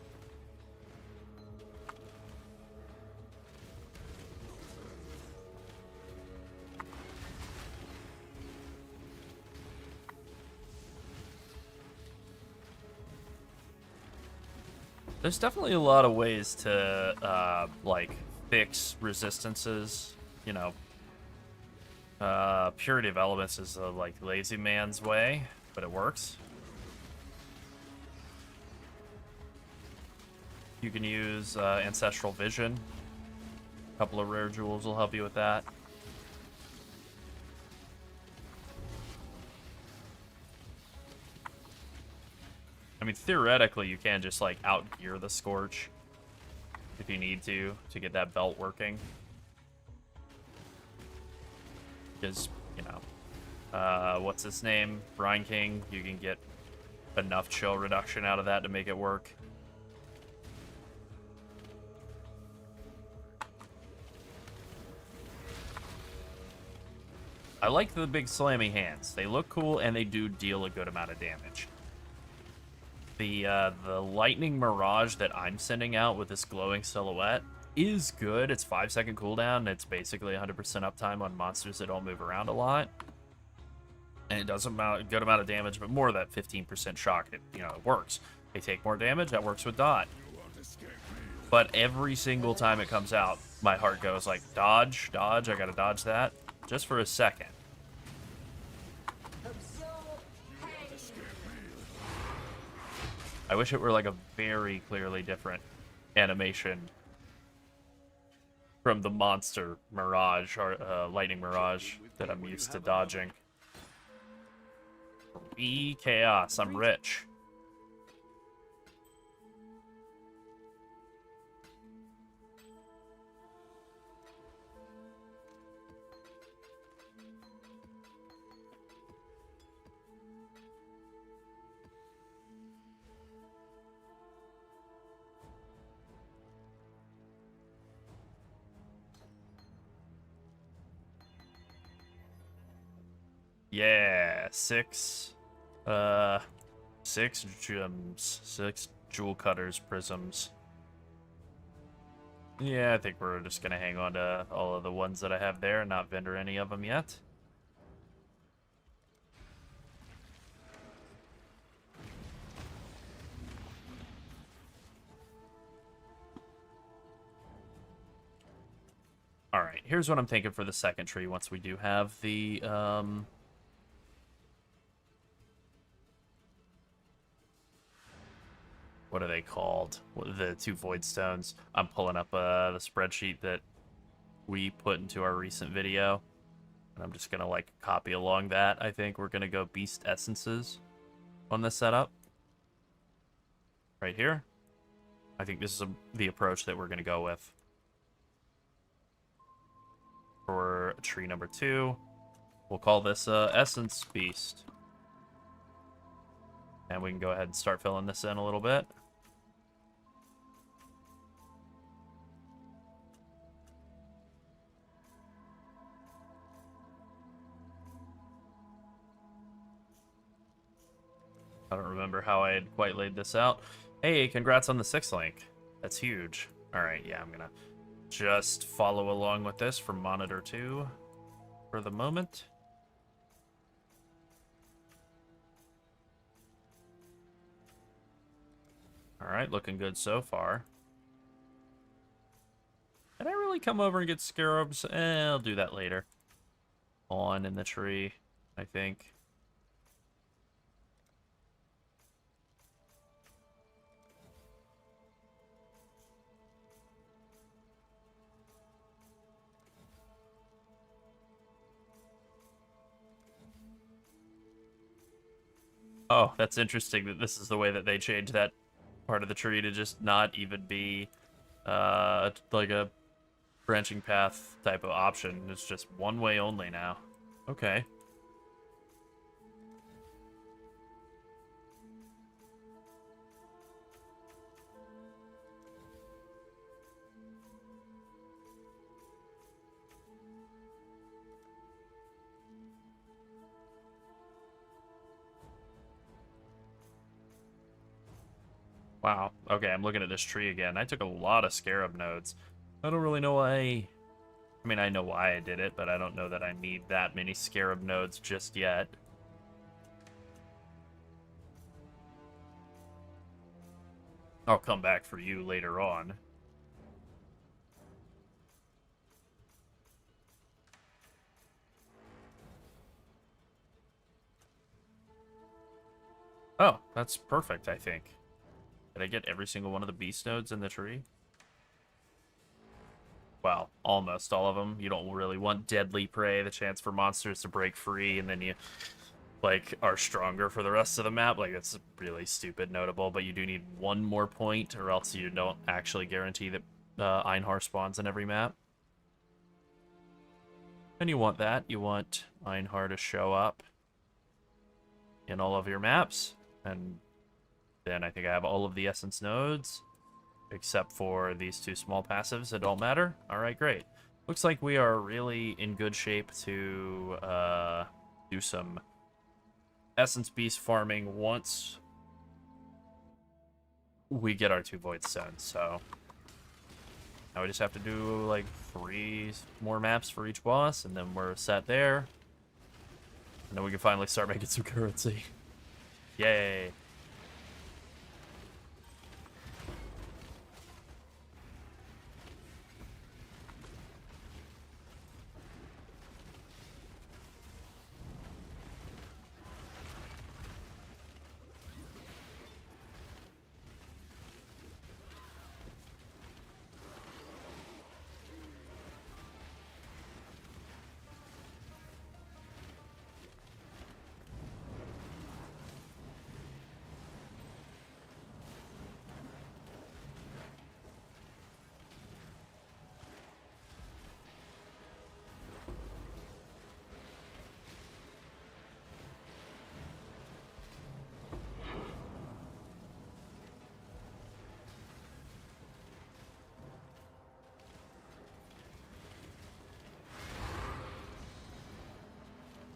There's definitely a lot of ways to, like, fix resistances, you know. Purity of Elements is, like, lazy man's way, but it works. You can use Ancestral Vision. A couple of rare jewels will help you with that. I mean, theoretically, you can just, like, out-gear the Scorch if you need to get that belt working. Because, you know, what's his name? Brine King, you can get enough chill reduction out of that to make it work. I like the big slammy hands. They look cool, and they do deal a good amount of damage. The Lightning Mirage that I'm sending out with this glowing silhouette is good. It's 5-second cooldown. It's basically 100% uptime on monsters that don't move around a lot. And it does a good amount of damage, but more of that 15% shock. It, you know, it works. They take more damage. That works with Dot. But every single time it comes out, my heart goes like, dodge, dodge. I gotta dodge that. Just for a second. I wish it were like a very clearly different animation from the monster Mirage or Lightning Mirage that I'm used to dodging. Chaos, I'm rich. Yeah, 6 gems, 6 jewel cutters, prisms. Yeah, I think we're just gonna hang on to all of the ones that I have there and not vendor any of them yet. All right. here's what I'm thinking for the second tree once we do have the, what are they called? The 2 void stones. I'm pulling up the spreadsheet that we put into our recent video. And I'm just going to, like, copy along that. I think we're going to go beast essences on this setup. Right here. I think this is the approach that we're going to go with. For tree number 2, we'll call this Essence Beast. And we can go ahead and start filling this in a little bit. I don't remember how I had quite laid this out. Hey, congrats on the 6th link. That's huge. Alright, yeah, I'm gonna just follow along with this from monitor 2 for the moment. Alright, looking good so far. Did I really come over and get scarabs? I'll do that later. On in the tree, I think. Oh, that's interesting that this is the way that they changed that part of the tree to just not even be like a branching path type of option. It's just one way only now. Okay. Wow. Okay, I'm looking at this tree again. I took a lot of scarab nodes. I don't really know why. I mean, I know why I did it, but I don't know that I need that many scarab nodes just yet. I'll come back for you later on. Oh, that's perfect, I think. Did I get every single one of the beast nodes in the tree? Well, almost all of them. You don't really want deadly prey, the chance for monsters to break free, and then you, like, are stronger for the rest of the map. Like, that's really stupid notable, but you do need one more point, or else you don't actually guarantee that Einhar spawns in every map. And you want that. You want Einhar to show up in all of your maps, and then I think I have all of the essence nodes, except for these 2 small passives that don't matter. Alright, great. Looks like we are really in good shape to do some essence beast farming once we get our 2 void stones. So now we just have to do like 3 more maps for each boss, and then we're set there. And then we can finally start making some currency. Yay.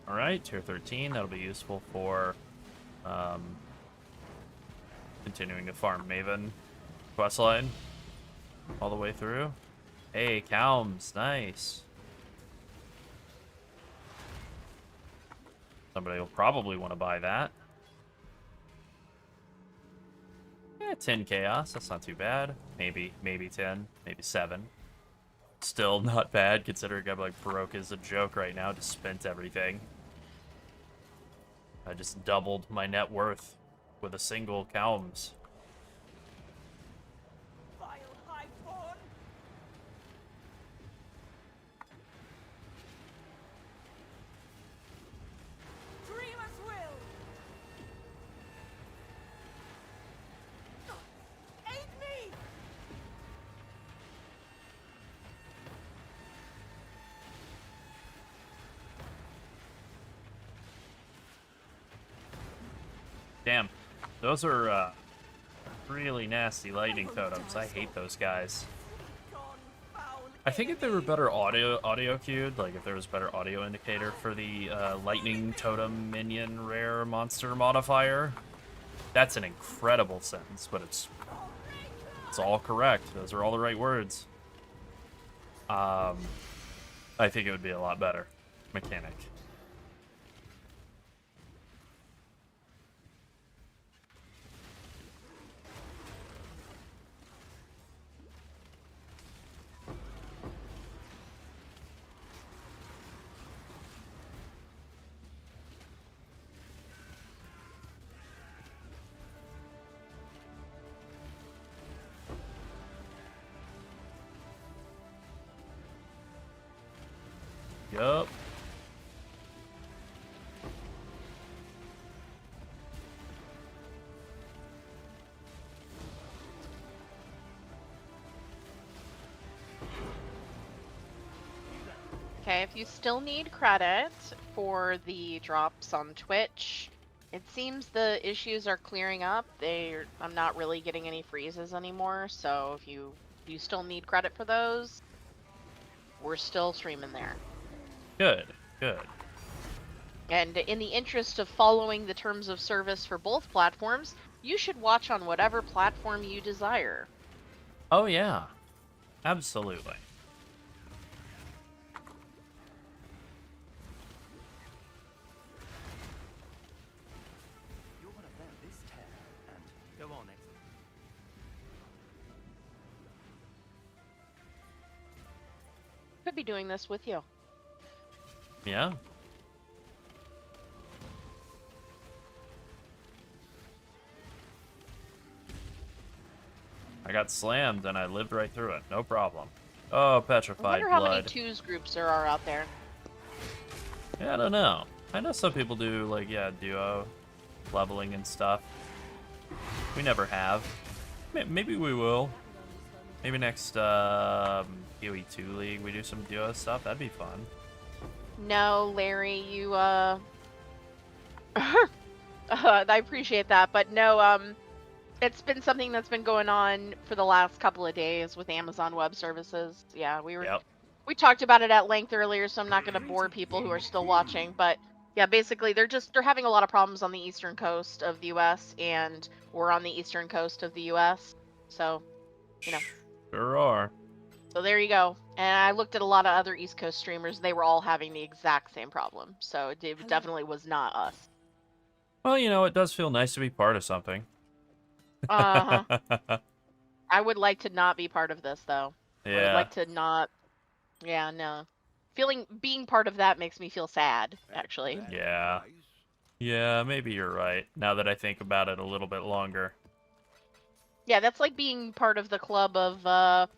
Alright, tier 13, that'll be useful for continuing to farm Maven questline all the way through. Hey, Calms, nice. Somebody will probably want to buy that. Yeah, 10 chaos, that's not too bad. Maybe 10, maybe 7. Still not bad, considering I'm like broke as a joke right now. Just spent everything. I just doubled my net worth with a single Calms. Vile highborn! Dreamer's will! Aid me! Damn, those are really nasty lightning totems. I hate those guys. I think if they were better audio cued, like if there was better audio indicator for the lightning totem minion rare monster modifier, that's an incredible sentence, but it's all correct. Those are all the right words. I think it would be a lot better mechanic. Yup. Okay, if you still need credit for the drops on Twitch, it seems the issues are clearing up. I'm not really getting any freezes anymore, so if you still need credit for those, we're still streaming there. Good, good. And in the interest of following the terms of service for both platforms, you should watch on whatever platform you desire. Oh yeah, absolutely. You're one of them this tear, and go on, X. Could be doing this with you. Yeah. I got slammed and I lived right through it. No problem. Oh, I petrified wonder how many blood. twos groups there are out there. Yeah, I don't know. I know some people do, like, yeah, duo leveling and stuff. We never have. Maybe we will. Maybe next PoE 2 League we do some duo stuff. That'd be fun. No, Larry, you, I appreciate that, but no, it's been something that's been going on for the last couple of days with Amazon Web Services. Yeah, we talked about it at length earlier, so I'm not going to bore people who are still watching, but yeah, basically they're having a lot of problems on the eastern coast of the US, and we're on the eastern coast of the US. So, you know. Sure are. So there you go. And I looked at a lot of other East Coast streamers. They were all having the exact same problem. So it definitely was not us. Well, you know, it does feel nice to be part of something. I would like to not be part of this, though. I would Yeah. like to not. Yeah, no. Being part of that makes me feel sad, actually. That Yeah. advice? Yeah, maybe you're right. Now that I think about it a little bit longer. Yeah, that's like being part of the club of,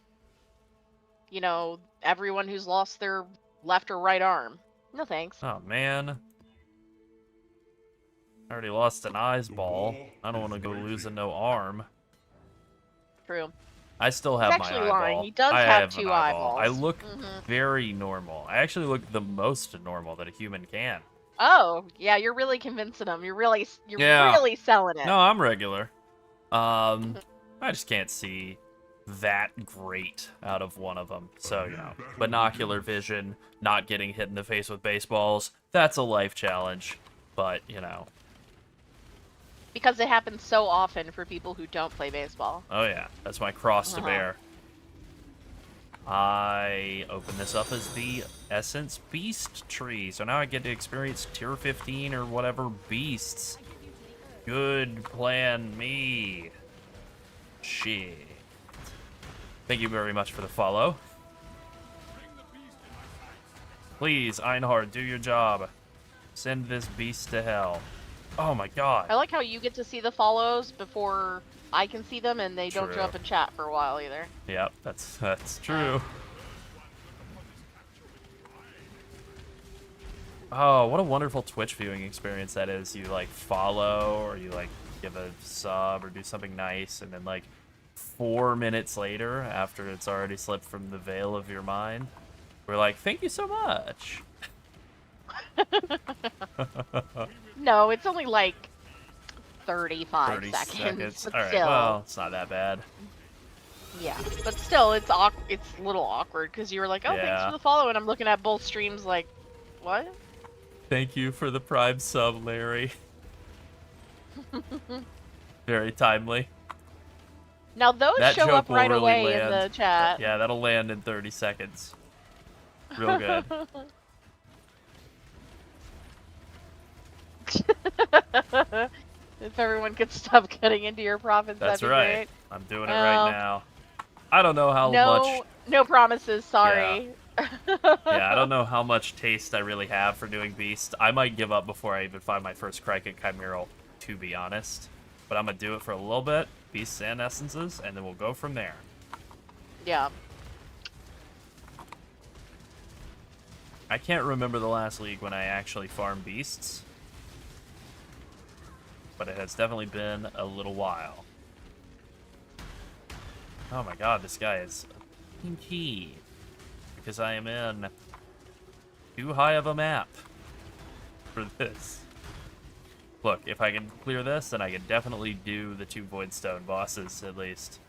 everyone who's lost their left or right arm. No thanks. Oh, man. I already lost an eyes ball. I don't want to go losing no arm. True. I still have He's my actually eyeball. lying. He does I have an two eyeball. I eyeballs. look Mhm. very normal. I actually look the most normal that a human can. Oh, yeah, you're really convincing them. You're really Yeah. selling it. No, I'm regular. I just can't see that great out of one of them. So, you know, binocular vision, not getting hit in the face with baseballs, that's a life challenge. But, you know. Because it happens so often for people who don't play baseball. Oh yeah, that's my cross to Uh-huh. bear. I open this up as the Essence Beast tree, so now I get to experience tier 15 or whatever beasts. Good plan, me. Shit. Thank you very much for the follow. Please, Einhard, do your job. Send this beast to hell. Oh my god. I like how you get to see the follows before I can see them, and they don't True. show up in chat for a while either. Yep, that's true. Oh, what a wonderful Twitch viewing experience that is. You like follow or you like give a sub or do something nice, and then like 4 minutes later, after it's already slipped from the veil of your mind, we're like, thank you so much. No, it's only like 35 30 seconds. But All right, still, well, it's not that bad. yeah. But still, it's a little awkward because you were like, oh, thanks Yeah. for the follow, and I'm looking at both streams like, what? Thank you for the Prime sub, Larry. Very timely. Now those That show joke up will right really away in land. the chat. Yeah, that'll land in 30 seconds. Real good. If everyone could stop cutting into your profits, That's that'd be right. great. I'm doing it Well, right now. I don't know how No, much. no promises. Sorry. Yeah, I don't know how much taste I really have for doing Beast. I might give up before I even find my first Cricket Chimeral, to be honest. But I'm gonna do it for a little bit, Beasts and Essences, and then we'll go from there. Yeah. I can't remember the last league when I actually farmed Beasts, but it has definitely been a little while. Oh my god, this guy is a pinky. Because I am in too high of a map for this. Look, if I can clear this, then I can definitely do the 2 Voidstone bosses, at least.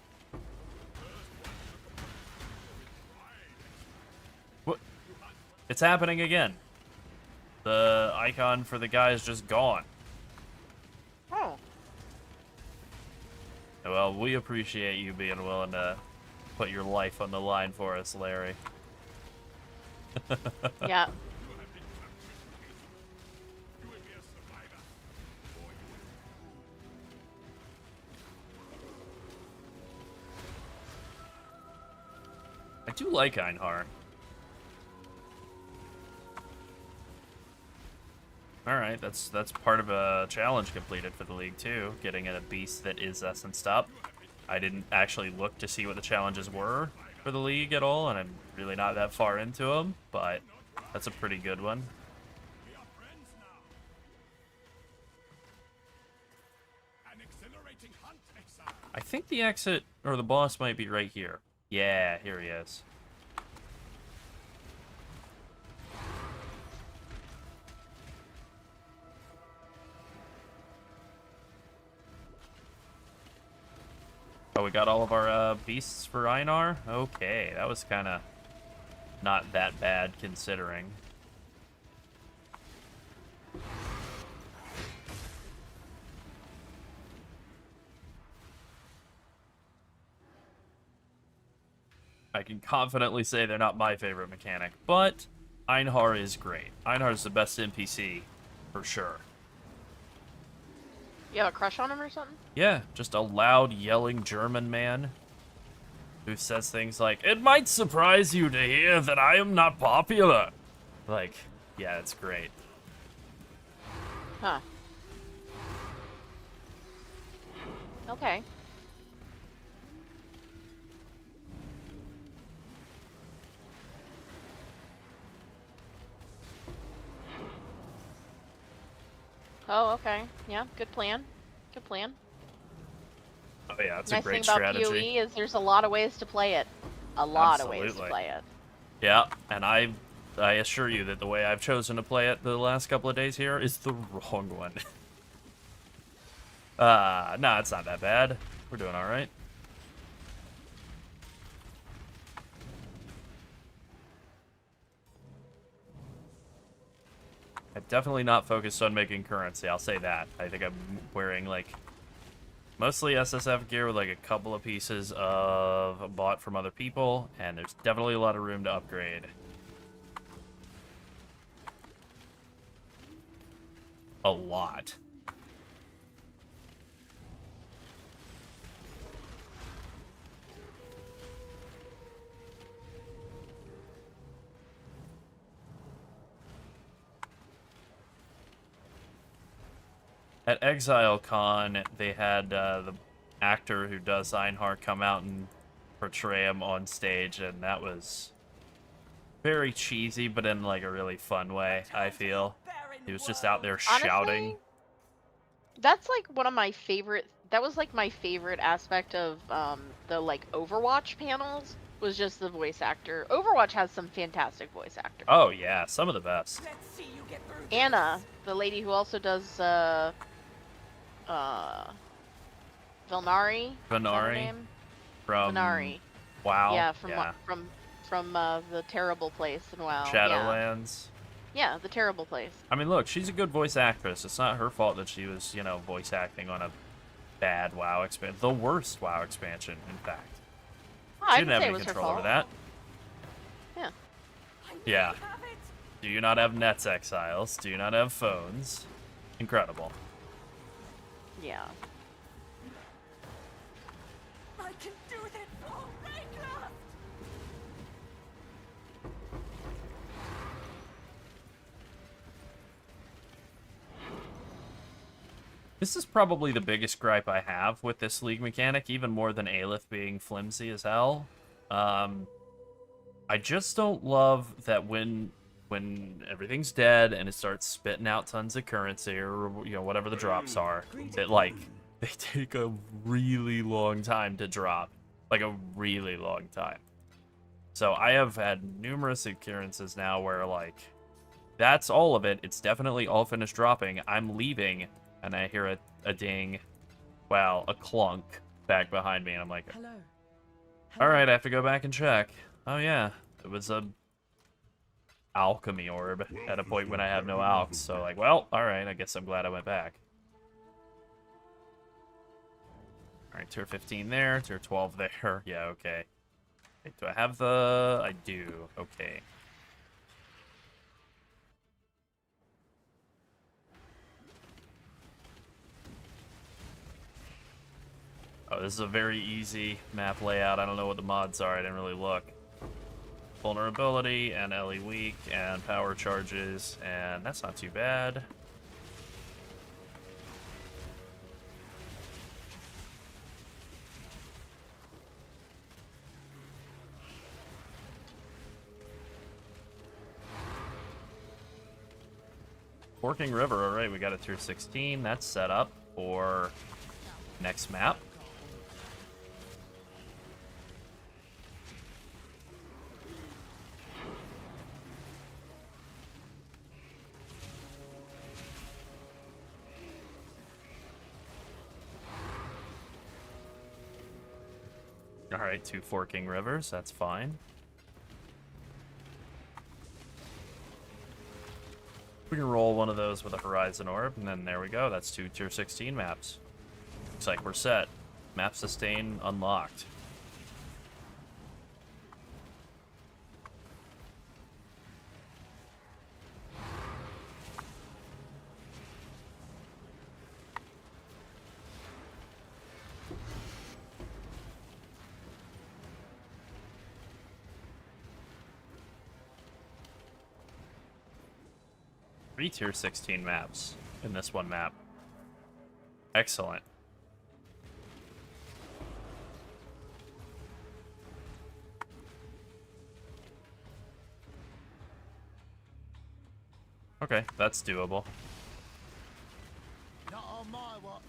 What? It's happening again. The icon for the guy is just gone. Oh. Well, we appreciate you being willing to put your life on the line for us, Larry. Yeah. I do like Einhar. Alright, that's part of a challenge completed for the league too, getting a beast that is essenced up. I didn't actually look to see what the challenges were for the league at all, and I'm really not that far into them, but that's a pretty good one. I think the exit, or the boss might be right here. Yeah, here he is. Oh, we got all of our beasts for Einar? Okay, that was kind of not that bad considering. I can confidently say they're not my favorite mechanic, but Einhar is great. Einhar is the best NPC, for sure. You have a crush on him or something? Yeah, just a loud, yelling German man who says things like, "It might surprise you to hear that I am not popular." Like, yeah, it's great. Huh. Okay. Oh, okay. Yeah, good plan. Good plan. Oh yeah, it's Nice a great thing about strategy. PoE is there's a lot of ways to play it. A lot of ways to Absolutely. play it. Yeah, and I assure you that the way I've chosen to play it the last couple of days here is the wrong one. No, it's not that bad. We're doing all right. I'm definitely not focused on making currency, I'll say that. I think I'm wearing, like, mostly SSF gear with, like, a couple of pieces of bought from other people, and there's definitely a lot of room to upgrade. A lot. At Exile Con, they had the actor who does Einhar come out and portray him on stage, and that was very cheesy, but in like a really fun way, I feel. He was just out there shouting. Honestly, that's like one of my favorite. That was like my favorite aspect of the like Overwatch panels was just the voice actor. Overwatch has some fantastic voice actors. Oh yeah, some of the best. Let's see you get through this. Anna, the lady who also does Vilnari. Is that her Venari name? from Venari. WoW. Yeah, from the terrible place in WoW. Shadowlands. Yeah, the terrible place. I mean, look, she's a good voice actress. It's not her fault that she was, you know, voice acting on a bad WoW expansion. The worst WoW expansion, in fact. Oh, She I didn't didn't have say it any was her control fault. over that. Yeah. Yeah. Have it. Do you not have Nets Exiles? Do you not have phones? Incredible. Yeah. I can do this. Oh, Raycraft. This is probably the biggest gripe I have with this league mechanic, even more than Aleph being flimsy as hell. I just don't love that when everything's dead and it starts spitting out tons of currency or, you know, whatever the drops are, that like they take a really long time to drop, like a really long time. So I have had numerous occurrences now where like that's all of it. It's definitely all finished dropping. I'm leaving and I hear a ding, well, a clunk back behind me, and I'm like, Hello. all right, I have to go back and check. Oh yeah, it was a alchemy orb at a point when I have no alchs. So like, well, all right, I guess I'm glad I went back. All right, tier 15 there, tier 12 there. Yeah, okay. Wait, do I have the? I do. Okay. Oh, this is a very easy map layout. I don't know what the mods are. I didn't really look. Vulnerability and LE weak and power charges, and that's not too bad. Forking River, alright, we got a tier 16. That's set up for next map. Alright, 2 Forking Rivers, that's fine. We can roll one of those with a Horizon Orb, and then there we go. That's 2 tier 16 maps. Looks like we're set. Map sustain unlocked. Three tier 16 maps in this one map. Excellent. Okay, that's doable. Not on my watch.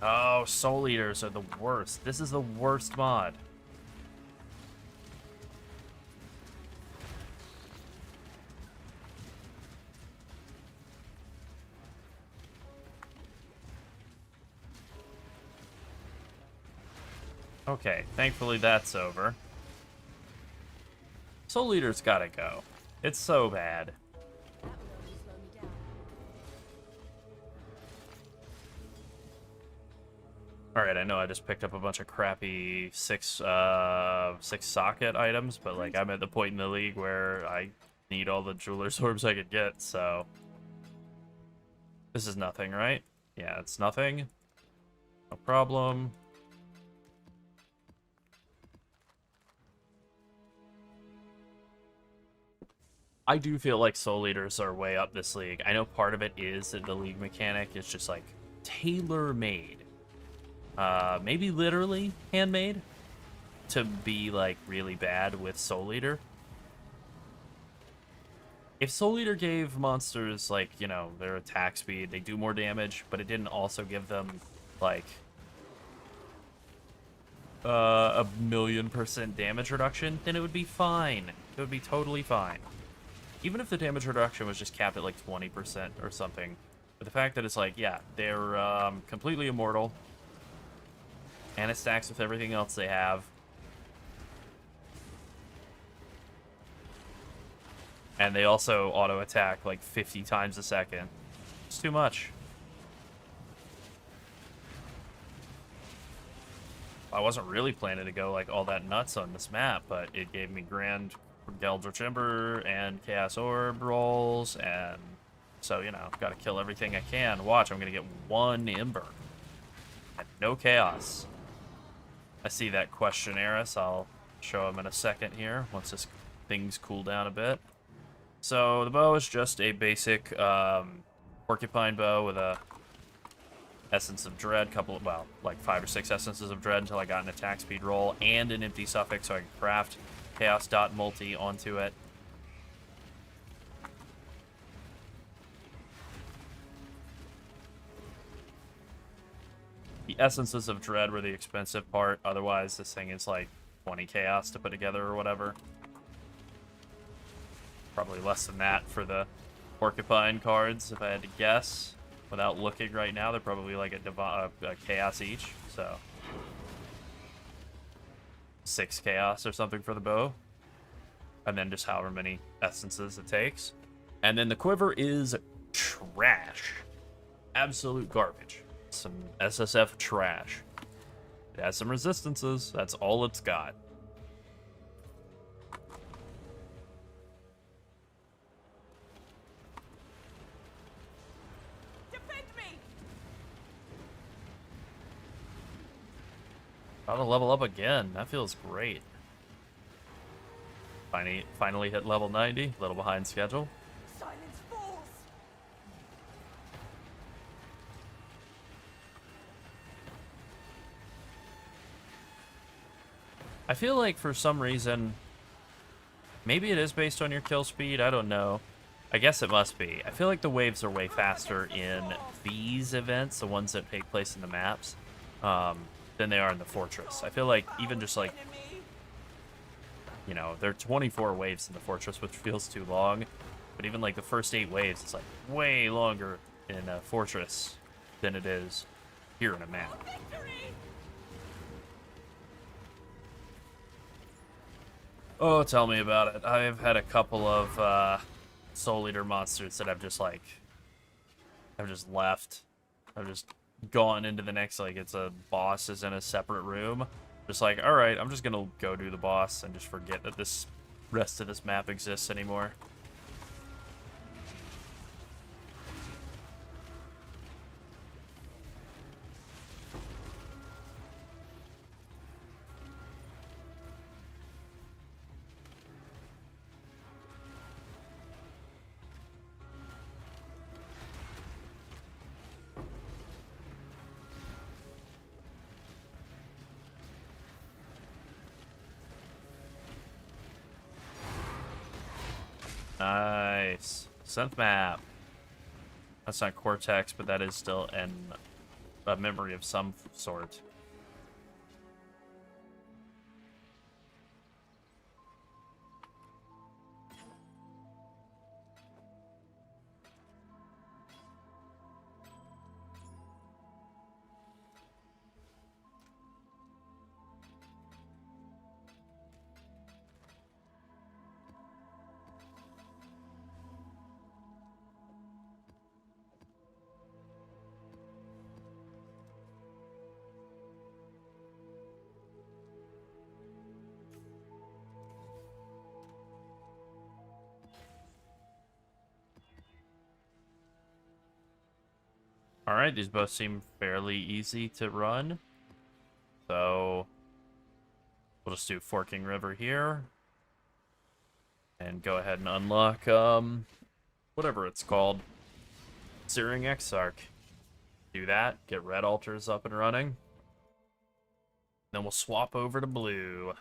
Oh, Soul Eaters are the worst. This is the worst mod. Okay, thankfully that's over. Soul Eater's gotta go. It's so bad. Alright, I know I just picked up a bunch of crappy six socket items, but like I'm at the point in the league where I need all the jeweler's orbs I could get, so this is nothing, right? Yeah, it's nothing. No problem. I do feel like soul leaders are way up this league. I know part of it is that the league mechanic is just like tailor-made. Maybe literally handmade to be like really bad with soul leader. If soul leader gave monsters like, you know, their attack speed, they do more damage, but it didn't also give them like 1,000,000% damage reduction, then it would be fine. It would be totally fine. Even if the damage reduction was just capped at like 20% or something. But the fact that it's like, yeah, they're completely immortal. And it stacks with everything else they have. And they also auto-attack like 50 times a second. It's too much. I wasn't really planning to go like all that nuts on this map, but it gave me Grand Geldritch Ember and Chaos Orb rolls, and so, you know, gotta kill everything I can. Watch, I'm gonna get 1 Ember. And no Chaos. I see that Questionaris. I'll show him in a second here, once this things cool down a bit. So, the bow is just a basic porcupine bow with a Essence of Dread, well, like 5 or 6 Essences of Dread until I got an attack speed roll and an empty suffix so I can craft Chaos Dot Multi onto it. The Essences of Dread were the expensive part, otherwise this thing is like 20 Chaos to put together or whatever. Probably less than that for the Porcupine cards, if I had to guess. Without looking right now, they're probably like a Chaos each, so 6 Chaos or something for the bow. And then just however many Essences it takes. And then the quiver is trash. Absolute garbage. Some SSF trash. It has some resistances, that's all it's got. About to level up again. That feels great. Finally hit level 90. A little behind schedule. Silence falls. I feel like for some reason, maybe it is based on your kill speed. I don't know. I guess it must be. I feel like the waves are way faster in these events, the ones that take place in the maps, than they are in the fortress. I feel like even just like, you know, there are 24 waves in the fortress, which feels too long, but even like the first 8 waves, it's like way longer in a fortress than it is here in a map. Oh, tell me about it. I've had a couple of Soul Eater monsters that I've just like, I've just left. I've just gone into the next, like, it's a boss is in a separate room. Just like, alright, I'm just gonna go do the boss and just forget that this rest of this map exists anymore. Nice. Synth map. That's not Cortex, but that is still a memory of some sort. Alright, these both seem fairly easy to run. So we'll just do Forking River here. And go ahead and unlock whatever it's called. Searing Exarch. Do that, get red altars up and running. Then we'll swap over to blue.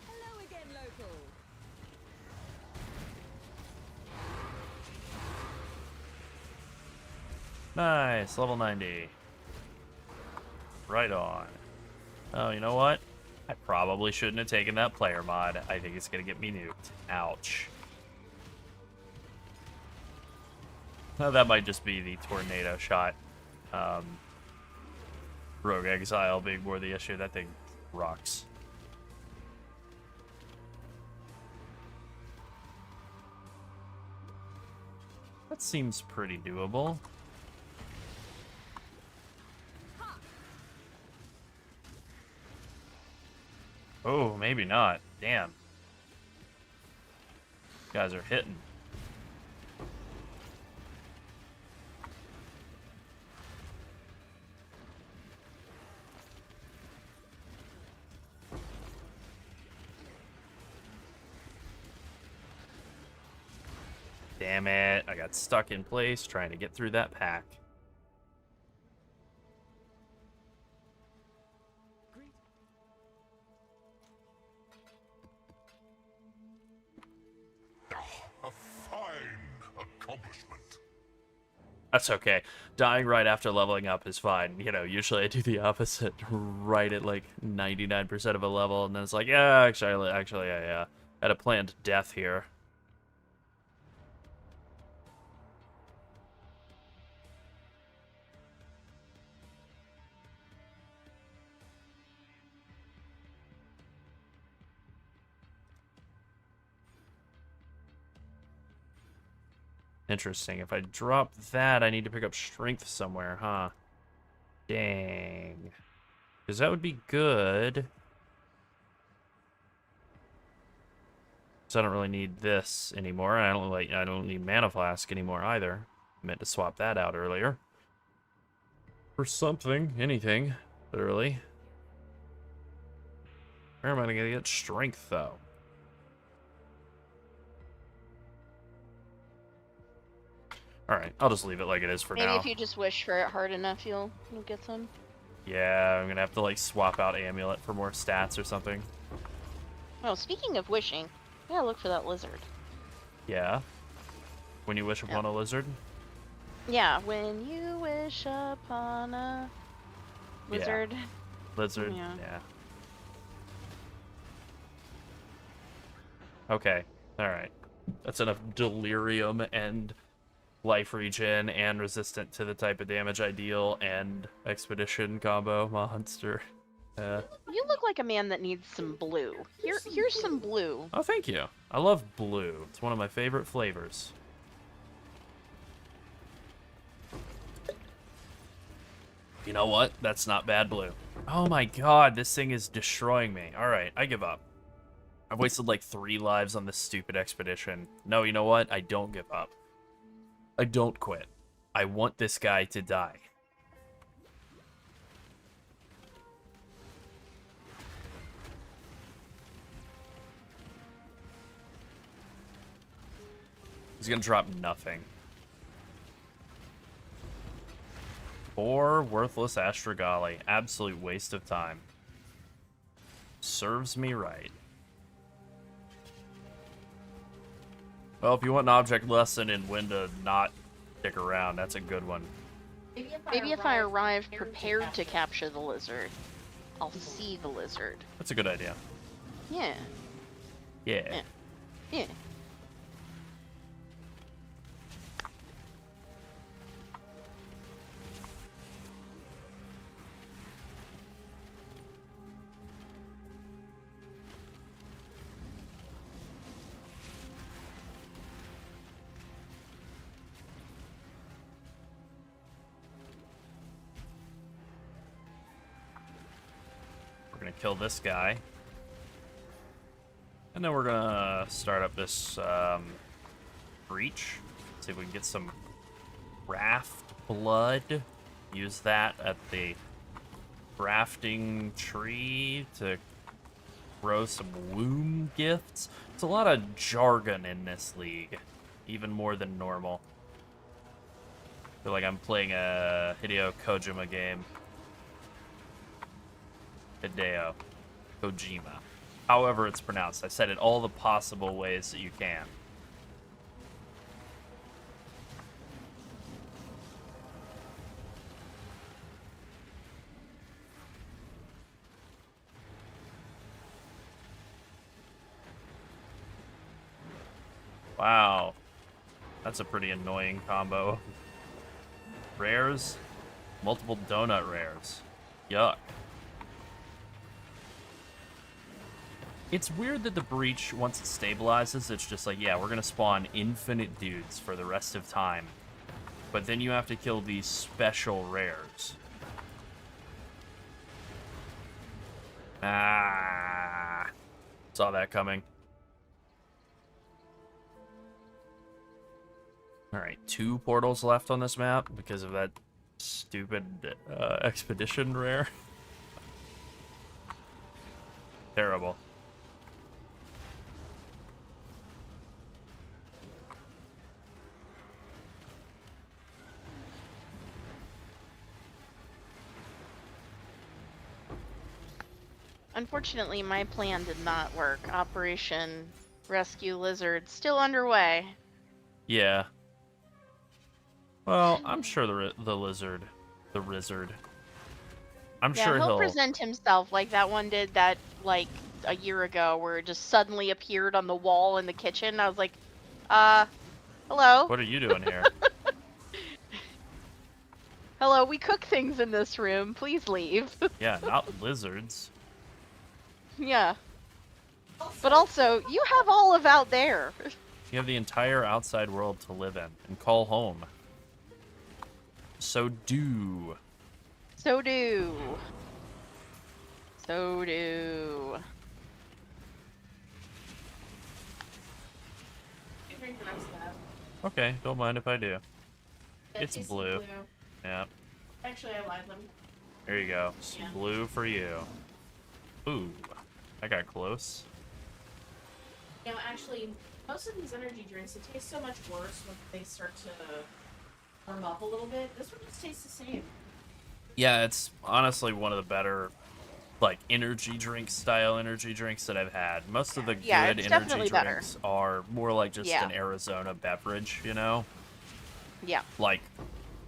Hello again, local. Nice, level 90. Right on. Oh, you know what? I probably shouldn't have taken that player mod. I think it's gonna get me nuked. Ouch. Oh, that might just be the tornado shot. Rogue Exile being more the issue. That thing rocks. That seems pretty doable. Oh, maybe not. Damn. Guys are hitting. Damn it. I got stuck in place trying to get through that pack. A fine accomplishment. That's okay. Dying right after leveling up is fine. You know, usually I do the opposite. Right at like 99% of a level, and then it's like, yeah, actually, I had a planned death here. Interesting. If I drop that, I need to pick up strength somewhere, huh? Dang. Because that would be good. So I don't really need this anymore. I don't need Mana Flask anymore either. I meant to swap that out earlier. For something, anything, literally. Where am I gonna get strength though? Alright, I'll just leave it like it is for Maybe now. if you just wish for it hard enough, you'll get some. Yeah, I'm gonna have to like swap out Amulet for more stats or something. Oh, speaking of wishing, I gotta look for that lizard. Yeah. When you wish upon a lizard? Yeah, when you wish upon a lizard. Lizard, Yeah. yeah. Okay, alright. That's enough delirium and life regen and resistant to the type of damage I deal and expedition combo monster. You look like a man that needs some blue. Here's some blue. Oh, thank you. I love blue. It's one of my favorite flavors. You know what? That's not bad blue. Oh my god, this thing is destroying me. Alright, I give up. I've wasted like 3 lives on this stupid expedition. No, you know what? I don't give up. I don't quit. I want this guy to die. He's gonna drop nothing. 4 worthless Astrogali. Absolute waste of time. Serves me right. Well, if you want an object lesson in when to not stick around, that's a good one. Maybe if I arrive prepared to capture the lizard, I'll see the lizard. That's a good idea. Yeah. Yeah. Yeah. kill this guy. And then we're gonna start up this breach. See if we can get some raft blood. Use that at the crafting tree to grow some womb gifts. It's a lot of jargon in this league, even more than normal. I feel like I'm playing a Hideo Kojima game. Hideo Kojima. However it's pronounced. I said it all the possible ways that you can. Wow. That's a pretty annoying combo. Rares? Multiple donut rares. Yuck. It's weird that the breach, once it stabilizes, it's just like, yeah, we're gonna spawn infinite dudes for the rest of time. But then you have to kill these special rares. Ah. Saw that coming. Alright, 2 portals left on this map because of that stupid expedition rare. Terrible. Unfortunately, my plan did not work. Operation Rescue Lizard still underway. Yeah. Well, I'm sure the lizard, I'm Yeah, sure he'll he'll present himself like that one did that like a year ago, where it just suddenly appeared on the wall in the kitchen. I was like, hello? What are you doing here? Hello, we cook things in this room. Please leave. Yeah, not lizards. Yeah. But also, you have all of out there. You have the entire outside world to live in and call home. So do. So do. So do. You drink the rest of that. Okay, don't mind if I do. That It's tastes blue. Yeah, Actually, I lied them. there you go. Yeah. Blue for you. Ooh, I got close. You know, actually, most of these energy drinks, they taste so much worse when they start to warm up a little bit. This one just tastes the same. Yeah, it's honestly one of the better, like, energy drink style energy drinks that I've had. Most of the Yeah, good it's energy definitely better. drinks are more like just Yeah. an Arizona beverage, you know? Yeah. Like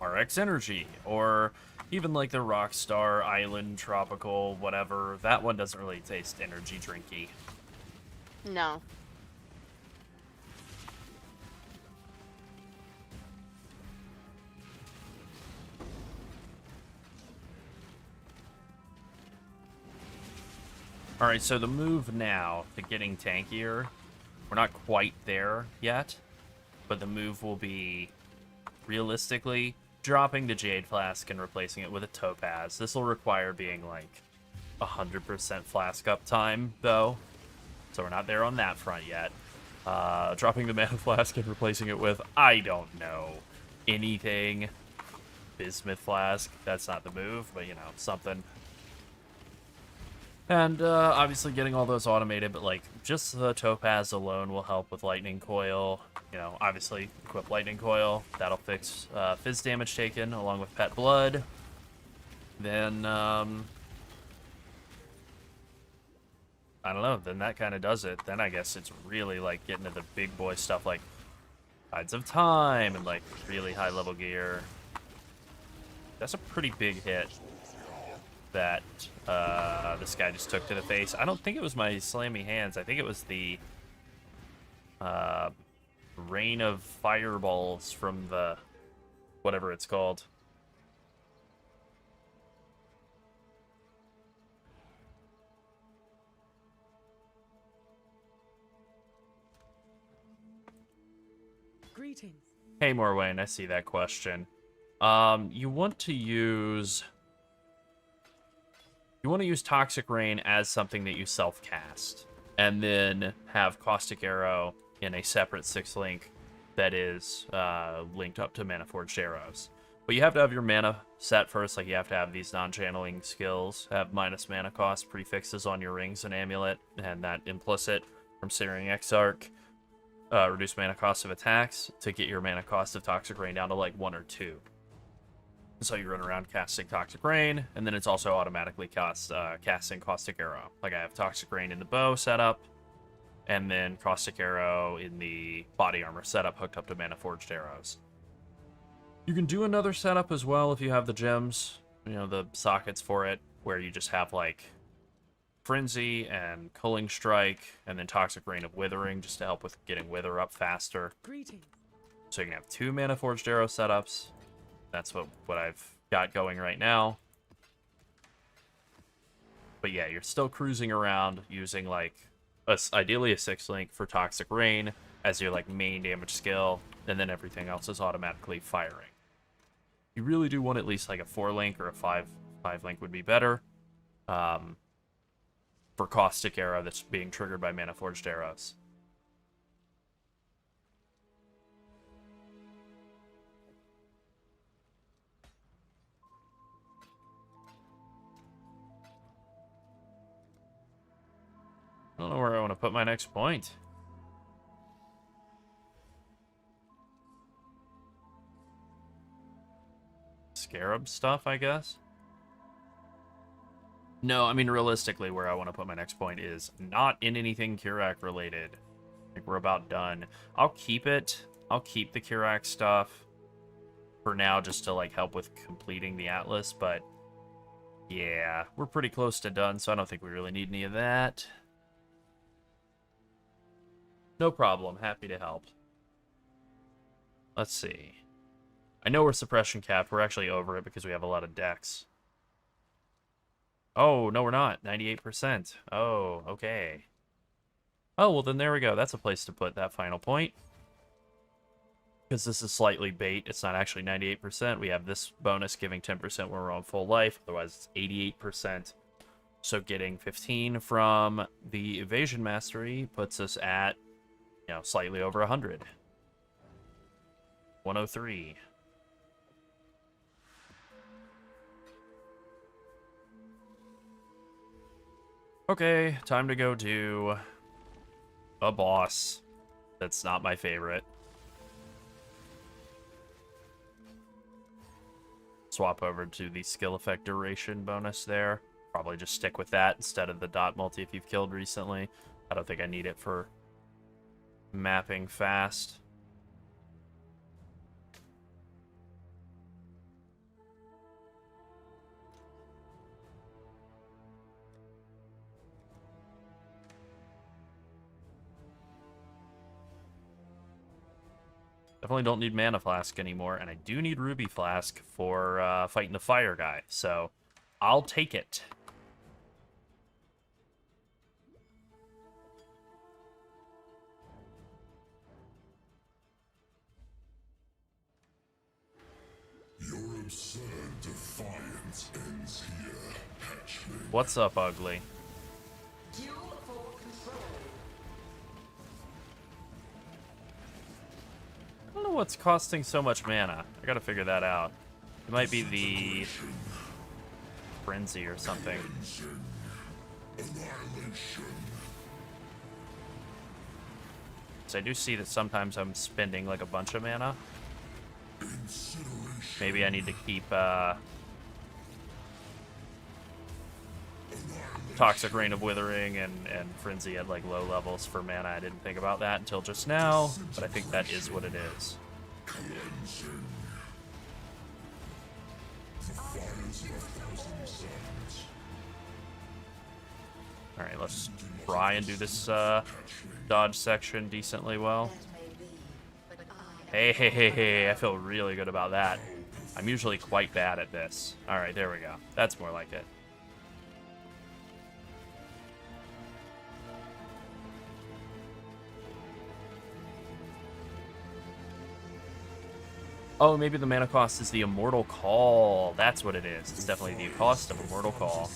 RX Energy, or even like the Rockstar Island Tropical, whatever. That one doesn't really taste energy drinky. No. Alright, so the move now to getting tankier, we're not quite there yet, but the move will be, realistically, dropping the Jade Flask and replacing it with a Topaz. This will require being like 100% flask uptime, though, so we're not there on that front yet. Dropping the Mana Flask and replacing it with, I don't know, anything. Bismuth Flask, that's not the move, but you know, something. And obviously getting all those automated, but like just the Topaz alone will help with Lightning Coil. You know, obviously equip Lightning Coil. That'll fix Fizz damage taken along with Pet Blood. Then, I don't know, then that kind of does it. Then I guess it's really like getting to the big boy stuff like Tides of Time and like really high level gear. That's a pretty big hit that this guy just took to the face. I don't think it was my slammy hands. I think it was the rain of fireballs from the whatever it's called. Greetings. Hey, Morwayne, I see that question. You want to use You want to use Toxic Rain as something that you self-cast, and then have Caustic Arrow in a separate 6-link that is linked up to Mana Forged Arrows. But you have to have your mana set first, like you have to have these non-channeling skills, have minus mana cost prefixes on your rings and amulet, and that implicit from Searing Exarch, reduce mana cost of attacks to get your mana cost of Toxic Rain down to like 1 or 2. So you run around casting Toxic Rain, and then it's also automatically casting Caustic Arrow. Like I have Toxic Rain in the bow setup, and then Caustic Arrow in the body armor setup hooked up to Mana Forged Arrows. You can do another setup as well if you have the gems, you know, the sockets for it, where you just have like Frenzy and Culling Strike, and then Toxic Rain of Withering just to help with getting Wither up faster. Greetings. So you can have 2 Mana Forged Arrow setups. That's what I've got going right now. But yeah, you're still cruising around using like ideally a 6-link for Toxic Rain as your like main damage skill, and then everything else is automatically firing. You really do want at least like a 4-link or a 5-link would be better. For Caustic Arrow that's being triggered by Mana Forged Arrows. I don't know where I want to put my next point. Scarab stuff, I guess? No, I mean, realistically, where I want to put my next point is not in anything Kirac related. Like, we're about done. I'll keep it. I'll keep the Kirac stuff for now just to, like, help with completing the Atlas, but yeah, we're pretty close to done, so I don't think we really need any of that. No problem. Happy to help. Let's see. I know we're suppression capped. We're actually over it because we have a lot of decks. Oh, no, we're not. 98%. Oh, okay. Oh, well, then there we go. That's a place to put that final point. Because this is slightly bait. It's not actually 98%. We have this bonus giving 10% when we're on full life. Otherwise, it's 88%. So getting 15 from the Evasion Mastery puts us at, you know, slightly over 100. 103. Okay, time to go do a boss that's not my favorite. Swap over to the skill effect duration bonus there. Probably just stick with that instead of the dot multi if you've killed recently. I don't think I need it for mapping fast. Definitely don't need Mana Flask anymore, and I do need Ruby Flask for fighting the fire guy, so I'll take it. Your absurd defiance ends here, hatchling. What's up, Ugly? I don't know what's costing so much mana. I gotta figure that out. It might be the Frenzy or something. So I do see that sometimes I'm spending like a bunch of mana. Maybe I need to keep Toxic Rain of Withering and Frenzy at like low levels for mana. I didn't think about that until just now, but I think that is what it is. Alright, let's try and do this dodge section decently well. Hey, I feel really good about that. I'm usually quite bad at this. Alright, there we go. That's more like it. Oh, maybe the mana cost is the Immortal Call. That's what it is. It's definitely the cost of Immortal Call.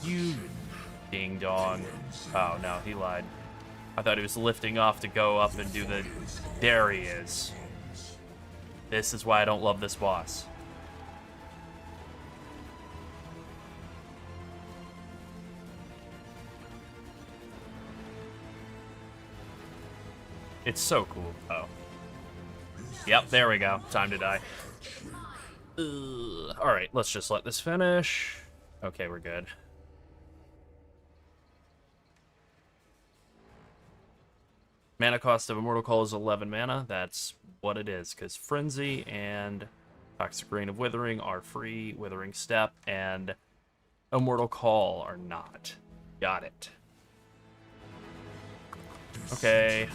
You ding dong. Oh, no, he lied. I thought he was lifting off to go up and do the... There he is. This is why I don't love this boss. It's so cool. Oh. Yep, there we go. Time to die. Alright, let's just let this finish. Okay, we're good. Mana cost of Immortal Call is 11 mana. That's what it is, because Frenzy and Toxic Rain of Withering are free, Withering Step, and Immortal Call are not. Got it. Okay.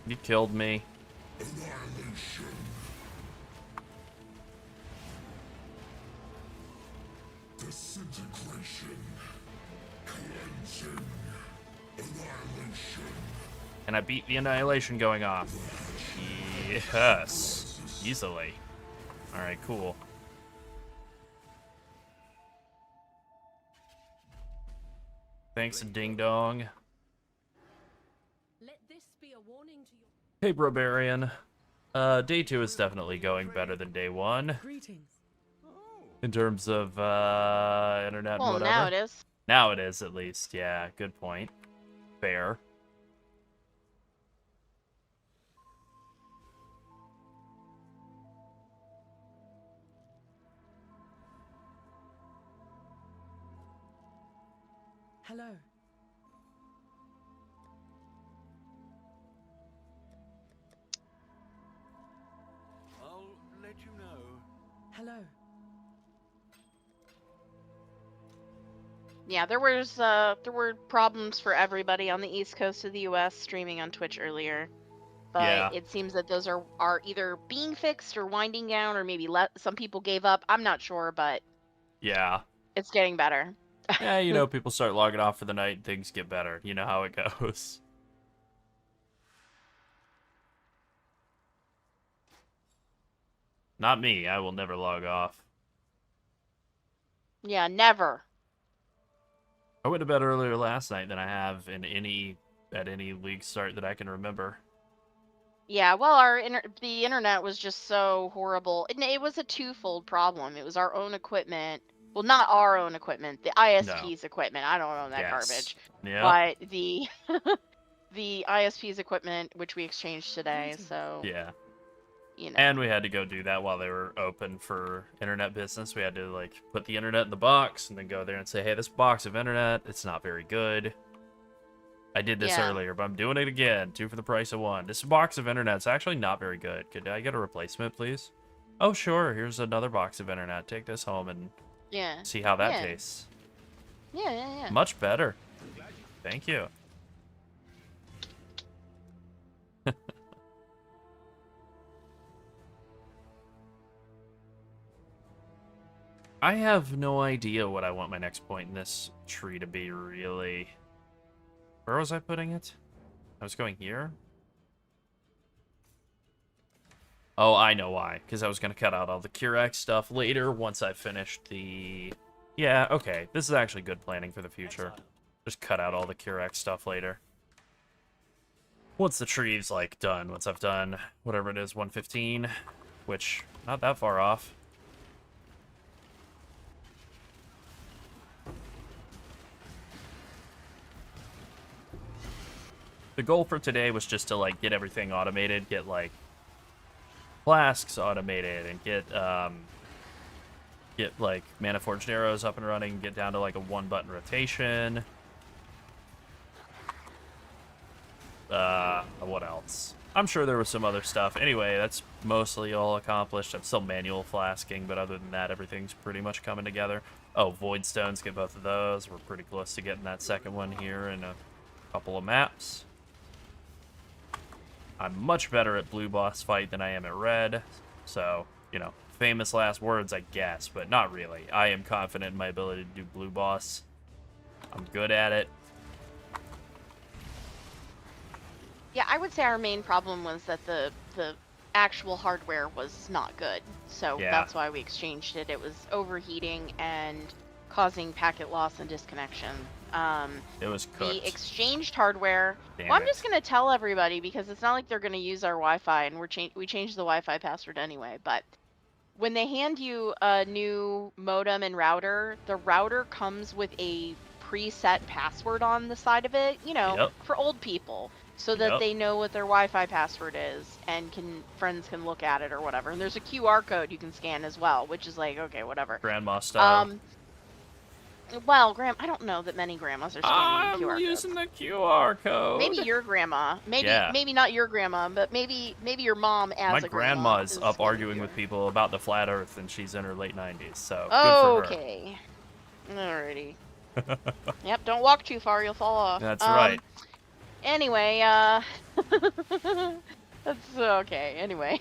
You killed me. Disintegration. Cleansing. Annihilation. And I beat the Annihilation going off. Yes. Easily. Alright, cool. Thanks, Ding Dong. Let this be a warning to you. Hey, Barbarian. Day 2 is definitely going better than day 1. Greetings. In terms of, internet and Well, whatever. now it is. Now it is, at least. Yeah, good point. Fair. Hello. I'll let you know. Hello. Yeah, there were problems for everybody on the East Coast of the U.S. streaming on Twitch earlier, but Yeah. it seems that those are either being fixed or winding down, or maybe some people gave up. I'm not sure, but Yeah. it's getting better. Yeah, you know, people start logging off for the night and things get better. You know how it goes. Not me. I will never log off. Yeah, never. I went to bed earlier last night than I have at any league start that I can remember. Yeah, well, the internet was just so horrible. It was a twofold problem. It was our own equipment. Well, not our own equipment, the ISP's equipment. I don't own that garbage. Yeah. But the the ISP's equipment, which we exchanged today, so Yeah. you know. And we had to go do that while they were open for internet business. We had to, like, put the internet in the box and then go there and say, hey, this box of internet, it's not very good. I did this Yeah. earlier, but I'm doing it again. 2 for the price of 1. This box of internet's actually not very good. Could I get a replacement, please? Oh, sure. Here's another box of internet. Take this home and Yeah. see how that Yeah. tastes. Yeah. Much better. Thank you. I have no idea what I want my next point in this tree to be, really. Where was I putting it? I was going here? Oh, I know why. Because I was going to cut out all the Curex stuff later once I finished the... Yeah, okay. This is actually good planning for the future. Just cut out all the Curex stuff later. Once the tree's, like, done. Once I've done whatever it is, 115. Which, not that far off. The goal for today was just to, like, get everything automated, get, like, flasks automated, and get like, Mana Forged Arrows up and running, get down to, like, a 1-button rotation. What else? I'm sure there was some other stuff. Anyway, that's mostly all accomplished. I'm still manual flasking, but other than that, everything's pretty much coming together. Oh, Void Stones, get both of those. We're pretty close to getting that second one here in a couple of maps. I'm much better at blue boss fight than I am at red, so, you know, famous last words, I guess, but not really. I am confident in my ability to do blue boss. I'm good at it. Yeah, I would say our main problem was that the actual hardware was not good. So Yeah. that's why we exchanged it. It was overheating and causing packet loss and disconnection. It was We cooked. exchanged hardware. Damn Well, I'm it. just gonna tell everybody because it's not like they're gonna use our Wi-Fi, and we changed the Wi-Fi password anyway. But when they hand you a new modem and router, the router comes with a preset password on the side of it, you know, Yep. for old people, so that Yep. they know what their Wi-Fi password is and friends can look at it or whatever. And there's a QR code you can scan as well, which is like, okay, whatever. Grandma style. Well, I don't know that many grandmas are scanning QR I'm using codes. the QR code. Maybe your grandma. Maybe Yeah. maybe not your grandma, but maybe your mom as My a grandma grandma is up scanning arguing with QR. people about the flat Earth, and she's in her late 90s. So good for her. Okay. Alrighty. Yep, don't walk too far, you'll fall off. That's right. Anyway, that's okay. Anyway.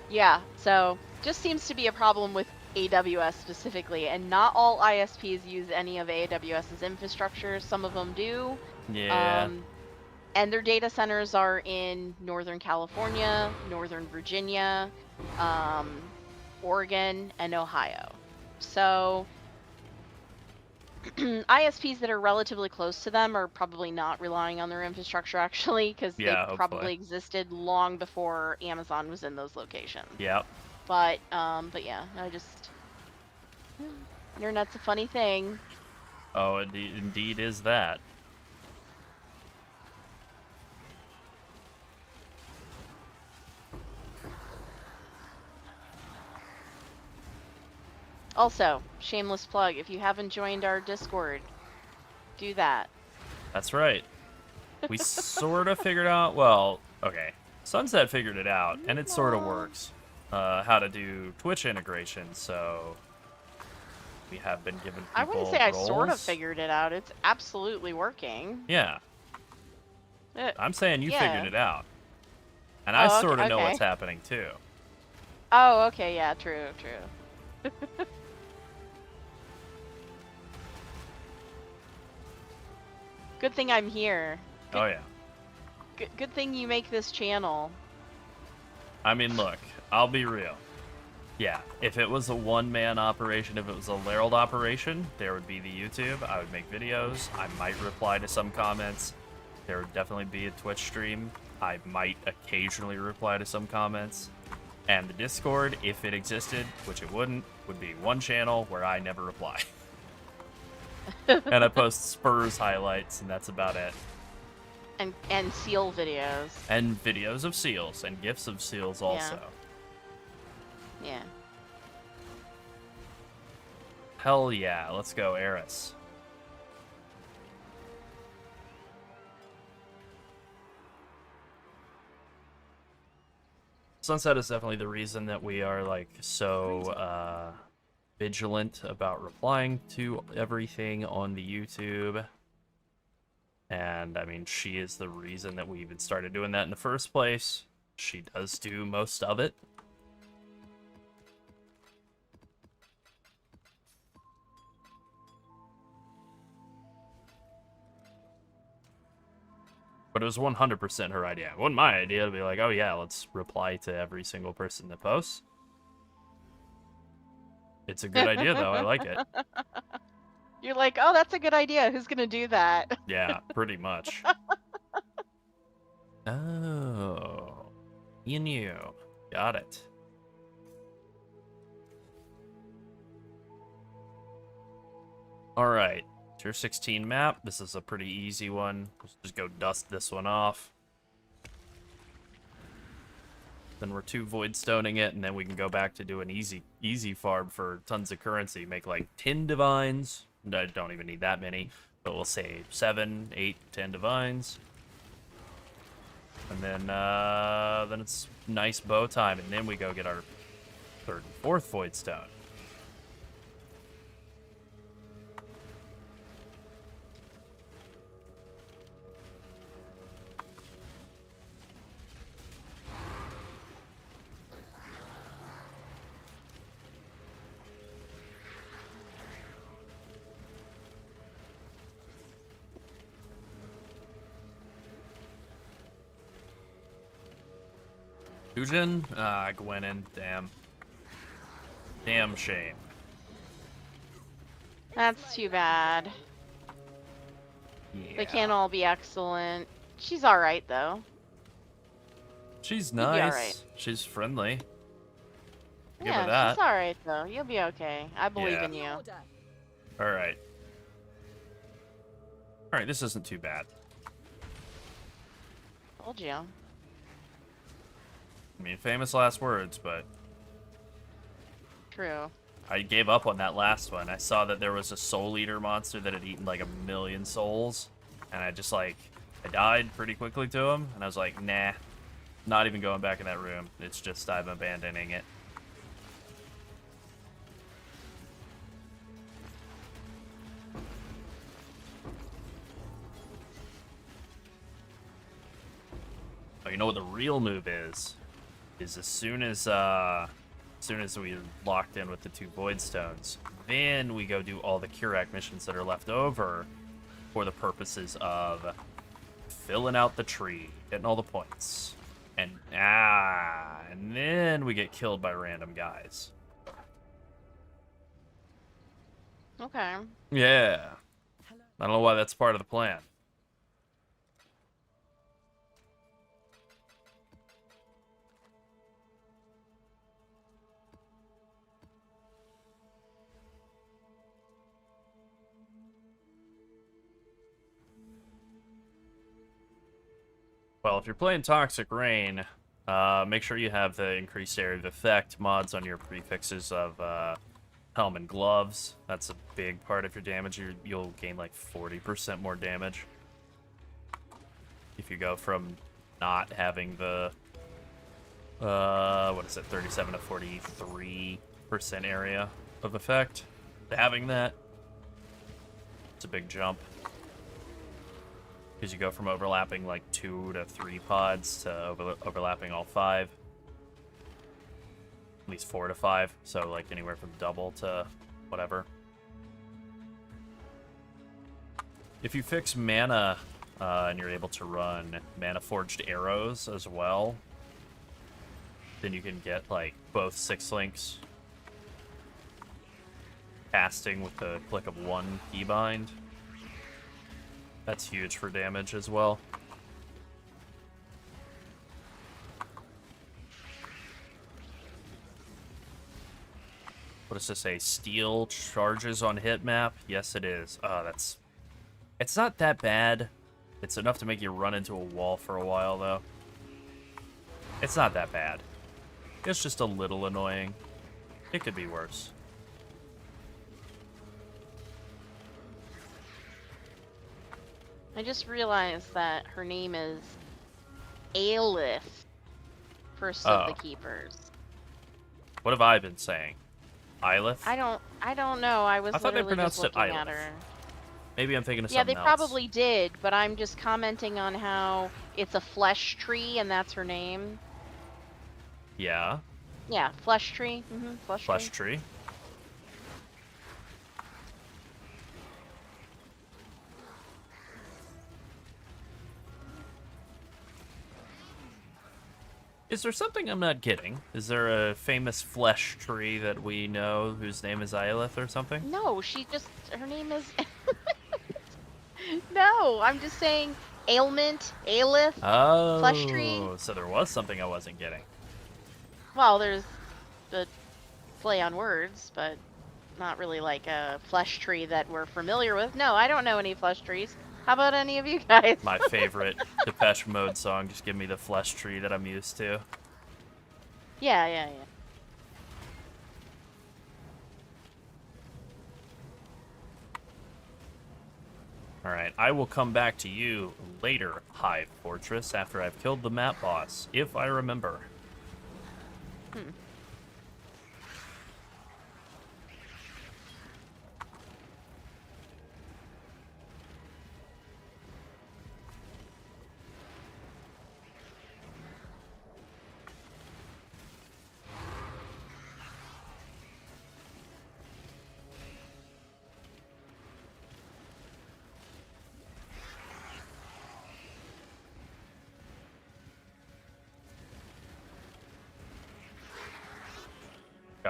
Yeah, so just seems to be a problem with AWS specifically, and not all ISPs use any of AWS's infrastructure. Some of them do. Yeah. And their data centers are in Northern California, Northern Virginia, Oregon, and Ohio. So ISPs that are relatively close to them are probably not relying on their infrastructure actually, because Yeah, they hopefully. probably existed long before Amazon was in those locations. Yep. But yeah, internet's a funny thing. Oh, indeed is that. Also, shameless plug, if you haven't joined our Discord, do that. That's right. We sort of figured out, well, okay. Sunset figured it out, and it sort of works. How to do Twitch integration, so we have been given people I wouldn't say I sort of roles. figured it out. It's absolutely working. Yeah, I'm saying you yeah. figured it out. And Oh, I okay, sort of know okay. what's happening, too. Oh, okay, yeah, true. Good thing I'm here. Oh, yeah. Good thing you make this channel. I mean, look, I'll be real. Yeah, if it was a one-man operation, if it was a Larold operation, there would be the YouTube. I would make videos. I might reply to some comments. There would definitely be a Twitch stream. I might occasionally reply to some comments. And the Discord, if it existed, which it wouldn't, would be one channel where I never reply. And I post Spurs highlights, and that's about it. And seal videos. And videos of seals, and gifs of seals also. Yeah. Hell yeah, let's go, Eris. Sunset is definitely the reason that we are, like, so, vigilant about replying to everything on the YouTube. And, I mean, she is the reason that we even started doing that in the first place. She does do most of it. But it was 100% her idea. It wasn't my idea to be like, oh yeah, let's reply to every single person that posts. It's a good idea, though. I like it. You're like, oh, that's a good idea. Who's gonna do that? Yeah, pretty much. Oh. You knew. Got it. Alright. Tier 16 map. This is a pretty easy one. Let's just go dust this one off. Then we're 2 void stoning it, and then we can go back to do an easy farm for tons of currency. Make like 10 divines. I don't even need that many, but we'll say 7, 8, 10 divines. And then it's nice bow time, and then we go get our 3rd and 4th void stone. Fujin? Ah, Gwenin. Damn. Damn shame. That's too bad. Yeah. They can't all be excellent. She's alright, though. She's be nice. alright. She's friendly. Give Yeah, her that. she's alright, though. You'll be okay. I believe Yeah. in you. Order. Alright. Alright, this isn't too bad. Told you. I mean, famous last words, but True. I gave up on that last one. I saw that there was a soul eater monster that had eaten like 1,000,000 souls, and I just like, I died pretty quickly to him, and I was like, nah, not even going back in that room. It's just, I'm abandoning it. Oh, you know what the real move is? Is as soon as we locked in with the 2 Void Stones, then we go do all the Kurak missions that are left over for the purposes of filling out the tree, getting all the points. And then we get killed by random guys. Okay. Yeah. I don't know why that's part of the plan. Well, if you're playing Toxic Rain, make sure you have the increased area of effect mods on your prefixes of helm and gloves. That's a big part of your damage. You'll gain like 40% more damage if you go from not having the what is it, 37 to 43% area of effect to having that. It's a big jump. Because you go from overlapping like 2 to 3 pods to overlapping all 5. At least 4 to 5. So like anywhere from double to whatever. If you fix mana and you're able to run mana forged arrows as well, then you can get like both 6 links casting with the click of 1 keybind. That's huge for damage as well. What does this say? Steel charges on hit map? Yes, it is. That's... It's not that bad. It's enough to make you run into a wall for a while, though. It's not that bad. It's just a little annoying. It could be worse. I just realized that her name is Aelith, First of the Keepers. What have I been saying? Eilith? I don't know. I was I thought they literally just pronounced it looking at Eilith. her. Maybe I'm thinking of Yeah, something they else. probably did, but I'm just commenting on how it's a flesh tree and that's her name. Yeah, Yeah, flesh tree. Flesh flesh tree. tree. Is there something I'm not getting? Is there a famous flesh tree that we know whose name is Eilith or something? No, her name is... No, I'm just saying ailment, Aelith. Oh, Flesh tree? So there was something I wasn't getting. Well, there's the play on words, but not really like a flesh tree that we're familiar with. No, I don't know any flesh trees. How about any of you guys? My favorite Depeche Mode song, just give me the flesh tree that I'm used to. Yeah. Alright, I will come back to you later, Hive Fortress, after I've killed the map boss, if I remember.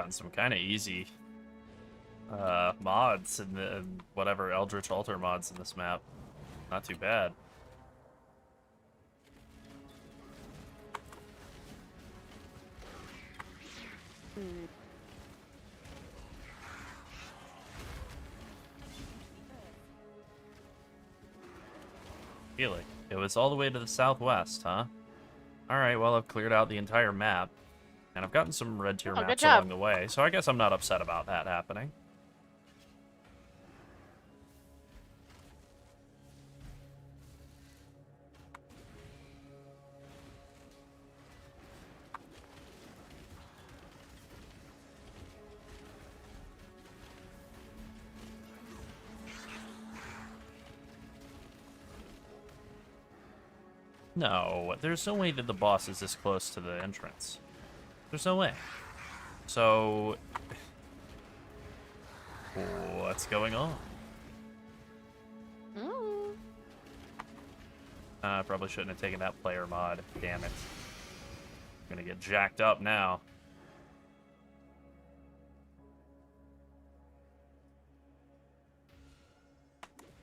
gotten some kind of easy mods in whatever Eldritch Altar mods in this map. Not too bad. Really? It was all the way to the southwest, huh? Alright, well, I've cleared out the entire map. And I've gotten some red tier Oh, good maps job. along the way, so I guess I'm not upset about that happening. No, there's no way that the boss is this close to the entrance. There's no way. So, what's going on? Ooh. I probably shouldn't have taken that player mod. Damn it. I'm gonna get jacked up now.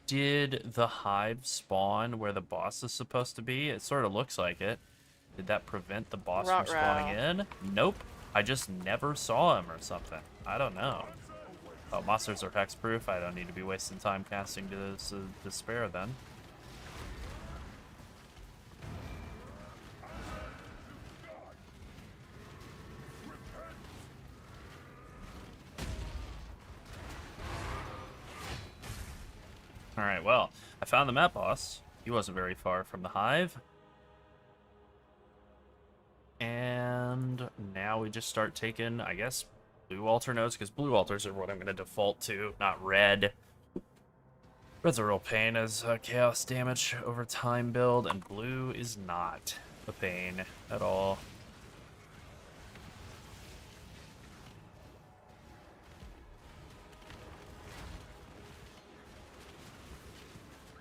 Did the hive spawn where the boss is supposed to be? It sort of looks like it. Did that prevent the boss from Ruh-roh. spawning in? Nope. I just never saw him or something. I don't know. Oh, monsters are hexproof. I don't need to be wasting time casting to despair then. Alright, well, I found the map boss. He wasn't very far from the hive. And now we just start taking, I guess, blue altar nodes, because blue altars are what I'm going to default to, not red. Red's a real pain as a chaos damage over time build, and blue is not a pain at all.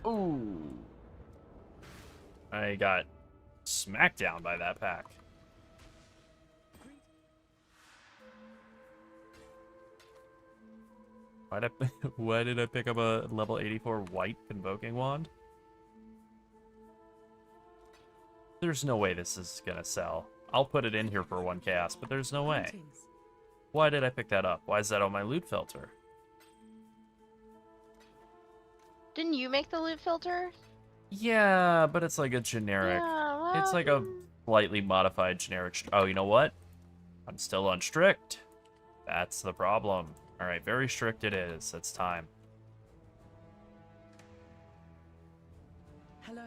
Ooh. I got smacked down by that pack. Why did I pick up a level 84 white Convoking Wand? There's no way this is gonna sell. I'll put it in here for one chaos, but there's no way. Why did I pick that up? Why is that on my loot filter? Didn't you make the loot filter? Yeah, but it's like a generic. Yeah, It's like a slightly modified generic. Oh, you know what? I'm still on strict. That's the problem. All right, very strict it is. It's time. Hello.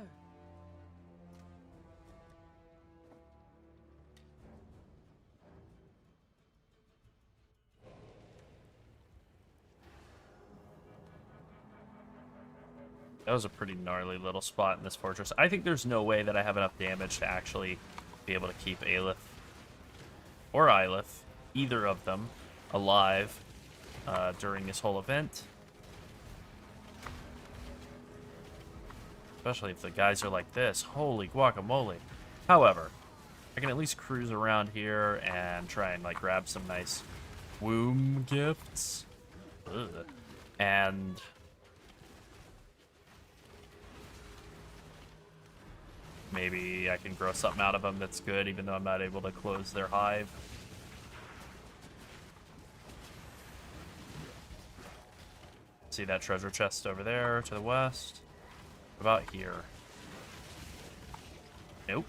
That was a pretty gnarly little spot in this fortress. I think there's no way that I have enough damage to actually be able to keep Aelith or Ylith, either of them, alive during this whole event. Especially if the guys are like this. Holy guacamole. However, I can at least cruise around here and try and like grab some nice womb gifts. Ugh. And maybe I can grow something out of them that's good, even though I'm not able to close their hive. See that treasure chest over there to the west? What about here? Nope.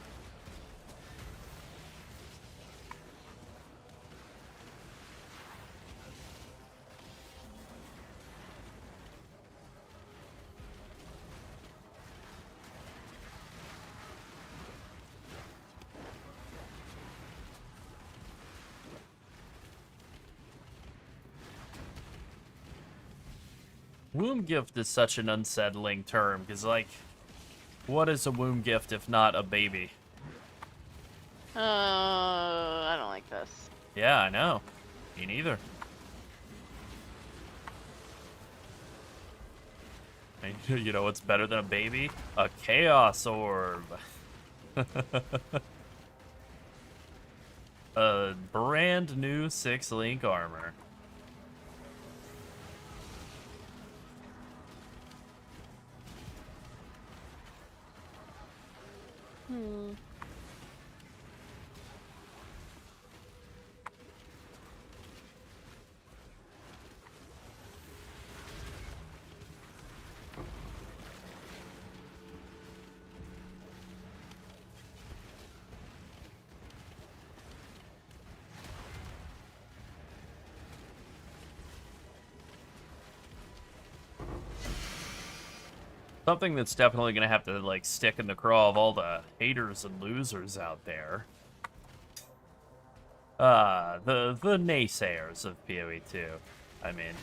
Womb gift is such an unsettling term, because, like, what is a womb gift if not a baby? I don't like this. Yeah, I know. Me neither. And you know what's better than a baby? A chaos orb. a brand new 6-link armor. Hmm. Something that's definitely gonna have to like stick in the craw of all the haters and losers out there. The naysayers of PoE 2, I mean,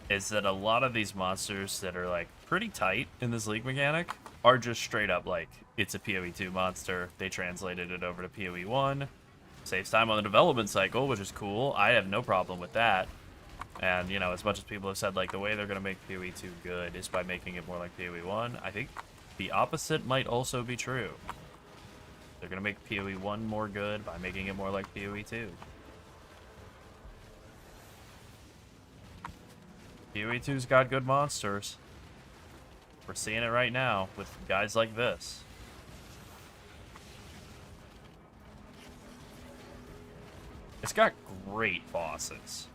is that a lot of these monsters that are like pretty tight in this league mechanic are just straight up like it's a PoE 2 monster. They translated it over to PoE 1, saves time on the development cycle, which is cool. I have no problem with that. And, you know, as much as people have said, like, the way they're going to make PoE 2 good is by making it more like PoE 1, I think the opposite might also be true. They're going to make PoE 1 more good by making it more like PoE 2. PoE 2's got good monsters. We're seeing it right now with guys like this. It's got great bosses.